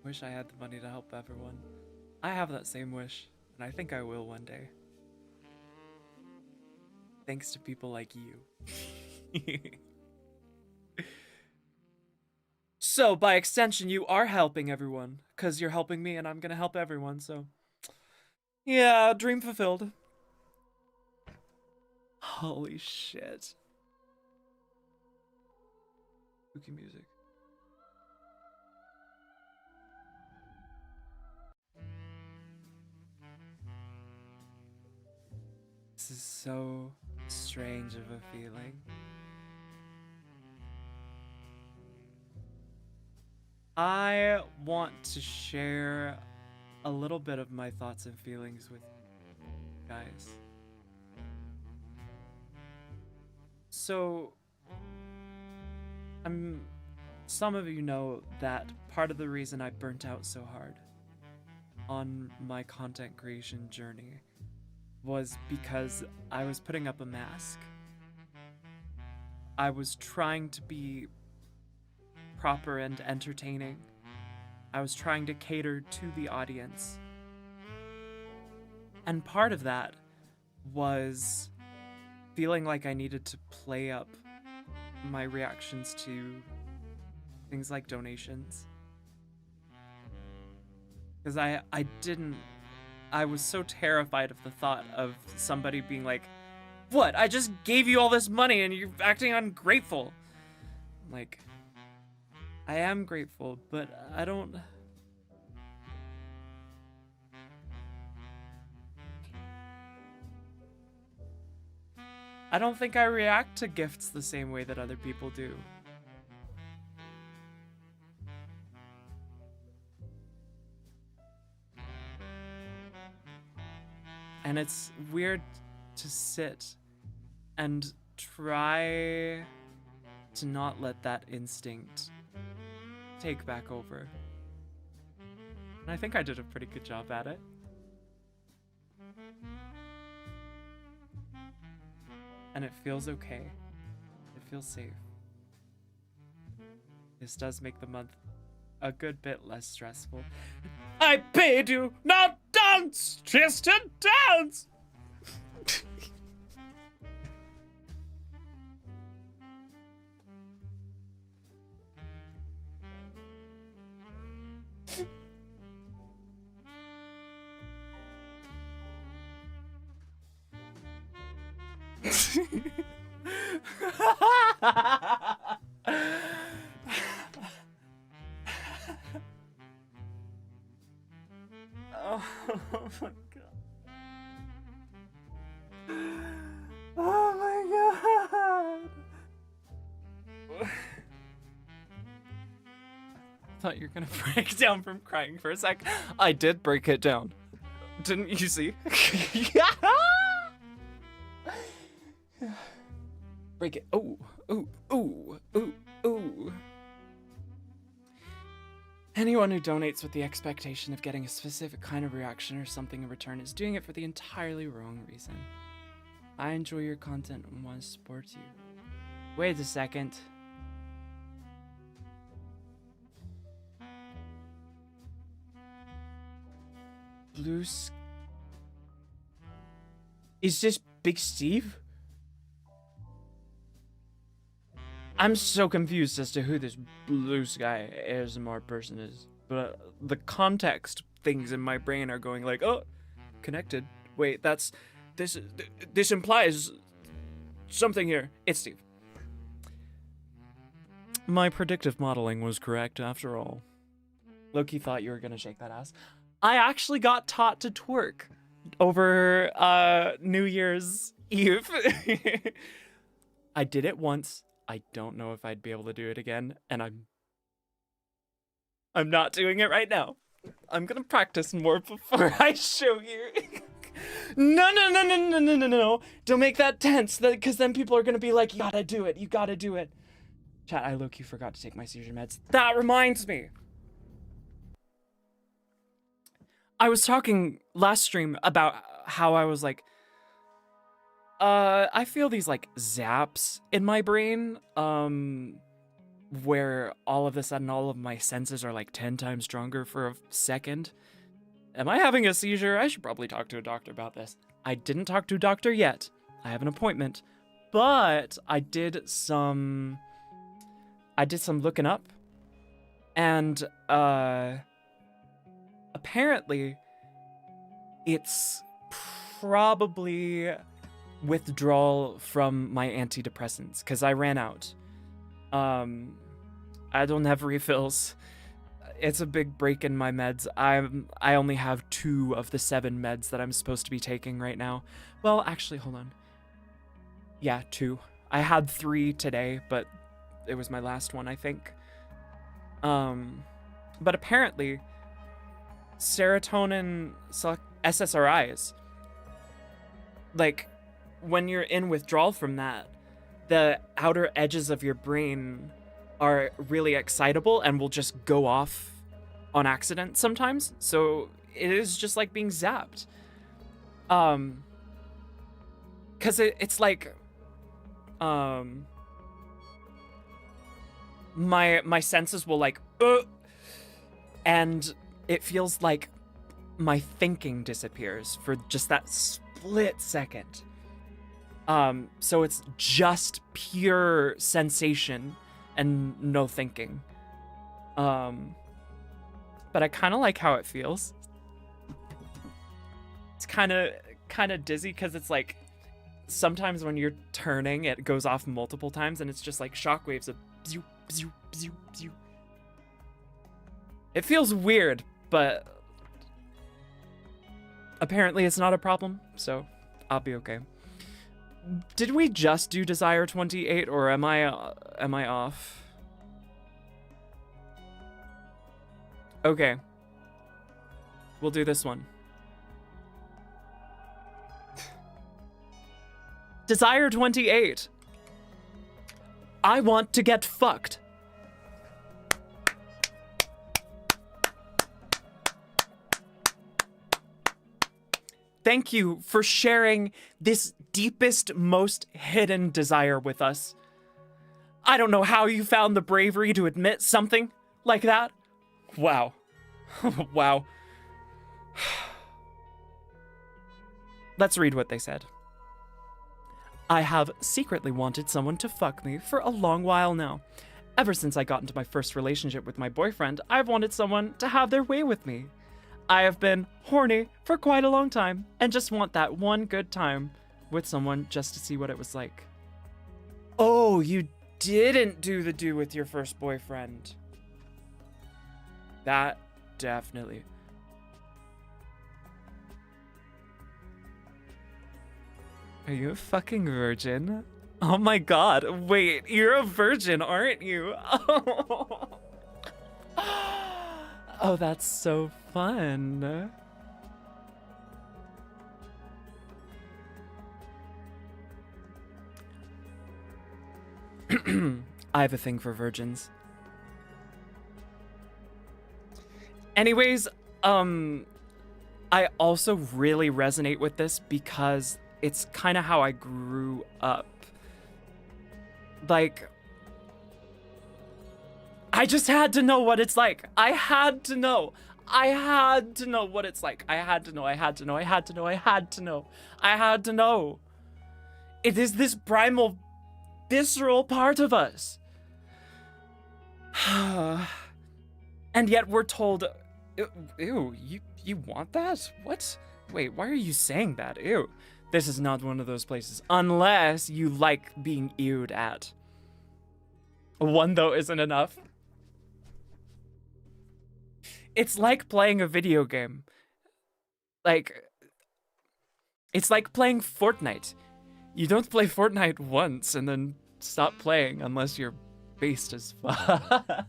[SPEAKER 1] Wish I had the money to help everyone. I have that same wish, and I think I will one day. Thanks to people like you. So, by extension, you are helping everyone, because you're helping me and I'm gonna help everyone, so... Yeah, dream fulfilled. Holy shit. Spooky music. This is so strange of a feeling. I want to share a little bit of my thoughts and feelings with you guys. So, some of you know that part of the reason I burnt out so hard on my content creation journey was because I was putting up a mask. I was trying to be proper and entertaining. I was trying to cater to the audience. And part of that was feeling like I needed to play up my reactions to things like donations. Because I was so terrified of the thought of somebody being like, "What? I just gave you all this money and you're acting ungrateful." Like, I am grateful, but I don't... I don't think I react to gifts the same way that other people do. And it's weird to sit and try to not let that instinct take back over. And I think I did a pretty good job at it. And it feels okay. It feels safe. This does make the month a good bit less stressful. I paid you, not dance! Just to dance! Oh my god. Oh my god. I thought you were gonna break down from crying for a sec. I did break it down. Didn't you see? Break it. Oh, ooh, ooh, ooh, ooh. Anyone who donates with the expectation of getting a specific kind of reaction or something in return is doing it for the entirely wrong reason. I enjoy your content and want to support you. Wait a second. Is this Big Steve? I'm so confused as to who this Blue Sky ASMR person is, but the context things in my brain are going like, oh, connected. Wait, this implies something here. It's Steve. My predictive modeling was correct after all. Loki thought you were gonna shake that ass. I actually got taught to twerk over New Year's Eve. I did it once. I don't know if I'd be able to do it again, and I'm not doing it right now. I'm gonna practice more before I show you. No. Don't make that tense, because then people are gonna be like, you gotta do it, you gotta do it. Chat, I low-key forgot to take my seizure meds. That reminds me. I was talking last stream about how I was like, I feel these like zaps in my brain, where all of a sudden all of my senses are like 10 times stronger for a second. Am I having a seizure? I should probably talk to a doctor about this. I didn't talk to a doctor yet. I have an appointment, but I did some looking up, and apparently it's probably withdrawal from my antidepressants, because I ran out. I don't have refills. It's a big break in my meds. I only have 2 of the 7 meds that I'm supposed to be taking right now. Well, actually, hold on. Yeah, 2. I had 3 today, but it was my last one, I think. But apparently, serotonin SSRIs, like, when you're in withdrawal from that, the outer edges of your brain are really excitable and will just go off on accident sometimes. So it is just like being zapped. Cause it's like, my senses will like, and it feels like my thinking disappears for just that split second. So it's just pure sensation and no thinking. But I kind of like how it feels. It's kind of dizzy because it's like sometimes when you're turning, it goes off multiple times and it's just like shockwaves of bzoo, bzoo, bzoo, bzoo. It feels weird, but apparently it's not a problem, so I'll be okay. Did we just do Desire 28, or am I off? Okay. We'll do this one. Desire28. I want to get fucked. Thank you for sharing this deepest, most hidden desire with us. I don't know how you found the bravery to admit something like that. Wow. Wow. Let's read what they said. I have secretly wanted someone to fuck me for a long while now. Ever since I got into my first relationship with my boyfriend, I've wanted someone to have their way with me. I have been horny for quite a long time and just want that one good time with someone just to see what it was like. Oh, you didn't do with your first boyfriend. That definitely. Are you a fucking virgin? Oh my god, wait, you're a virgin, aren't you? Oh, that's so fun. I have a thing for virgins. Anyways, I also really resonate with this because it's kind of how I grew up. Like, I just had to know what it's like. I had to know what it's like. I had to know. It is this primal, visceral part of us. And yet we're told, ew, you want that? What? Wait, why are you saying that? Ew. This is not one of those places. Unless you like being ewed at. One, though, isn't enough. It's like playing a video game. Like, it's like playing Fortnite. You don't play Fortnite once and then stop playing unless you're based as fuck.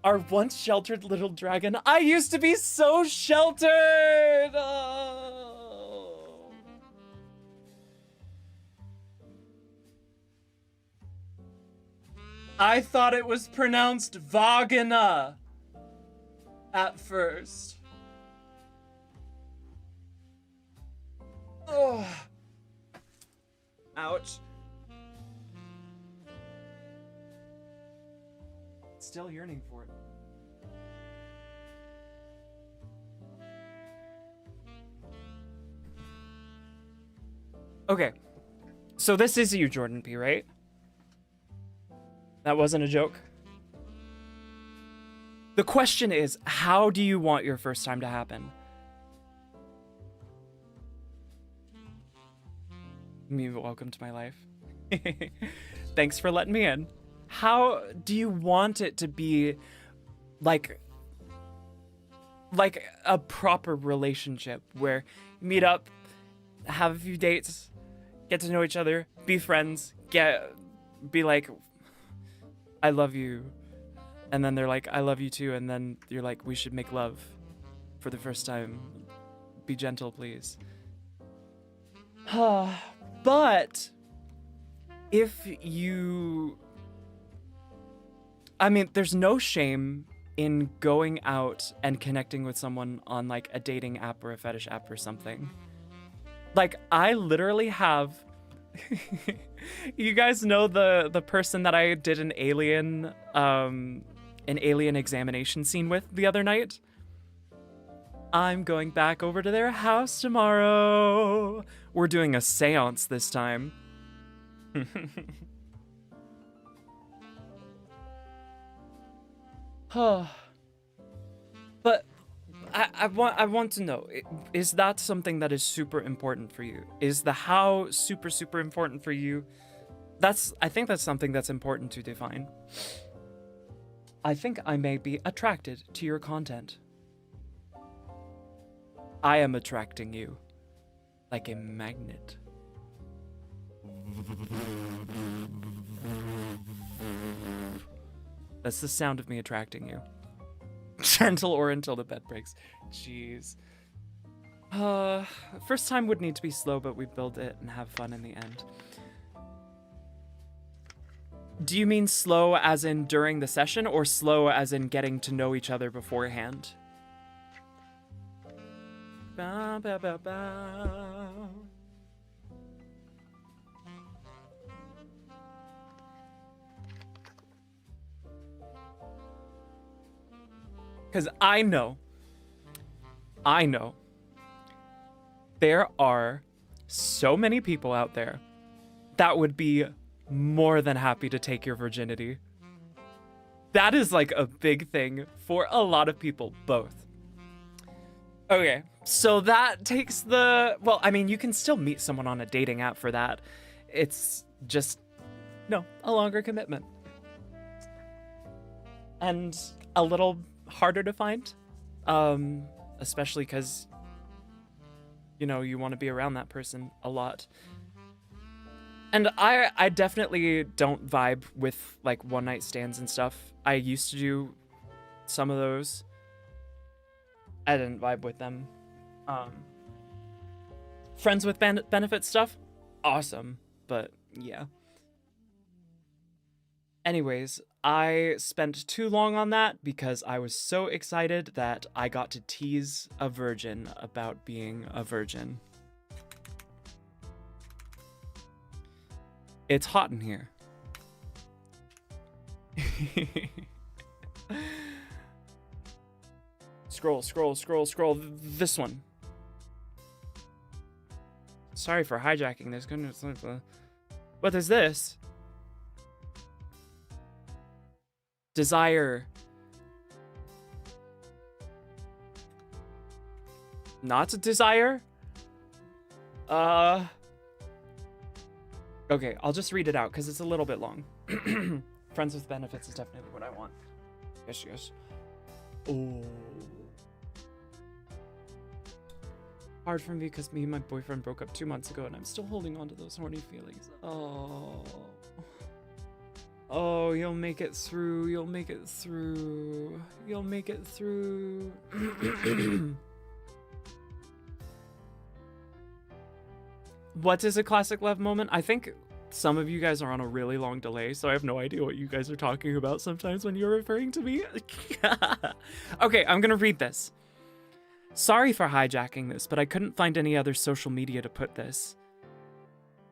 [SPEAKER 1] Our once sheltered little dragon. I used to be so sheltered! Oh. I thought it was pronounced vagina at first. Oh. Ouch. Still yearning for it. Okay. So this is you, Jordan P., right? That wasn't a joke. The question is, how do you want your first time to happen? Welcome to my life. Thanks for letting me in. How do you want it to be like a proper relationship where you meet up, have a few dates, get to know each other, be friends, be like, I love you. And then they're like, I love you too. And then you're like, we should make love for the first time. Be gentle, please. But if you... I mean, there's no shame in going out and connecting with someone on like a dating app or a fetish app or something. Like, I literally have... You guys know the person that I did an alien examination scene with the other night? I'm going back over to their house tomorrow. We're doing a seance this time. But I want to know, is that something that is super important for you? Is the how super important for you? I think that's something that's important to define. I think I may be attracted to your content. I am attracting you like a magnet. That's the sound of me attracting you. Gentle or until the bed breaks. Jeez. First time would need to be slow, but we build it and have fun in the end. Do you mean slow as in during the session, or slow as in getting to know each other beforehand? Ba, ba, ba, ba. Because I know there are so many people out there that would be more than happy to take your virginity. That is like a big thing for a lot of people, both. Okay, so that takes the... Well, I mean, you can still meet someone on a dating app for that. It's just, no, a longer commitment. And a little harder to find, especially because, you know, you want to be around that person a lot. And I definitely don't vibe with like one night stands and stuff. I used to do some of those. I didn't vibe with them. Friends with benefit stuff, awesome, but yeah. Anyways, I spent too long on that because I was so excited that I got to tease a virgin about being a virgin. It's hot in here. Scroll. This one. Sorry for hijacking this. Goodness. What is this? Desire. Not a desire? Okay, I'll just read it out because it's a little bit long. Friends with benefits is definitely what I want. Yes. Oh. Hard for me because me and my boyfriend broke up 2 months ago and I'm still holding on to those horny feelings. Oh, you'll make it through. What is a classic love moment? I think some of you guys are on a really long delay, so I have no idea what you guys are talking about sometimes when you're referring to me. Okay, I'm gonna read this. Sorry for hijacking this, but I couldn't find any other social media to put this.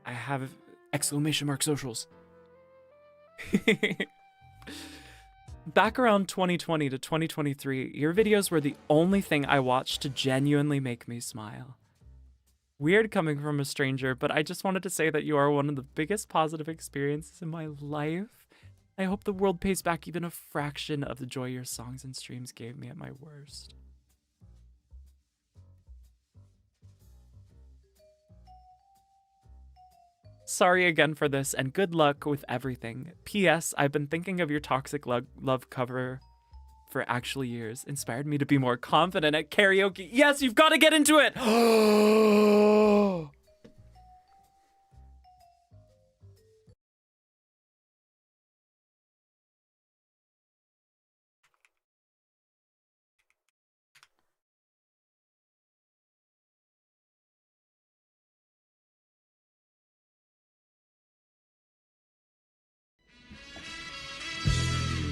[SPEAKER 1] I have exclamation mark socials. Back around 2020 to 2023, your videos were the only thing I watched to genuinely make me smile. Weird coming from a stranger, but I just wanted to say that you are one of the biggest positive experiences in my life. I hope the world pays back even a fraction of the joy your songs and streams gave me at my worst. Sorry again for this, and good luck with everything. P.S. I've been thinking of your Toxic Love cover for actually years. Inspired me to be more confident at karaoke. Yes, you've got to get into it!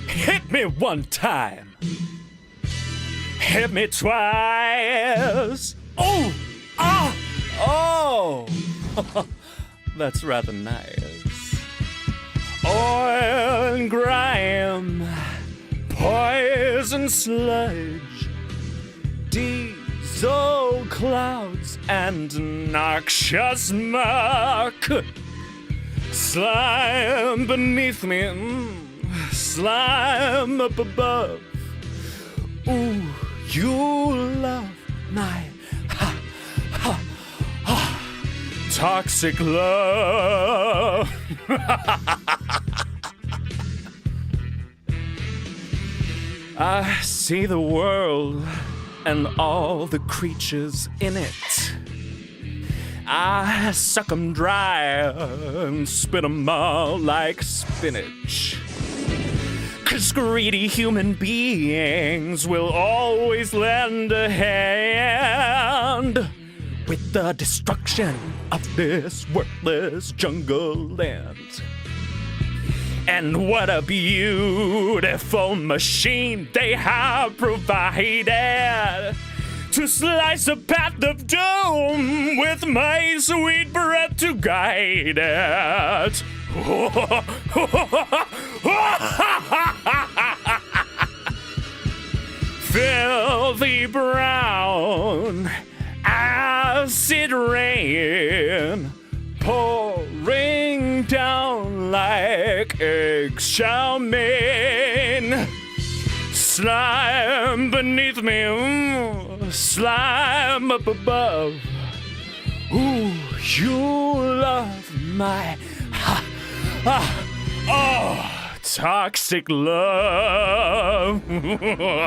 [SPEAKER 2] Hit me one time. Hit me twice. Oh! Ah! Oh! That's rather nice. Oil and grime, poison sludge, diesel clouds, and noxious muck. Slime beneath me, slime up above. Ooh, you love my toxic love. I see the world and all the creatures in it. I suck 'em dry and spit 'em all like spinach. 'Cause greedy human beings will always lend a hand. the destruction of this worthless jungle land. And what a beautiful machine they have provided to slice a path of doom with my sweet breath to guide it. Filthy brown acid rain pouring down like eggshell mane. Slime beneath me, slime up above. Ooh, you love my toxic love. Woohoo!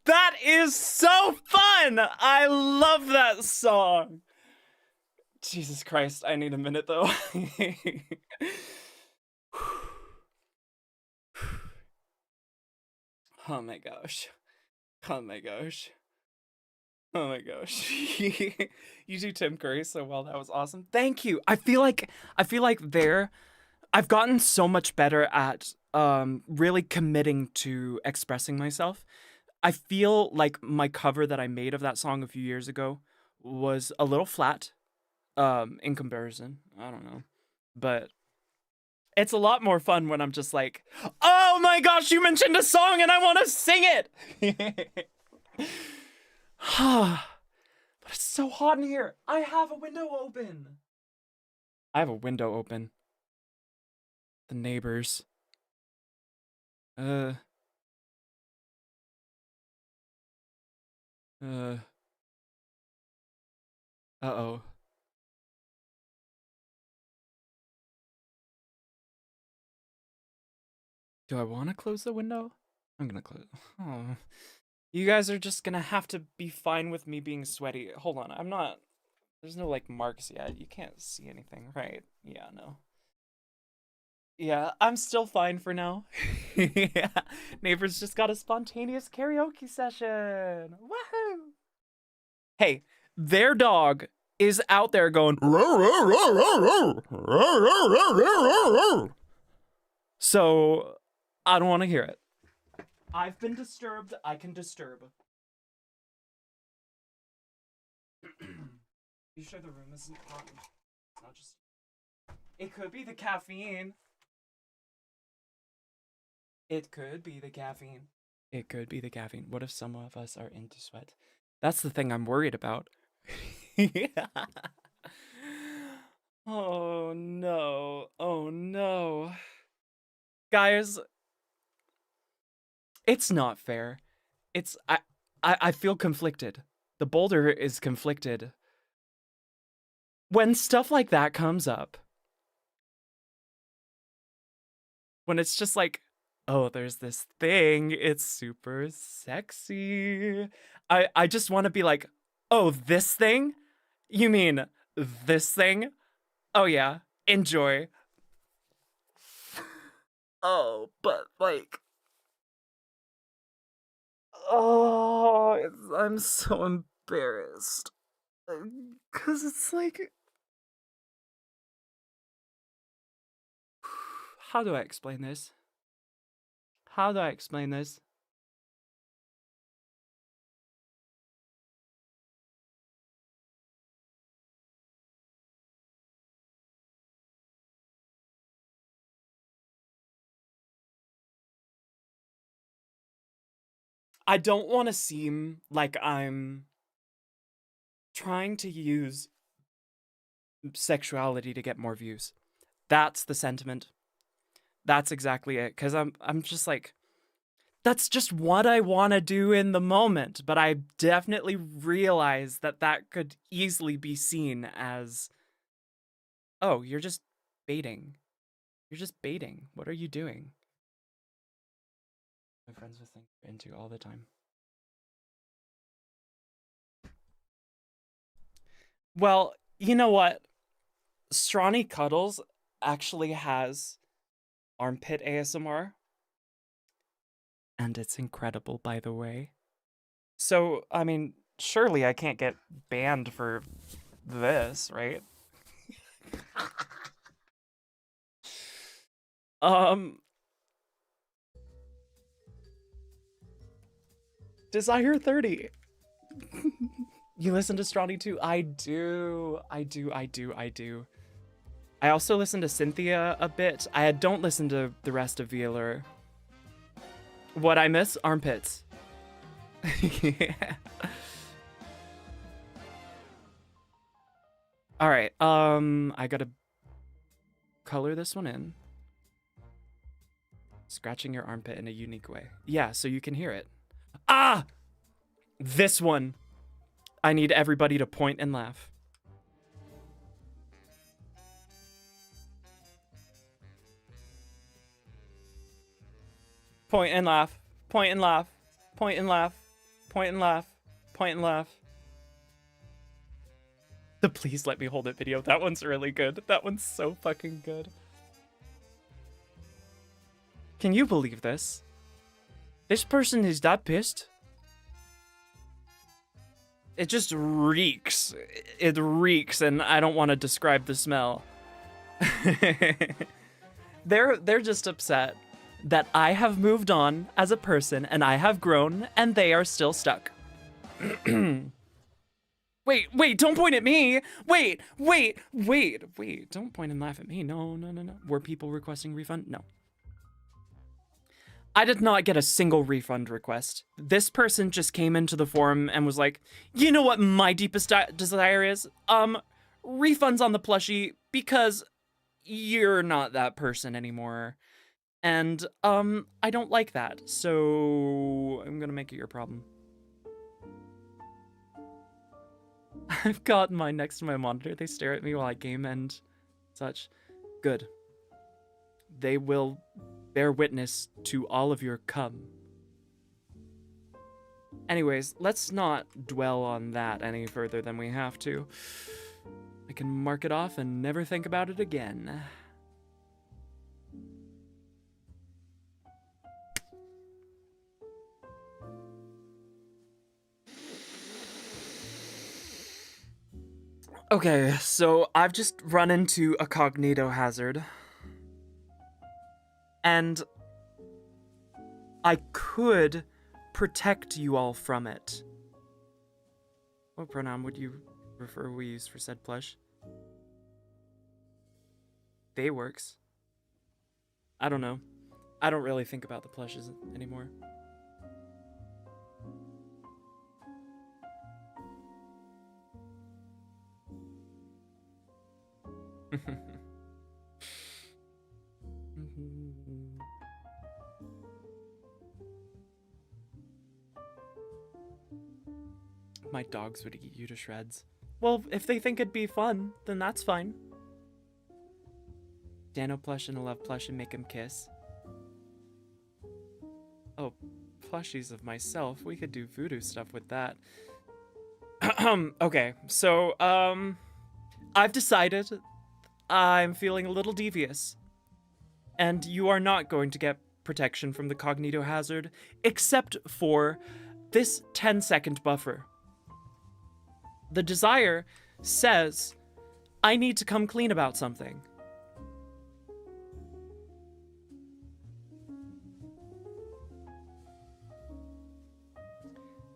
[SPEAKER 2] That is so fun! I love that song. Jesus Christ, I need a minute though. Oh my gosh. Oh my gosh. Oh my gosh. You do Tim Curry so well. That was awesome. Thank you. I feel like there I've gotten so much better at really committing to expressing myself. I feel like my cover that I made of that song a few years ago was a little flat in comparison. I don't know. But it's a lot more fun when I'm just like, oh my gosh, you mentioned a song and I want to sing it. But it's so hot in here. I have a window open. The neighbors. Uh-oh. Do I want to close the window? I'm gonna close. Oh. You guys are just gonna have to be fine with me being sweaty. Hold on, I'm not. There's no like marks yet. You can't see anything, right? Yeah, no. Yeah, I'm still fine for now. Yeah. Neighbors just got a spontaneous karaoke session. Woohoo! Hey, their dog is out there going. So I don't want to hear it. I've been disturbed. I can disturb. You sure the room isn't hot? It's not just. It could be the caffeine. It could be the caffeine. It could be the caffeine. What if some of us are into sweat? That's the thing I'm worried about. Yeah. Oh no. Oh no. Guys, it's not fair. I feel conflicted. The boulder is conflicted. When stuff like that comes up, when it's just like, oh, there's this thing, it's super sexy. I just want to be like, oh, this thing? You mean this thing? Oh yeah, enjoy. Oh, but like, oh, I'm so embarrassed. Because it's like, how do I explain this? How do I explain this? I don't want to seem like I'm trying to use sexuality to get more views. That's the sentiment. That's exactly it. Because I'm just like, that's just what I want to do in the moment. But I definitely realize that that could easily be seen as, oh, you're just baiting. You're just baiting. What are you doing? My friends would think we're into all the time. Well, You know what? Strawny Cuddles actually has armpit ASMR, and it's incredible, by the way. So, I mean, surely I can't get banned for this, right? um, Desire 30. You listen to Strawny too? I do. I also listen to Cynthia a bit. I don't listen to the rest of Veeler. What I miss? Armpits. Yeah. All right. I gotta color this one in. Scratching your armpit in a unique way. Yeah, so you can hear it. Ah! This one. I need everybody to point and laugh. Point and laugh. Point and laugh. Point and laugh. Point and laugh. Point and laugh. The please let me hold it video. That one's really good. That one's so fucking good. Can you believe this? This person is that pissed. It just reeks. It reeks, and I don't want to describe the smell. They're just upset that I have moved on as a person and I have grown and they are still stuck. Wait, don't point at me. Wait, don't point and laugh at me. No. Were people requesting refund? No. I did not get a single refund request. This person just came into the forum and was like, you know what my deepest desire is? Refunds on the plushie because you're not that person anymore. And, I don't like that. So I'm gonna make it your problem. I've got mine next to my monitor. They stare at me while I game and such. Good. They will bear witness to all of your cum. Anyways, let's not dwell on that any further than we have to. I can mark it off and never think about it again. Okay, so I've just run into a cognito hazard. And I could protect you all from it. What pronoun would you prefer we use for said plush? They works. I don't know. I don't really think about the plushes anymore. My dogs would eat you to shreds. Well, if they think it'd be fun, then that's fine. Dano plush and a love plush and make him kiss. Oh, plushies of myself. We could do voodoo stuff with that. Okay, so, I've decided I'm feeling a little devious. And you are not going to get protection from the cognito hazard, except for this 10-second buffer. The desire says, I need to come clean about something.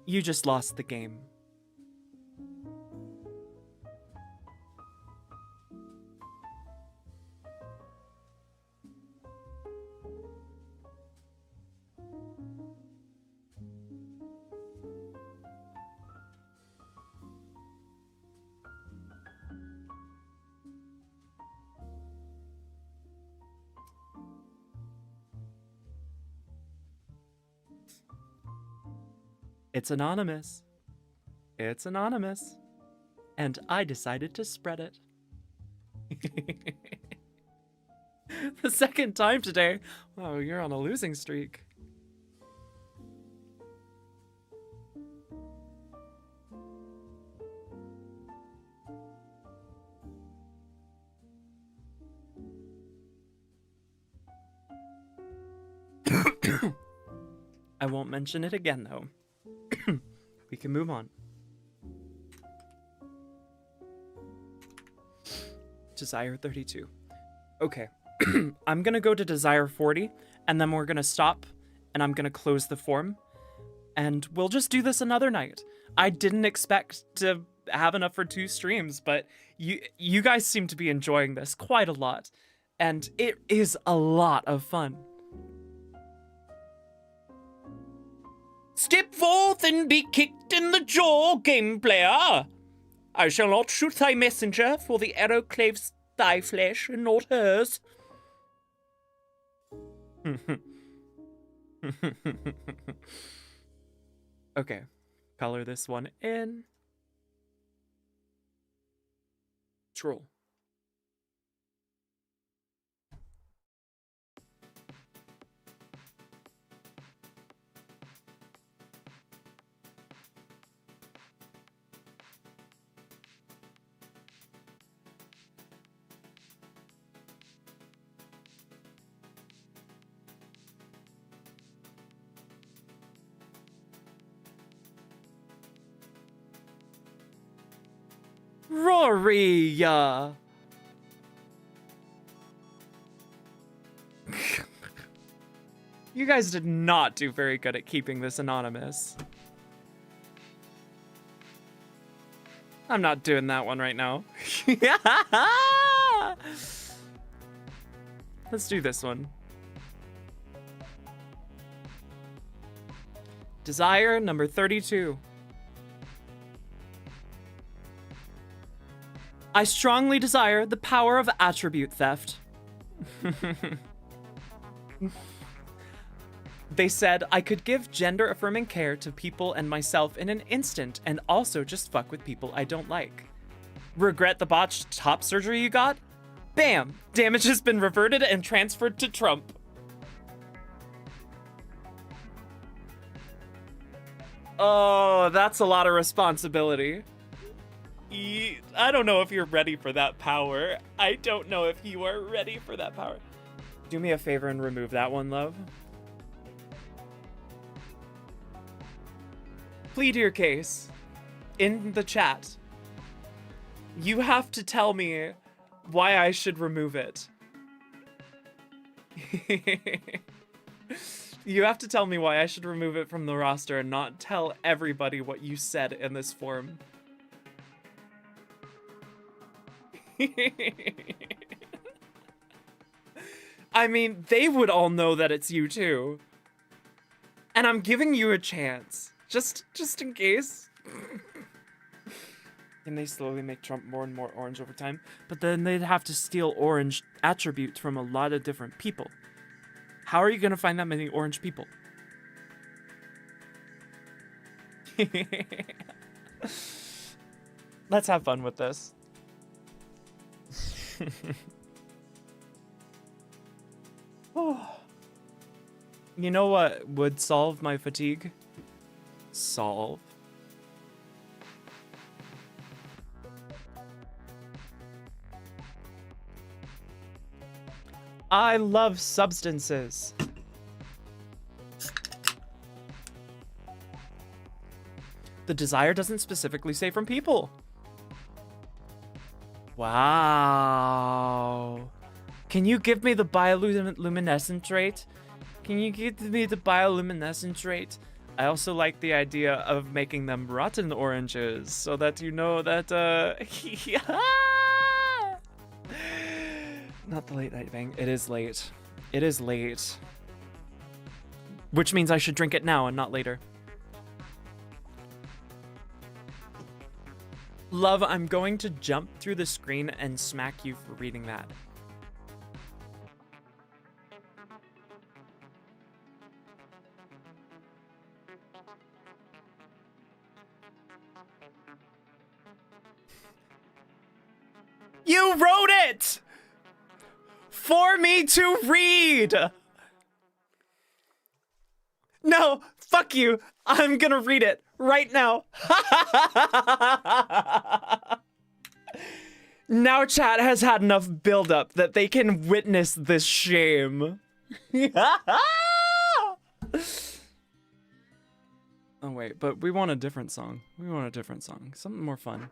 [SPEAKER 2] You just lost the game. It's anonymous. It's anonymous. And I decided to spread it. The second time today. Wow, you're on a losing streak. won't mention it again, though. We can move on. Desire 32. Okay. I'm gonna go to Desire 40, and then we're gonna stop, and I'm gonna close the form, and we'll just do this another night. I didn't expect to have enough for 2 streams, but you guys seem to be enjoying this quite a lot, and it is a lot of fun.
[SPEAKER 4] Step forth and be kicked in the jaw, game player. I shall not shoot thy messenger, for the arrow claves thy flesh and not hers.
[SPEAKER 2] Okay, color this one in. Troll. Rory! You guys did not do very good at keeping this anonymous. I'm not doing that one right now. Let's do this one. Desire number 32. I strongly desire the power of attribute theft. They said I could give gender-affirming care to people and myself in an instant and also just fuck with people I don't like. Regret the botched top surgery you got? Bam! Damage has been reverted and transferred to Trump. Oh, that's a lot of responsibility. I don't know if you're ready for that power. I don't know if you are ready for that power. Do me a favor and remove that one, love. Plead your case in the chat. You have to tell me why I should remove it. You have to tell me why I should remove it from the roster and not tell everybody what you said in this form. I mean, they would all know that it's you too. And I'm giving you a chance. Just in case. Can they slowly make Trump more and more orange over time? But then they'd have to steal orange attributes from a lot of different people. How are you gonna find that many orange people? Let's have fun with this. You know what would solve my fatigue? Solve. I love substances. The desire doesn't specifically say from people. Wow. Can you give me the bioluminescent rate? Can you give me the bioluminescent rate? I also like the idea of making them rotten oranges so that you know that, Not the late night bang. It is late. It is late. Which means I should drink it now and not later. Love, I'm going to jump through the screen and smack you for reading that. You wrote it! For me to read! No, fuck you. I'm gonna read it right now. Now chat has had enough buildup that they can witness this shame. wait, but we want a different song. We want a different song. Something more fun.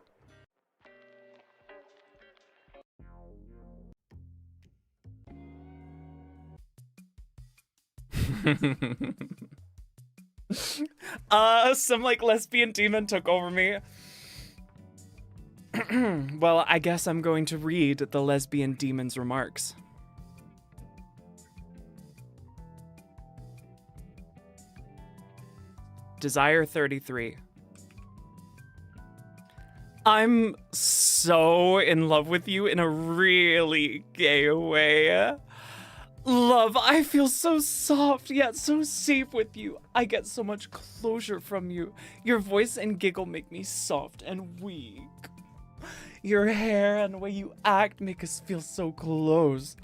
[SPEAKER 2] Some like lesbian demon took over me. Well, I guess I'm going to read the lesbian demon's remarks. Desire 33. I'm so in love with you in a really gay way. Love, I feel so soft yet so safe with you. I get so much closure from you. Your voice and giggle make me soft and weak. Your hair and the way you act make us feel so close.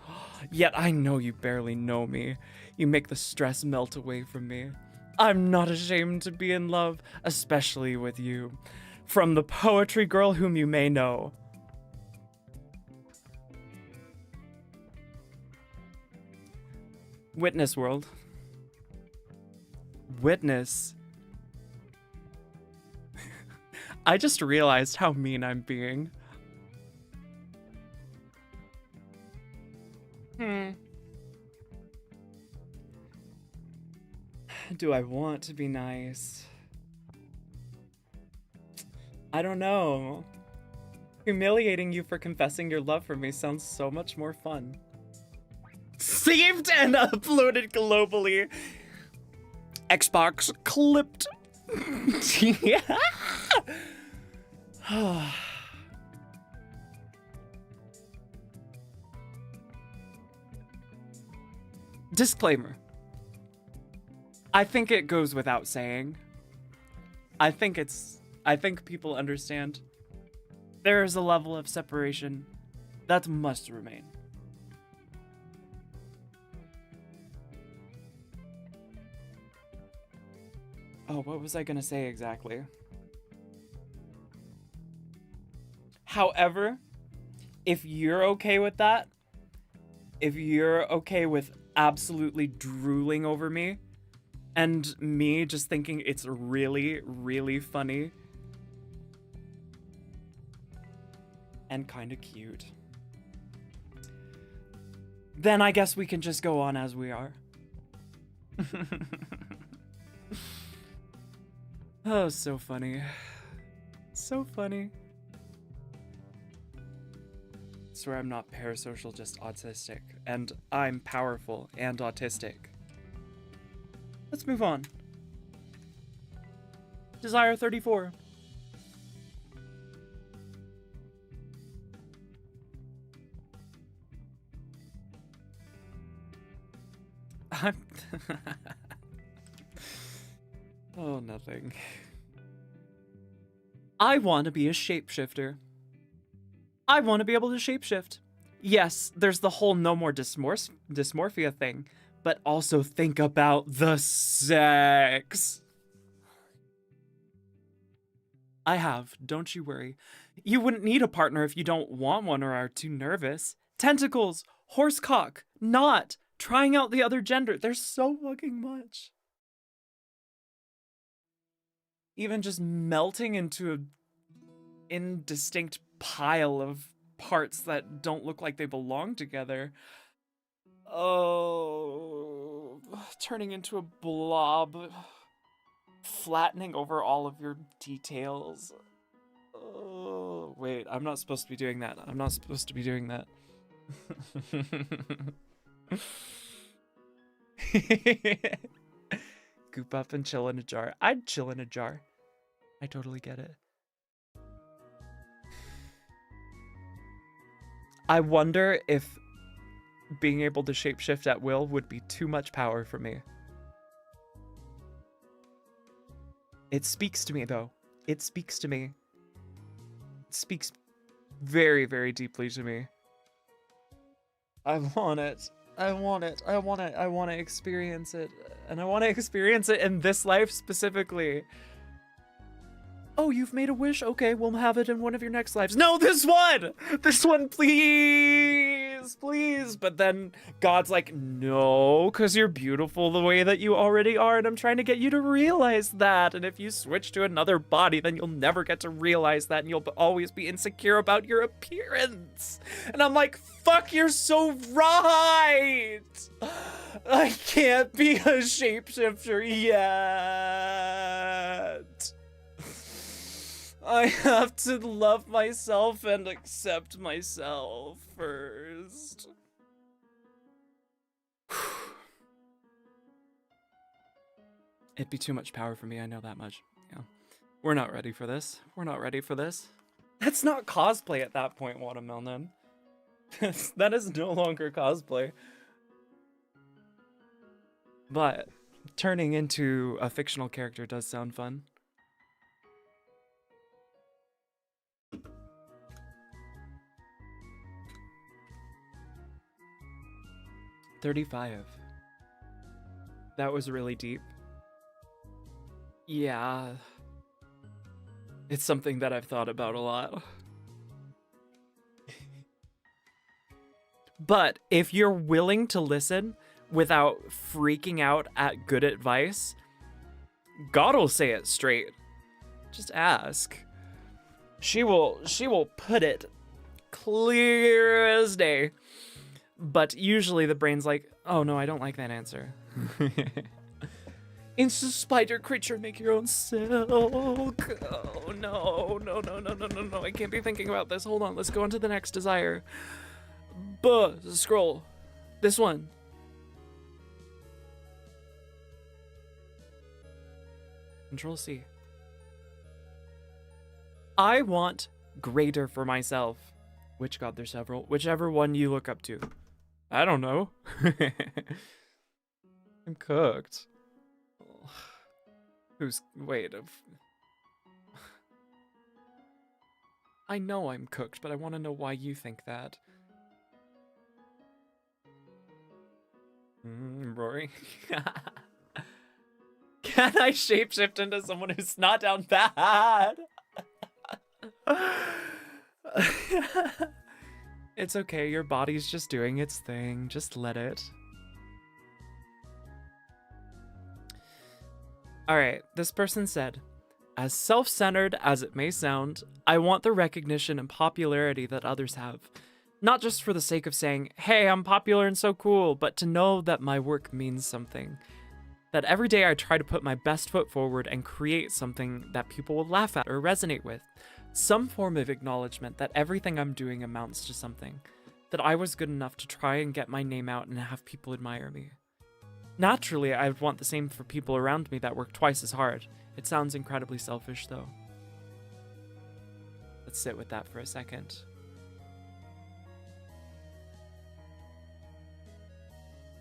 [SPEAKER 2] Yet I know you barely know me. You make the stress melt away from me. I'm not ashamed to be in love, especially with you. From the poetry girl whom you may know. Witness world. Witness. I just realized how mean I'm being. Do I want to be nice? I don't know. Humiliating you for confessing your love for me sounds so much more fun. Saved and uploaded globally. Xbox clipped. Yeah. Disclaimer. I think it goes without saying. I think people understand. There is a level of separation that must remain. Oh, what was I gonna say exactly? However, if you're okay with that, if you're okay with absolutely drooling over me, and me just thinking it's really, really funny, and kinda cute, then I guess we can just go on as we are. Oh, so funny. So funny. I swear I'm not parasocial, just autistic. And I'm powerful and autistic. Let's move on. Desire 34. Oh, nothing. I want to be a shapeshifter. I want to be able to shapeshift. Yes, there's the whole no more dysmorphia thing, but also think about the sex. I have, don't you worry. You wouldn't need a partner if you don't want one or are too nervous. Tentacles, horsecock, not, trying out the other gender. There's so fucking much. Even just melting into an indistinct pile of parts that don't look like they belong together. Oh, turning into a blob, flattening over all of your details. Oh, wait, I'm not supposed to be doing that. I'm not supposed to be doing that. Goop up and chill in a jar. I'd chill in a jar. I totally get it. I wonder if being able to shapeshift at will would be too much power for me. It speaks to me, though. It speaks to me. It speaks very, very deeply to me. I want it. I want it. I want it. I want to experience it. And I want to experience it in this life specifically. Oh, you've made a wish? Okay, we'll have it in one of your next lives. No, this one! This one, please! please, please. But then God's like, no, because you're beautiful the way that you already are, and I'm trying to get you to realize that. And if you switch to another body, then you'll never get to realize that, and you'll always be insecure about your appearance. And I'm like, fuck, you're so right. I can't be a shapeshifter yet. I have to love myself and accept myself first. It'd be too much power for me, I know that much. Yeah. We're not ready for this. We're not ready for this. That's not cosplay at that point, Watermelon. That is no longer cosplay. But turning into a fictional character does sound fun. $35. That was really deep. Yeah. It's something that I've thought about a lot. But if you're willing to listen without freaking out at good advice, God will say it straight. Just ask. She will put it clear as day. But usually the brain's like, oh no, I don't like that answer. It's a spider creature, make your own silk. Oh no, no, no, no, no, no, no. I can't be thinking about this. Hold on, let's go on to the next desire. Scroll. This one. Control C. I want greater for myself. Which god, there's several. Whichever one you look up to. I don't know. I'm cooked. Wait. I know I'm cooked, but I want to know why you think that. Rory. Can I shapeshift into someone who's not down bad? It's okay, your body's just doing its thing. Just let it. Alright, this person said, as self-centered as it may sound, I want the recognition and popularity that others have. Not just for the sake of saying, hey, I'm popular and so cool, but to know that my work means something. That every day I try to put my best foot forward and create something that people will laugh at or resonate with. Some form of acknowledgement that everything I'm doing amounts to something. That I was good enough to try and get my name out and have people admire me. Naturally, I would want the same for people around me that work twice as hard. It sounds incredibly selfish, though. Let's sit with that for a second.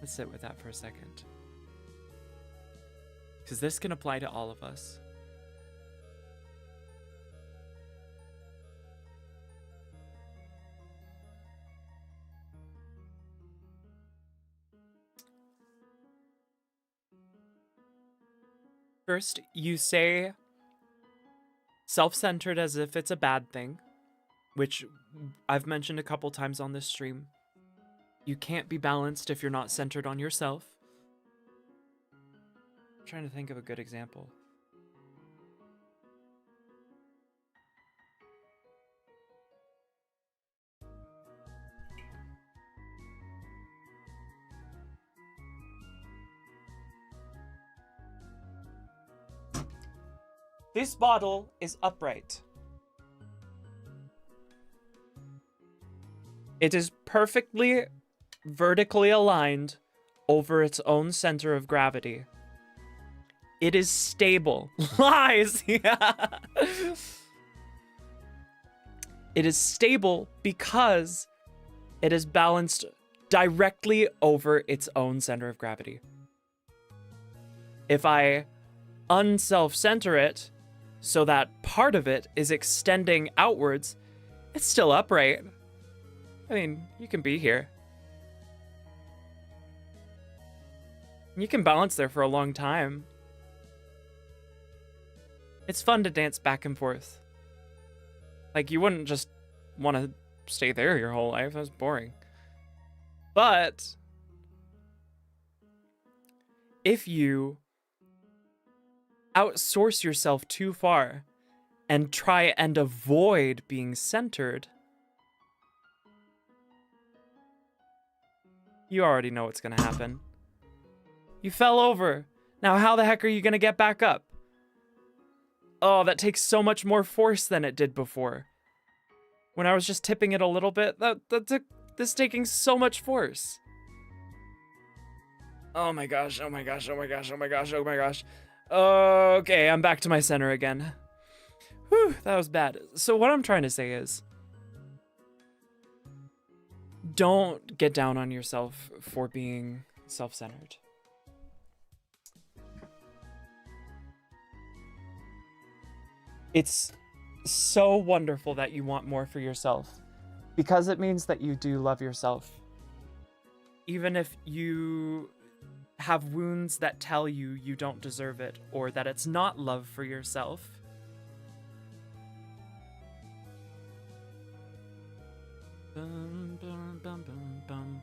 [SPEAKER 2] Let's sit with that for a second. Because this can apply to all of us. First, you say self-centered as if it's a bad thing, which I've mentioned a couple times on this stream. You can't be balanced if you're not centered on yourself. I'm trying to think of a good example. This bottle is upright. It is perfectly vertically aligned over its own center of gravity. It is stable. Lies! Yeah. It is stable because it is balanced directly over its own center of gravity. If I unself-center it, so that part of it is extending outwards, it's still upright. I mean, you can be here. You can balance there for a long time. It's fun to dance back and forth. Like, you wouldn't just want to stay there your whole life. That's boring. But if you outsource yourself too far and try and avoid being centered, you already know what's going to happen. You fell over. Now how the heck are you going to get back up? Oh, that takes so much more force than it did before. When I was just tipping it a little bit, this is taking so much force. Oh my gosh, oh my gosh, oh my gosh, oh my gosh, oh my gosh. Okay, I'm back to my center again. Whew, that was bad. So what I'm trying to say is, don't get down on yourself for being self-centered. It's so wonderful that you want more for yourself, because it means that you do love yourself. Even if you have wounds that tell you you don't deserve it, or that it's not love for yourself. Bum, bum, bum, bum, bum.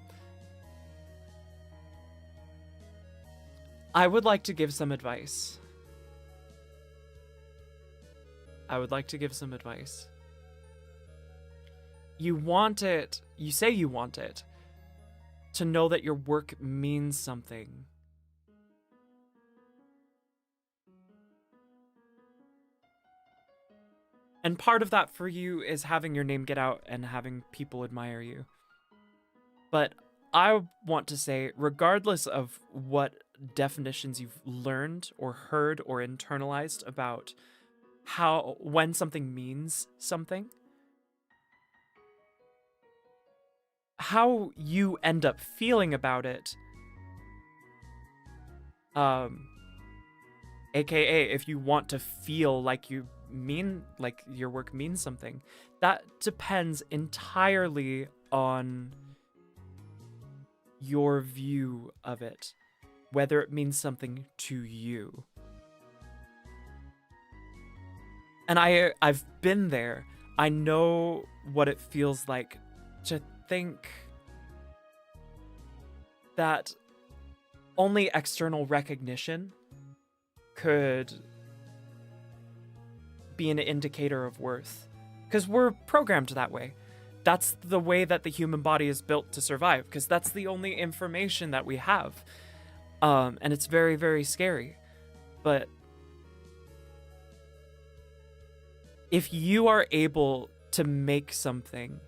[SPEAKER 2] I would like to give some advice. You want it, you say you want it, to know that your work means something. And part of that for you is having your name get out and having people admire you. But I want to say, regardless of what definitions you've learned or heard or internalized about when something means something, how you end up feeling about it, aka if you want to feel like like your work means something, that depends entirely on your view of it, whether it means something to you. And I've been there. I know what it feels like to think that only external recognition could be an indicator of worth, because we're programmed that way. That's the way that the human body is built to survive, because that's the only information that we have. And it's very, very scary. But if you are able to make something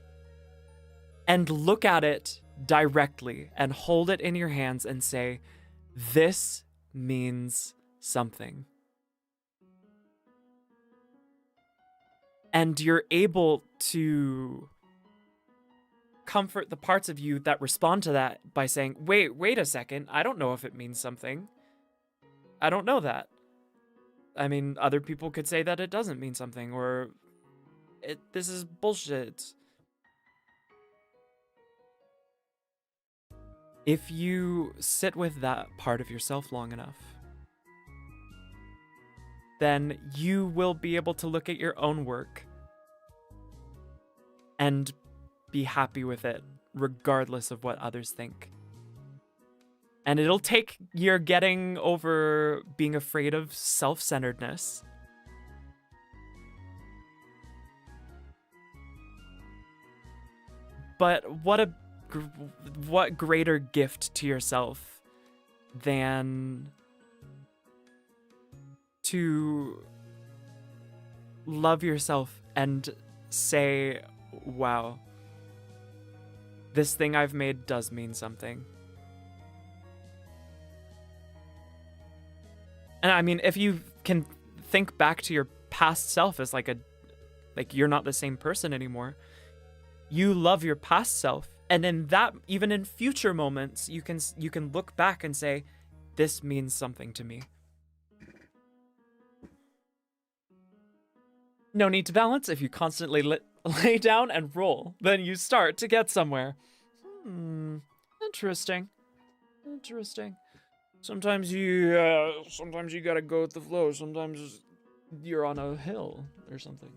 [SPEAKER 2] and look at it directly and hold it in your hands and say, this means something, and you're able to comfort the parts of you that respond to that by saying, wait a second, I don't know if it means something. I don't know that. I mean, other people could say that it doesn't mean something, or this is bullshit. If you sit with that part of yourself long enough, then you will be able to look at your own work and be happy with it, regardless of what others think. And it'll take your getting over being afraid of self-centeredness. But what greater gift to yourself than to love yourself and say, wow, this thing I've made does mean something. And I mean, if you can think back to your past self as like you're not the same person anymore, you love your past self, and in that, even in future moments, you can look back and say, this means something to me. No need to balance. If you constantly lay down and roll, then you start to get somewhere. Interesting. Sometimes you gotta go with the flow. Sometimes you're on a hill or something.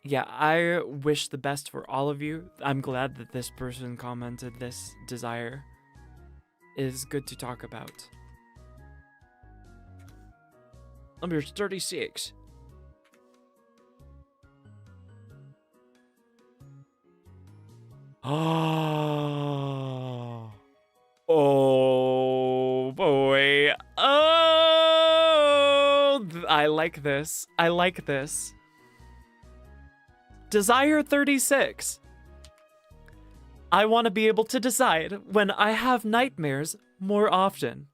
[SPEAKER 2] yeah, I wish the best for all of you. I'm glad that this person commented this desire. It is good to talk about. Number 36. Oh. Oh boy. Oh, I like this. I like this. Desire 36. I want to be able to decide when I have nightmares more often.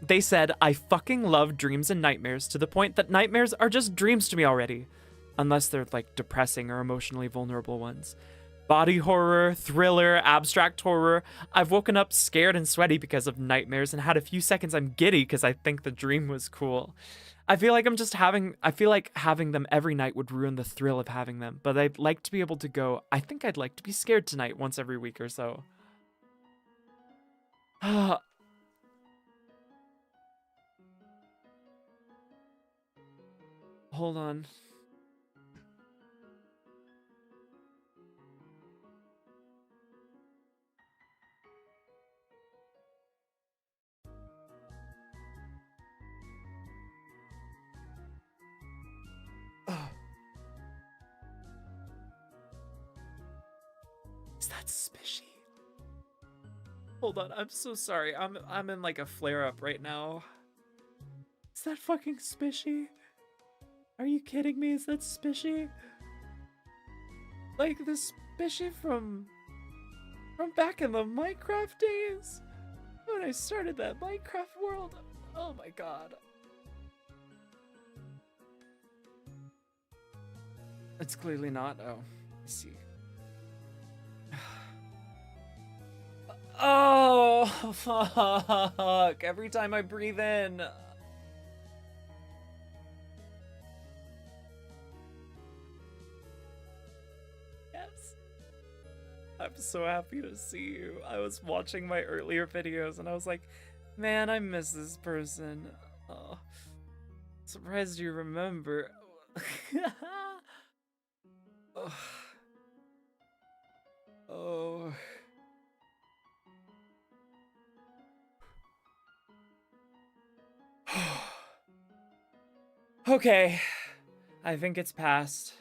[SPEAKER 2] They said, I fucking love dreams and nightmares to the point that nightmares are just dreams to me already. Unless they're like depressing or emotionally vulnerable ones. Body horror, thriller, abstract horror. I've woken up scared and sweaty because of nightmares and had a few seconds I'm giddy because I think the dream was cool. I feel like having them every night would ruin the thrill of having them, but I'd like to be able to go, I think I'd like to be scared tonight once every week or so. Hold on. Is that Spishy? Hold on, I'm so sorry. I'm in like a flare-up right now. Is that fucking Spishy? Are you kidding me? Is that Spishy? Like the Spishy from back in the Minecraft days? When I started that Minecraft world? Oh my god. It's clearly not. Oh, I see. Oh, fuck. Every time I breathe in. Yes. I'm so happy to see you. I was watching my earlier videos and I was like, man, I miss this person. Oh, surprised you remember. Oh. Oh. Okay. I think it's past.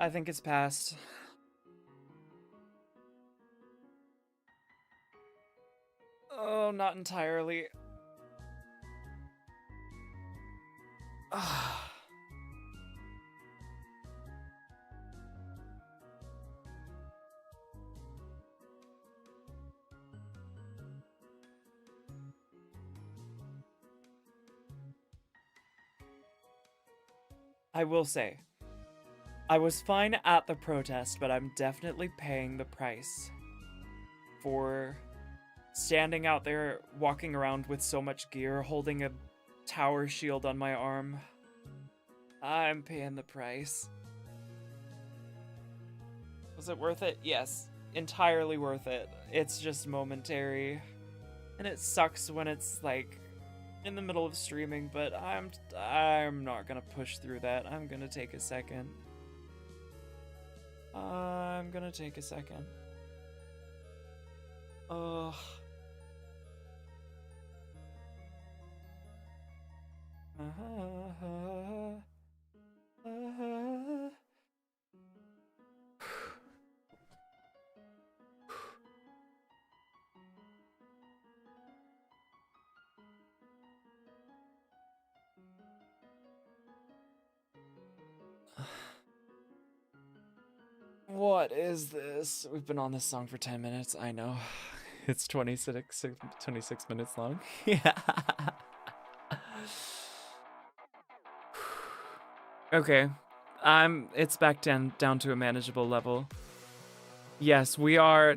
[SPEAKER 2] I think it's past. Oh, not entirely. I will say, I was fine at the protest, but I'm definitely paying the price for standing out there, walking around with so much gear, holding a tower shield on my arm. I'm paying the price. Was it worth it? Yes, entirely worth it. It's just momentary. And it sucks when it's like in the middle of streaming, but I'm not gonna push through that. I'm gonna take a second. I'm gonna take a second. Ugh. What is this? We've been on this song for 10 minutes. I know. It's 26 minutes long. Yeah. Okay. It's back down to a manageable level. Yes, we are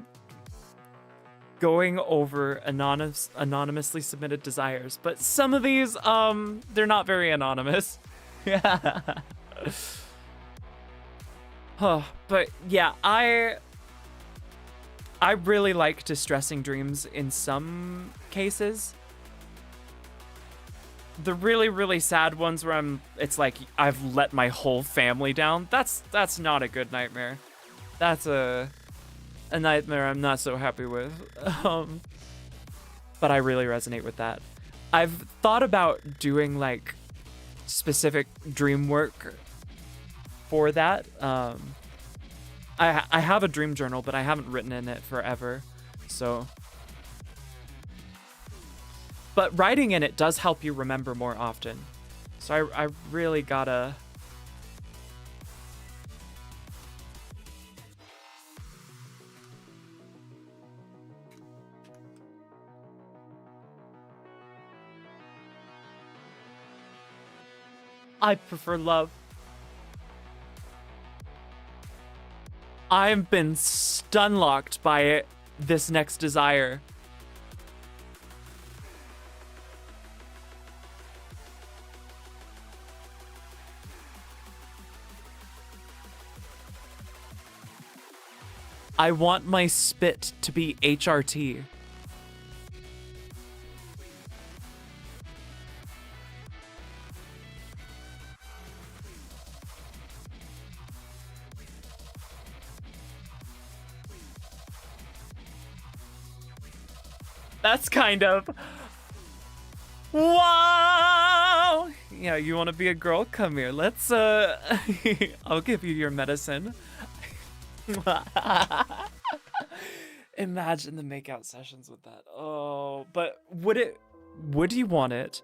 [SPEAKER 2] going over anonymously submitted desires, but some of these, they're not very anonymous. Yeah. Huh, but yeah, I really like distressing dreams in some cases. The really, really sad ones where it's like I've let my whole family down. That's not a good nightmare. That's a nightmare I'm not so happy with. But I really resonate with that. I've thought about doing like specific dream work for that. I have a dream journal, but I haven't written in it forever. So, but writing in it does help you remember more often. So I really gotta. I prefer love. I've been stun-locked by it, this next desire. I want my spit to be HRT. That's kind of... Wow! Yeah, you want to be a girl? Come here. Let's, I'll give you your medicine. Imagine the makeout sessions with that. Oh, but would you want it?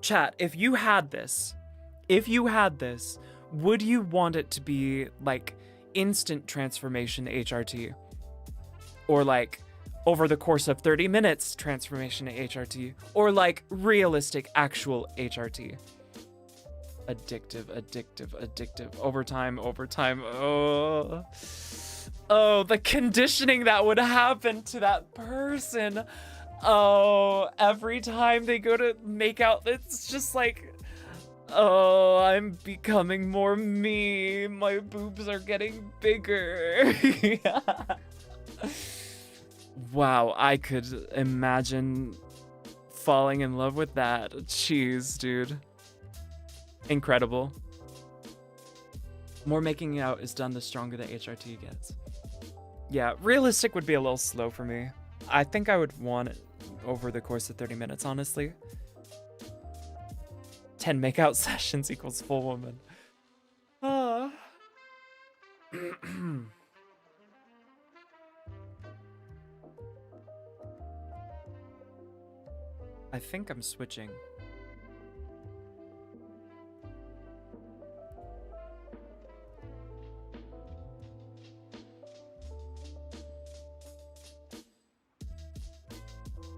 [SPEAKER 2] Chat, if you had this, would you want it to be like instant transformation HRT? Or like over the course of 30 minutes transformation to HRT? Or like realistic actual HRT? Addictive. Overtime. Oh, the conditioning that would happen to that person. Oh, every time they go to make out, it's just like, oh, I'm becoming more me. My boobs are getting bigger. Wow, I could imagine falling in love with that. Jeez, dude. Incredible. More making out is done, the stronger the HRT gets. Yeah, realistic would be a little slow for me. I think I would want it over the course of 30 minutes, honestly. 10 makeout sessions equals full woman. Ah. I think I'm switching.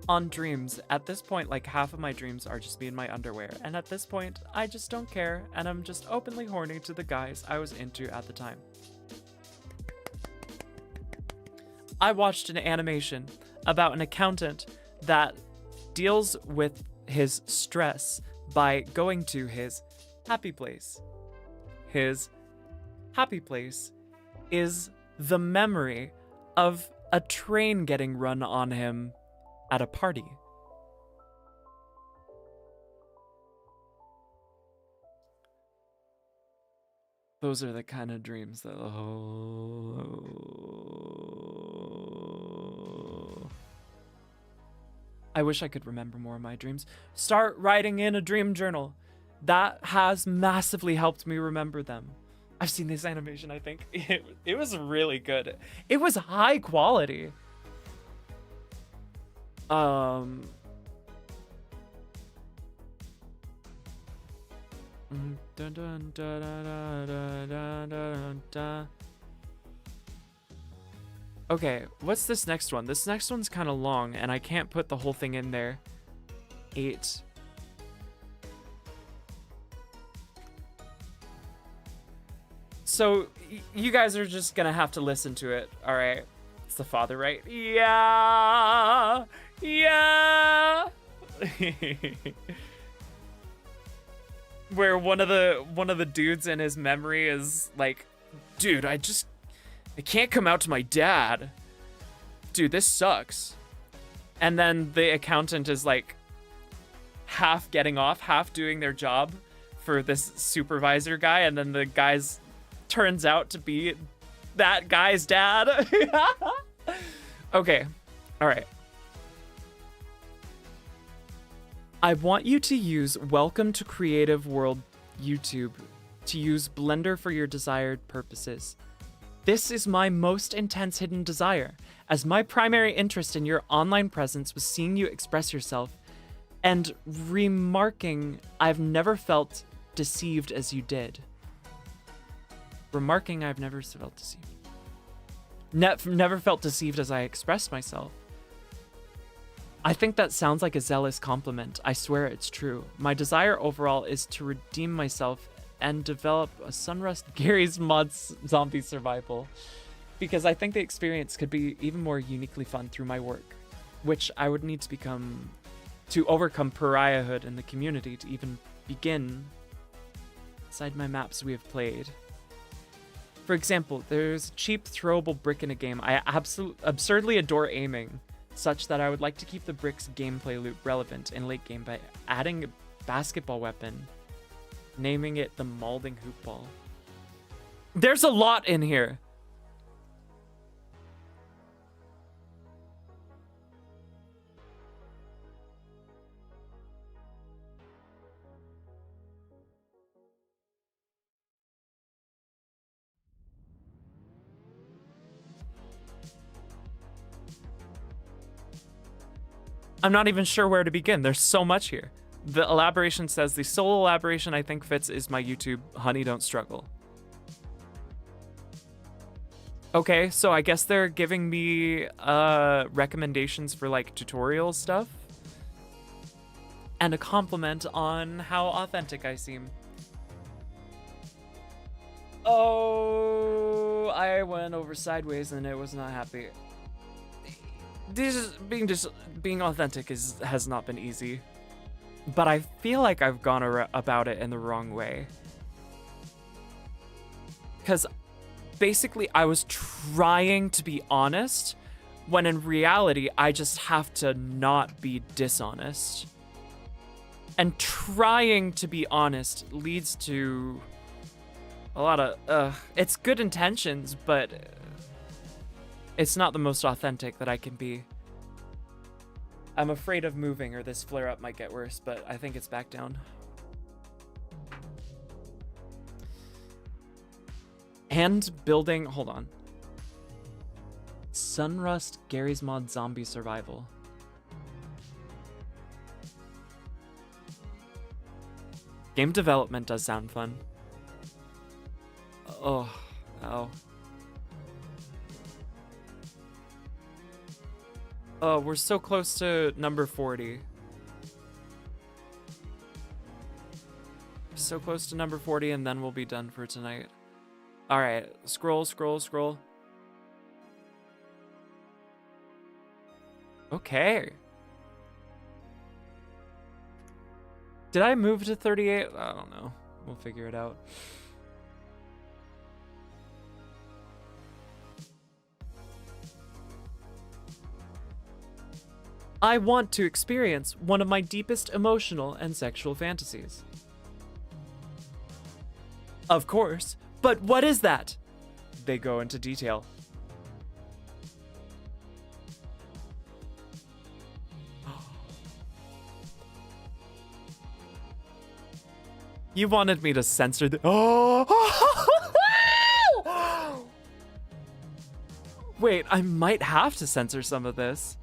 [SPEAKER 2] On dreams, at this point, like half of my dreams are just me in my underwear, and at this point, I just don't care, and I'm just openly horny to the guys I was into at the time. I watched an animation about an accountant that deals with his stress by going to his happy place. His happy place is the memory of a train getting run on him at a party. Those are the kind of dreams that... Oh. I wish I could remember more of my dreams. Start writing in a dream journal. That has massively helped me remember them. I've seen this animation, I think. It was really good. It was high quality. Okay, what's this next one? This next one's kind of long, and I can't put the whole thing in there. 8. So, you guys are just gonna have to listen to it, alright? It's the father, right? Yeah! Yeah! Where one of the dudes in his memory is like, dude, I just I can't come out to my dad. Dude, this sucks. And then the accountant is like half getting off, half doing their job for this supervisor guy, and then the guy's turns out to be that guy's dad. Okay. All right. I want you to use Welcome to Creative World YouTube to use Blender for your desired purposes. This is my most intense hidden desire, as my primary interest in your online presence was seeing you express yourself and remarking I've never felt deceived as you did. Remarking I've never felt deceived. Never felt deceived as I expressed myself. I think that sounds like a zealous compliment. I swear it's true. My desire overall is to redeem myself and develop a Sunrust Gary's Mods zombie survival, because I think the experience could be even more uniquely fun through my work, which I would need to overcome pariahhood in the community to even begin inside my maps we have played. For example, there's a cheap throwable brick in a game I absurdly adore aiming, such that I would like to keep the brick's gameplay loop relevant in late game by adding a basketball weapon, naming it the Malding Hoop Ball. There's a lot in here. I'm not even sure where to begin. There's so much here. The elaboration says, the sole elaboration I think fits is my YouTube, Honey Don't Struggle. Okay, so I guess they're giving me recommendations for like tutorial stuff. And a compliment on how authentic I seem. Oh, I went over sideways and it was not happy. Being authentic has not been easy, but I feel like I've gone about it in the wrong way. Because basically I was trying to be honest, when in reality I just have to not be dishonest. And trying to be honest leads to a lot of it's good intentions, but it's not the most authentic that I can be. I'm afraid of moving or this flare-up might get worse, but I think it's back down. And building, hold on. Sunrust Gary's Mod Zombie Survival. Game development does sound fun. Oh. Oh, we're so close to number 40. So close to number 40 and then we'll be done for tonight. Alright, scroll. Okay. Did I move to 38? I don't know. We'll figure it out. I want to experience one of my deepest emotional and sexual fantasies. Of course, but what is that? They go into detail. You wanted me to censor the— Oh! Wait, I might have to censor some of this.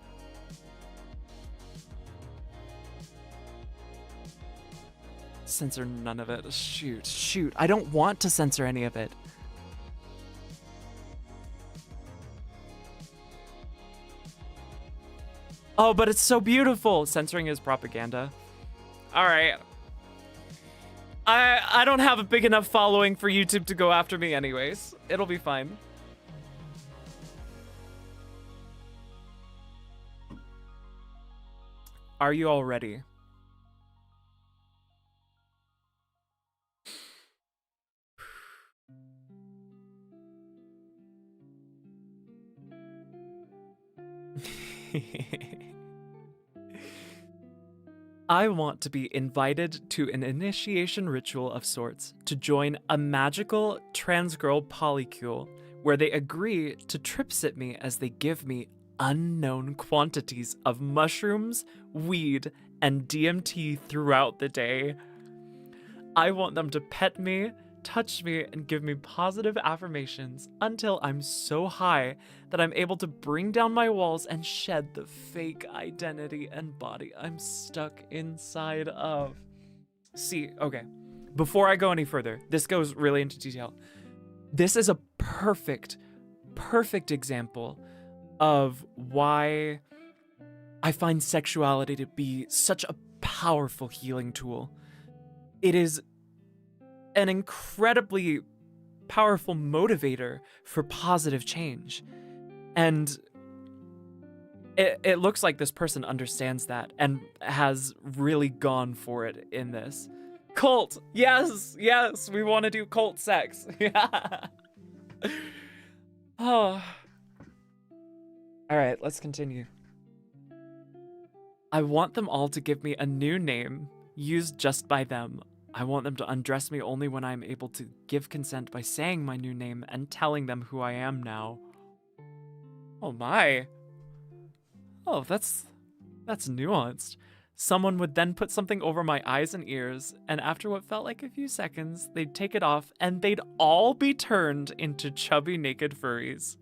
[SPEAKER 2] Censor none of it. Shoot. I don't want to censor any of it. Oh, but it's so beautiful. Censoring is propaganda. All right. I don't have a big enough following for YouTube to go after me anyways. It'll be fine. Are you all ready? I want to be invited to an initiation ritual of sorts to join a magical trans girl polycule where they agree to trip sit me as they give me unknown quantities of mushrooms, weed, and DMT throughout the day. I want them to pet me, touch me, and give me positive affirmations until I'm so high that I'm able to bring down my walls and shed the fake identity and body I'm stuck inside of. See, okay, before I go any further, this goes really into detail. This is a perfect example of why I find sexuality to be such a powerful healing tool. It is an incredibly powerful motivator for positive change. And it looks like this person understands that and has really gone for it in this. Cult! Yes! Yes! We want to do cult sex. Yeah! Oh. Alright, let's continue. I want them all to give me a new name, used just by them. I want them to undress me only when I'm able to give consent by saying my new name and telling them who I am now. Oh my. Oh, that's nuanced. Someone would then put something over my eyes and ears, and after what felt like a few seconds, they'd take it off and they'd all be turned into chubby naked furries.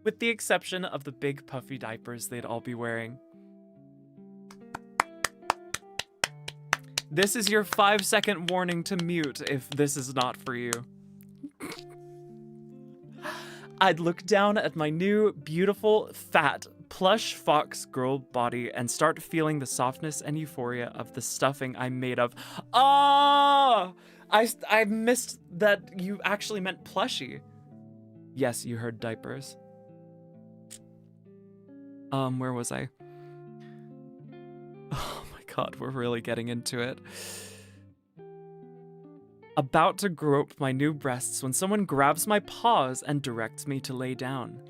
[SPEAKER 2] With the exception of the big puffy diapers they'd all be wearing. This is your 5-second warning to mute if this is not for you. I'd look down at my new, beautiful, fat, plush fox girl body and start feeling the softness and euphoria of the stuffing I'm made of. Oh! I missed that you actually meant plushie. Yes, you heard diapers. Where was I? Oh my god, we're really getting into it. About to grope my new breasts when someone grabs my paws and directs me to lay down.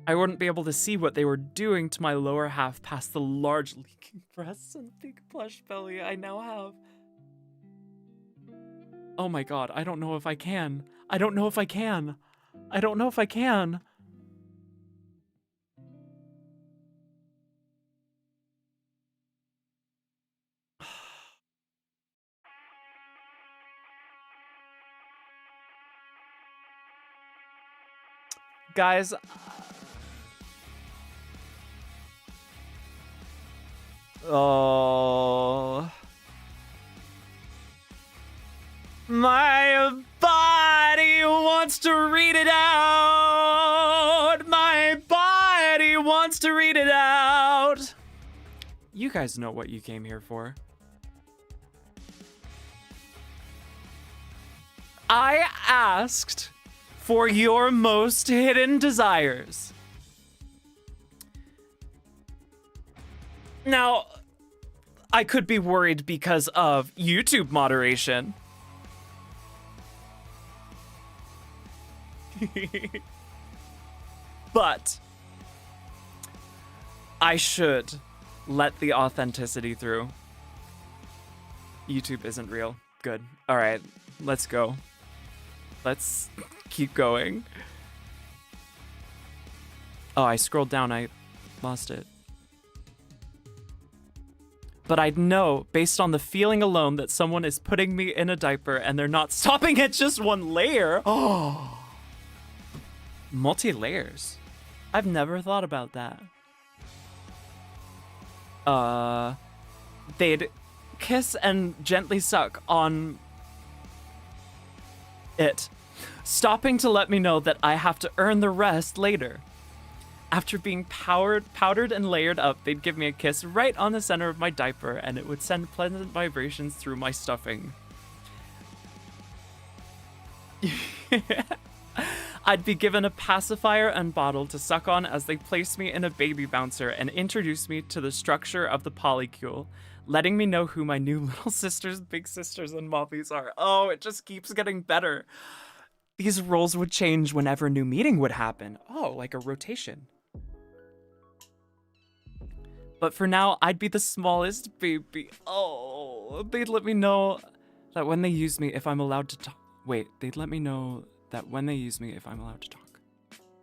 [SPEAKER 2] I wouldn't be able to see what they were doing to my lower half past the large leaking breasts and big plush belly I now have. Oh my god, I don't know if I can. I don't know if I can. I don't know if I can. Guys, oh, my body wants to read it out. My body wants to read it out. You guys know what you came here for. I asked for your most hidden desires. Now, I could be worried because of YouTube moderation. But I should let the authenticity through. YouTube isn't real. Good. All right, let's go. Let's keep going. Oh, I scrolled down. I lost it. But I'd know, based on the feeling alone, that someone is putting me in a diaper and they're not stopping at just one layer. Oh. Multi-layers. I've never thought about that. They'd kiss and gently suck on it, stopping to let me know that I have to earn the rest later. After being powdered and layered up, they'd give me a kiss right on the center of my diaper, and it would send pleasant vibrations through my stuffing. I'd be given a pacifier and bottle to suck on as they placed me in a baby bouncer and introduced me to the structure of the polycule, letting me know who my new little sisters, big sisters, and mommies are. Oh, it just keeps getting better. These roles would change whenever a new meeting would happen. Oh, like a rotation. But for now, I'd be the smallest baby. Oh, they'd let me know that when they use me, if I'm allowed to talk. Wait, they'd let me know that when they use me, if I'm allowed to talk.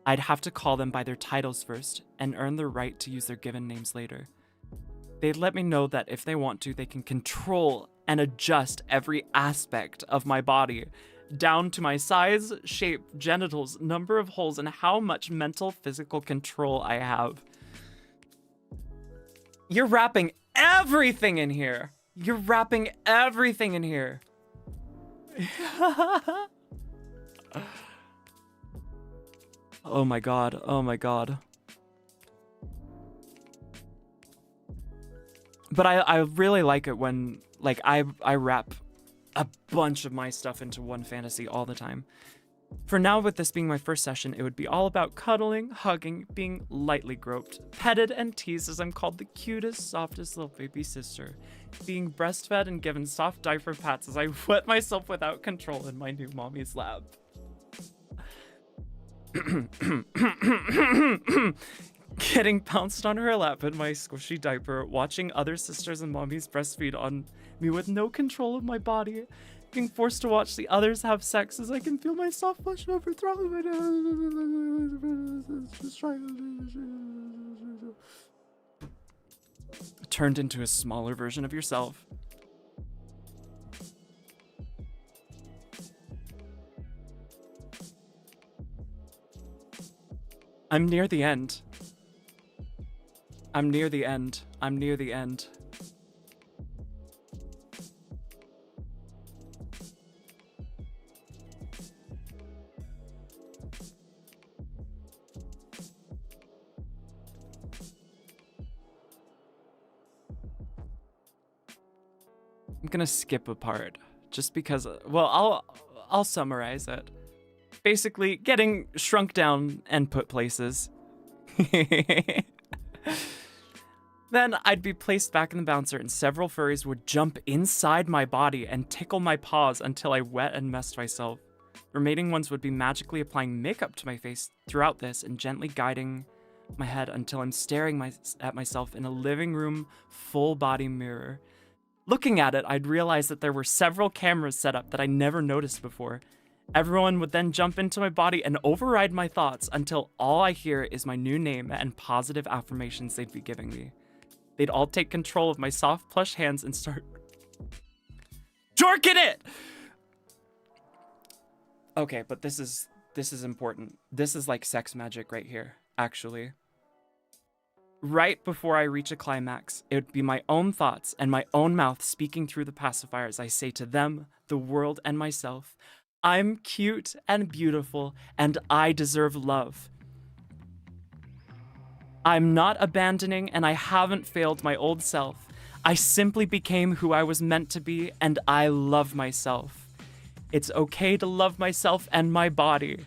[SPEAKER 2] I'd have to call them by their titles first and earn the right to use their given names later. They'd let me know that if they want to, they can control and adjust every aspect of my body, down to my size, shape, genitals, number of holes, and how much mental physical control I have. You're wrapping everything in here. You're wrapping everything in here. Oh my god. Oh my god. But I really like it when, like, I wrap a bunch of my stuff into one fantasy all the time. For now, with this being my first session, it would be all about cuddling, hugging, being lightly groped, petted, and teased as I'm called the cutest, softest little baby sister, being breastfed and given soft diaper pats as I wet myself without control in my new mommy's lap. Getting pounced on her lap in my squishy diaper, watching other sisters and mommies breastfeed on me with no control of my body, being forced to watch the others have sex as I can feel my soft flesh overthrowing my turned into a smaller version of yourself. I'm near the end. I'm near the end. I'm near the end. I'm gonna skip a part just because, well, I'll summarize it. Basically, getting shrunk down and put places. Then I'd be placed back in the bouncer and several furries would jump inside my body and tickle my paws until I wet and messed myself. Remaining ones would be magically applying makeup to my face throughout this and gently guiding my head until I'm staring at myself in a living room full body mirror. Looking at it, I'd realize that there were several cameras set up that I never noticed before. Everyone would then jump into my body and override my thoughts until all I hear is my new name and positive affirmations they'd be giving me. They'd all take control of my soft plush hands and start jorking it! Okay, but this is important. This is like sex magic right here, actually. Right before I reach a climax, it would be my own thoughts and my own mouth speaking through the pacifiers. I say to them, the world, and myself, I'm cute and beautiful, and I deserve love. I'm not abandoning, and I haven't failed my old self. I simply became who I was meant to be, and I love myself. It's okay to love myself and my body.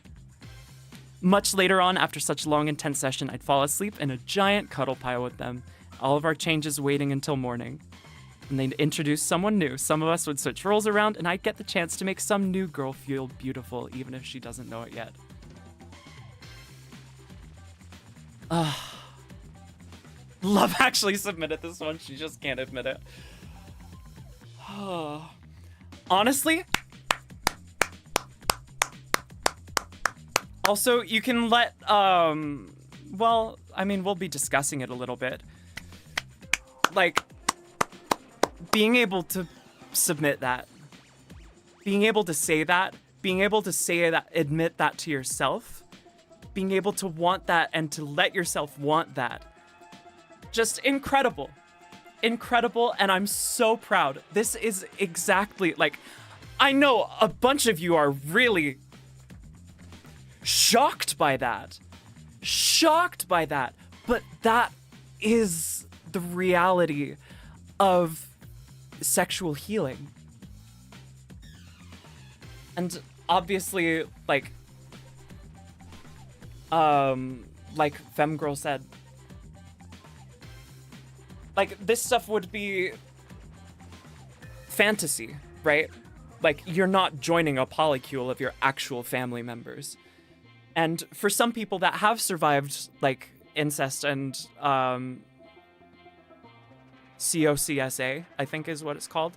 [SPEAKER 2] Much later on, after such a long, intense session, I'd fall asleep in a giant cuddle pile with them, all of our changes waiting until morning. And they'd introduce someone new. Some of us would switch roles around, and I'd get the chance to make some new girl feel beautiful, even if she doesn't know it yet. Love actually submitted this one. She just can't admit it. Honestly, also, you can let, well, I mean, we'll be discussing it a little bit. Like, being able to submit that, being able to say that, admit that to yourself, being able to want that and to let yourself want that. Just incredible. Incredible, and I'm so proud. This is exactly, like, I know a bunch of you are really shocked by that. But that is the reality of sexual healing. And obviously, like Femgirl said, like, this stuff would be fantasy, right? Like, you're not joining a polycule of your actual family members. And for some people that have survived, like, incest and COCSA, I think is what it's called.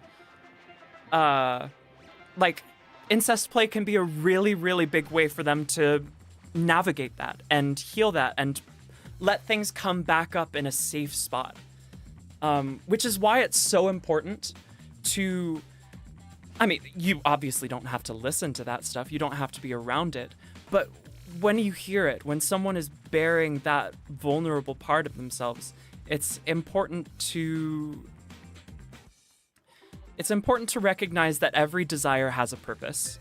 [SPEAKER 2] Like, incest play can be a really, really big way for them to navigate that and heal that and let things come back up in a safe spot. Which is why it's so important to... I mean, you obviously don't have to listen to that stuff. You don't have to be around it. But when you hear it, when someone is bearing that vulnerable part of themselves, it's important to recognize that every desire has a purpose.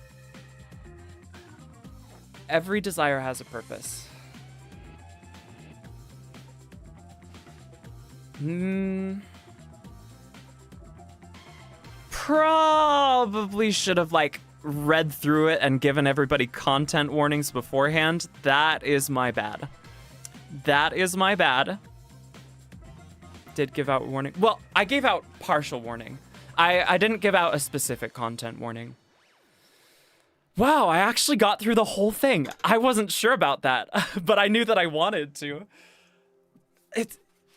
[SPEAKER 2] Every desire has a purpose. Probably should have, like, read through it and given everybody content warnings beforehand. That is my bad. That is my bad. Did give out warning. Well, I gave out partial warning. I didn't give out a specific content warning. Wow, I actually got through the whole thing. I wasn't sure about that, but I knew that I wanted to.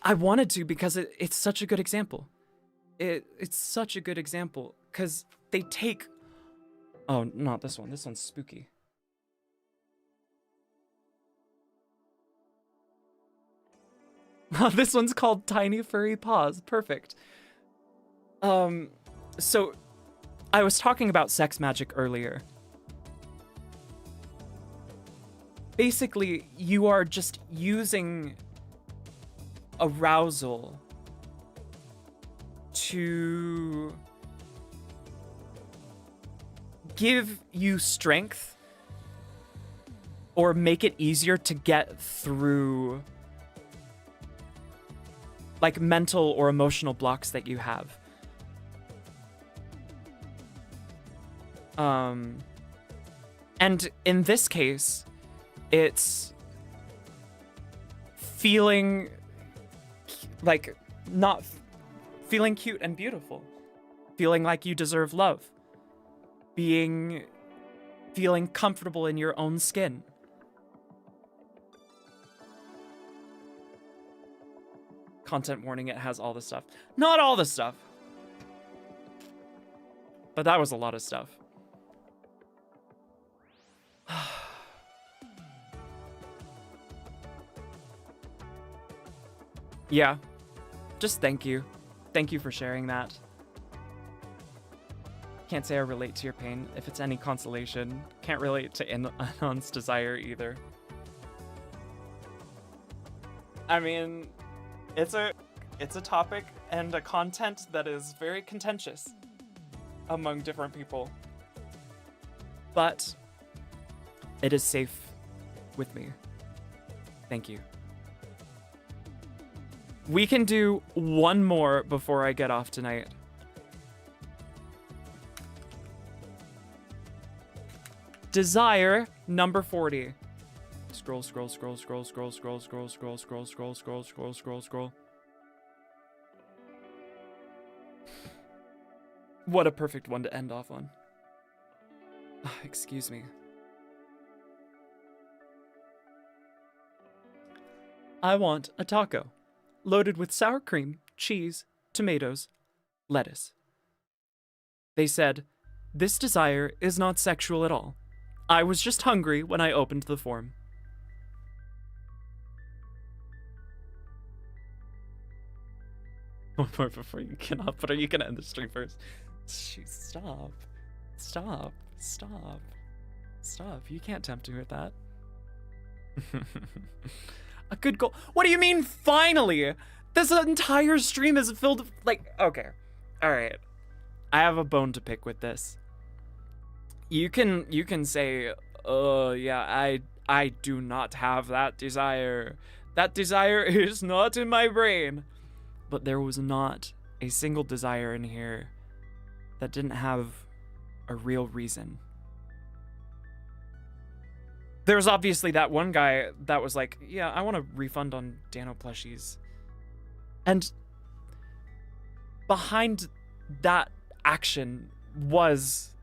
[SPEAKER 2] I wanted to because it's such a good example. It's such a good example because they take... Oh, not this one. This one's spooky. This one's called Tiny Furry Paws. Perfect. So I was talking about sex magic earlier. Basically, you are just using arousal to give you strength or make it easier to get through like mental or emotional blocks that you have. And in this case, it's feeling like not feeling cute and beautiful, feeling like you deserve love, feeling comfortable in your own skin. Content warning, it has all the stuff. Not all the stuff. But that was a lot of stuff. Yeah. Just thank you. Thank you for sharing that. Can't say I relate to your pain. If it's any consolation, can't relate to Anon's desire either. I mean, it's a topic and a content that is very contentious among different people. But it is safe with me. Thank you. We can do one more before I get off tonight. Desire number 40. Scroll, scroll, scroll, scroll, scroll, scroll, scroll, scroll, scroll, scroll, scroll, scroll, scroll, scroll. What a perfect one to end off on. Excuse me. I want a taco, loaded with sour cream, cheese, tomatoes, lettuce. They said, this desire is not sexual at all. I was just hungry when I opened the form. One more before you cannot, but are you gonna end the stream first? Shoot, stop. Stop. Stop. Stop. You can't tempt me with that. A good goal. What do you mean, finally? This entire stream is filled with, like, okay. Alright. I have a bone to pick with this. You can say, oh, yeah, I do not have that desire. That desire is not in my brain. But there was not a single desire in here that didn't have a real reason. There was obviously that one guy that was like, yeah, I want a refund on Dano plushies. And behind that action was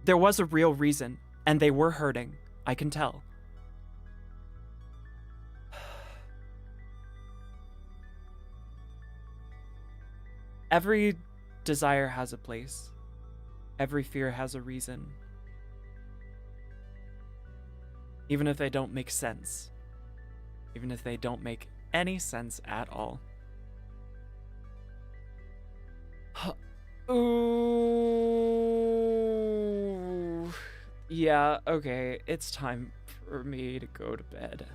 [SPEAKER 2] there was a real reason, and they were hurting. I can tell. Every desire has a place. Every fear has a reason. Even if they don't make sense. Even if they don't make any sense at all. Ooh. Yeah, okay. It's time for me to go to bed.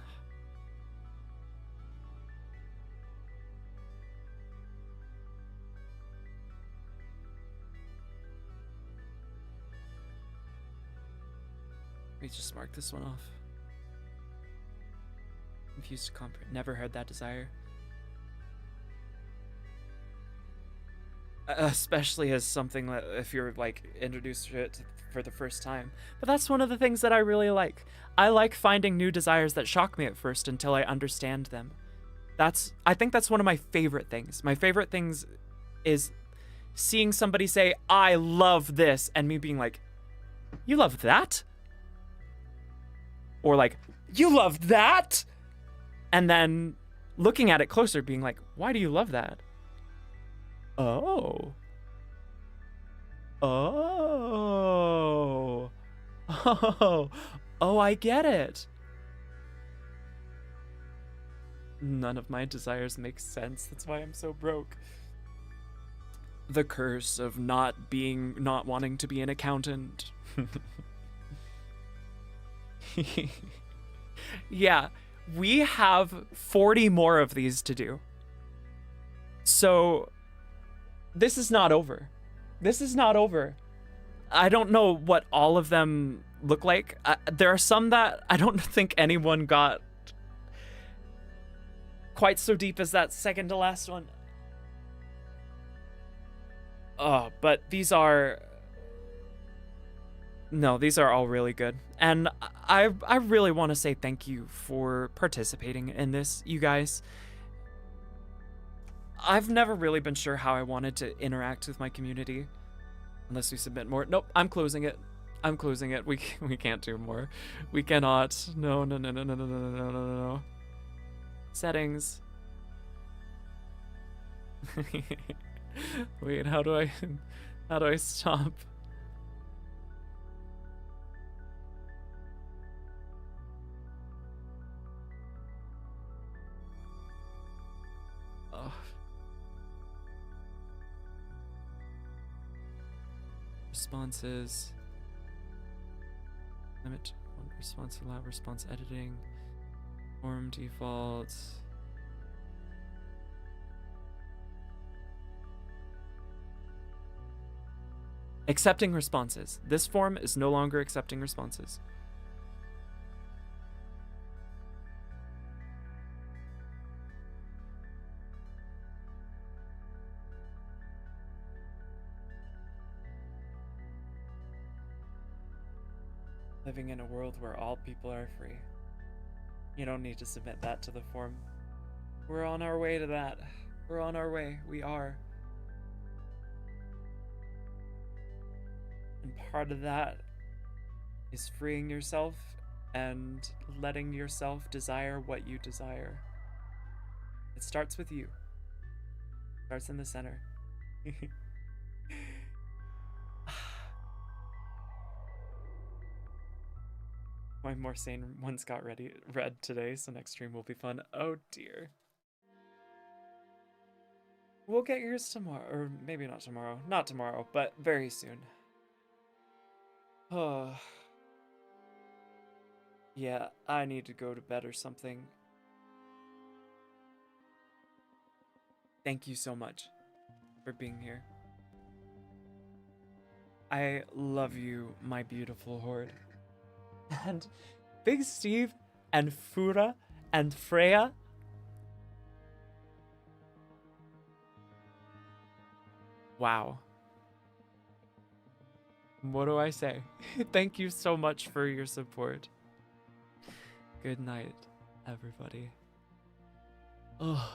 [SPEAKER 2] Let me just mark this one off. Confused to comprehend. Never heard that desire. Especially as something that if you're like introduced to it for the first time. But that's one of the things that I really like. I like finding new desires that shock me at first until I understand them. I think that's one of my favorite things. My favorite things is seeing somebody say, I love this, and me being like, you love that? Or like, you love that? And then looking at it closer, being like, why do you love that? Oh. Oh. Oh. Oh, I get it. None of my desires make sense. That's why I'm so broke. The curse of not wanting to be an accountant. Yeah, we have 40 more of these to do. So this is not over. This is not over. I don't know what all of them look like. There are some that I don't think anyone got quite so deep as that second to last one. Oh, but these are... No, these are all really good. And I really want to say thank you for participating in this, you guys. I've never really been sure how I wanted to interact with my community. Unless we submit more. Nope, I'm closing it. I'm closing it. We can't do more. We cannot. No. Settings. Wait, how do I stop? Oh. Responses. Limit one response, allow response editing. Form default. Accepting responses. This form is no longer accepting responses. Living in a world where all people are free. You don't need to submit that to the form. We're on our way to that. We're on our way. We are. And part of that is freeing yourself and letting yourself desire what you desire. It starts with you. It starts in the center. My more sane ones got read today, so next stream will be fun. Oh dear. We'll get yours tomorrow, or maybe not tomorrow. Not tomorrow, but very soon. Oh. Yeah, I need to go to bed or something. Thank you so much for being here. I love you, my beautiful horde. And Big Steve and Fura and Freya. Wow. What do I say? Thank you so much for your support. Good night, everybody. Ugh.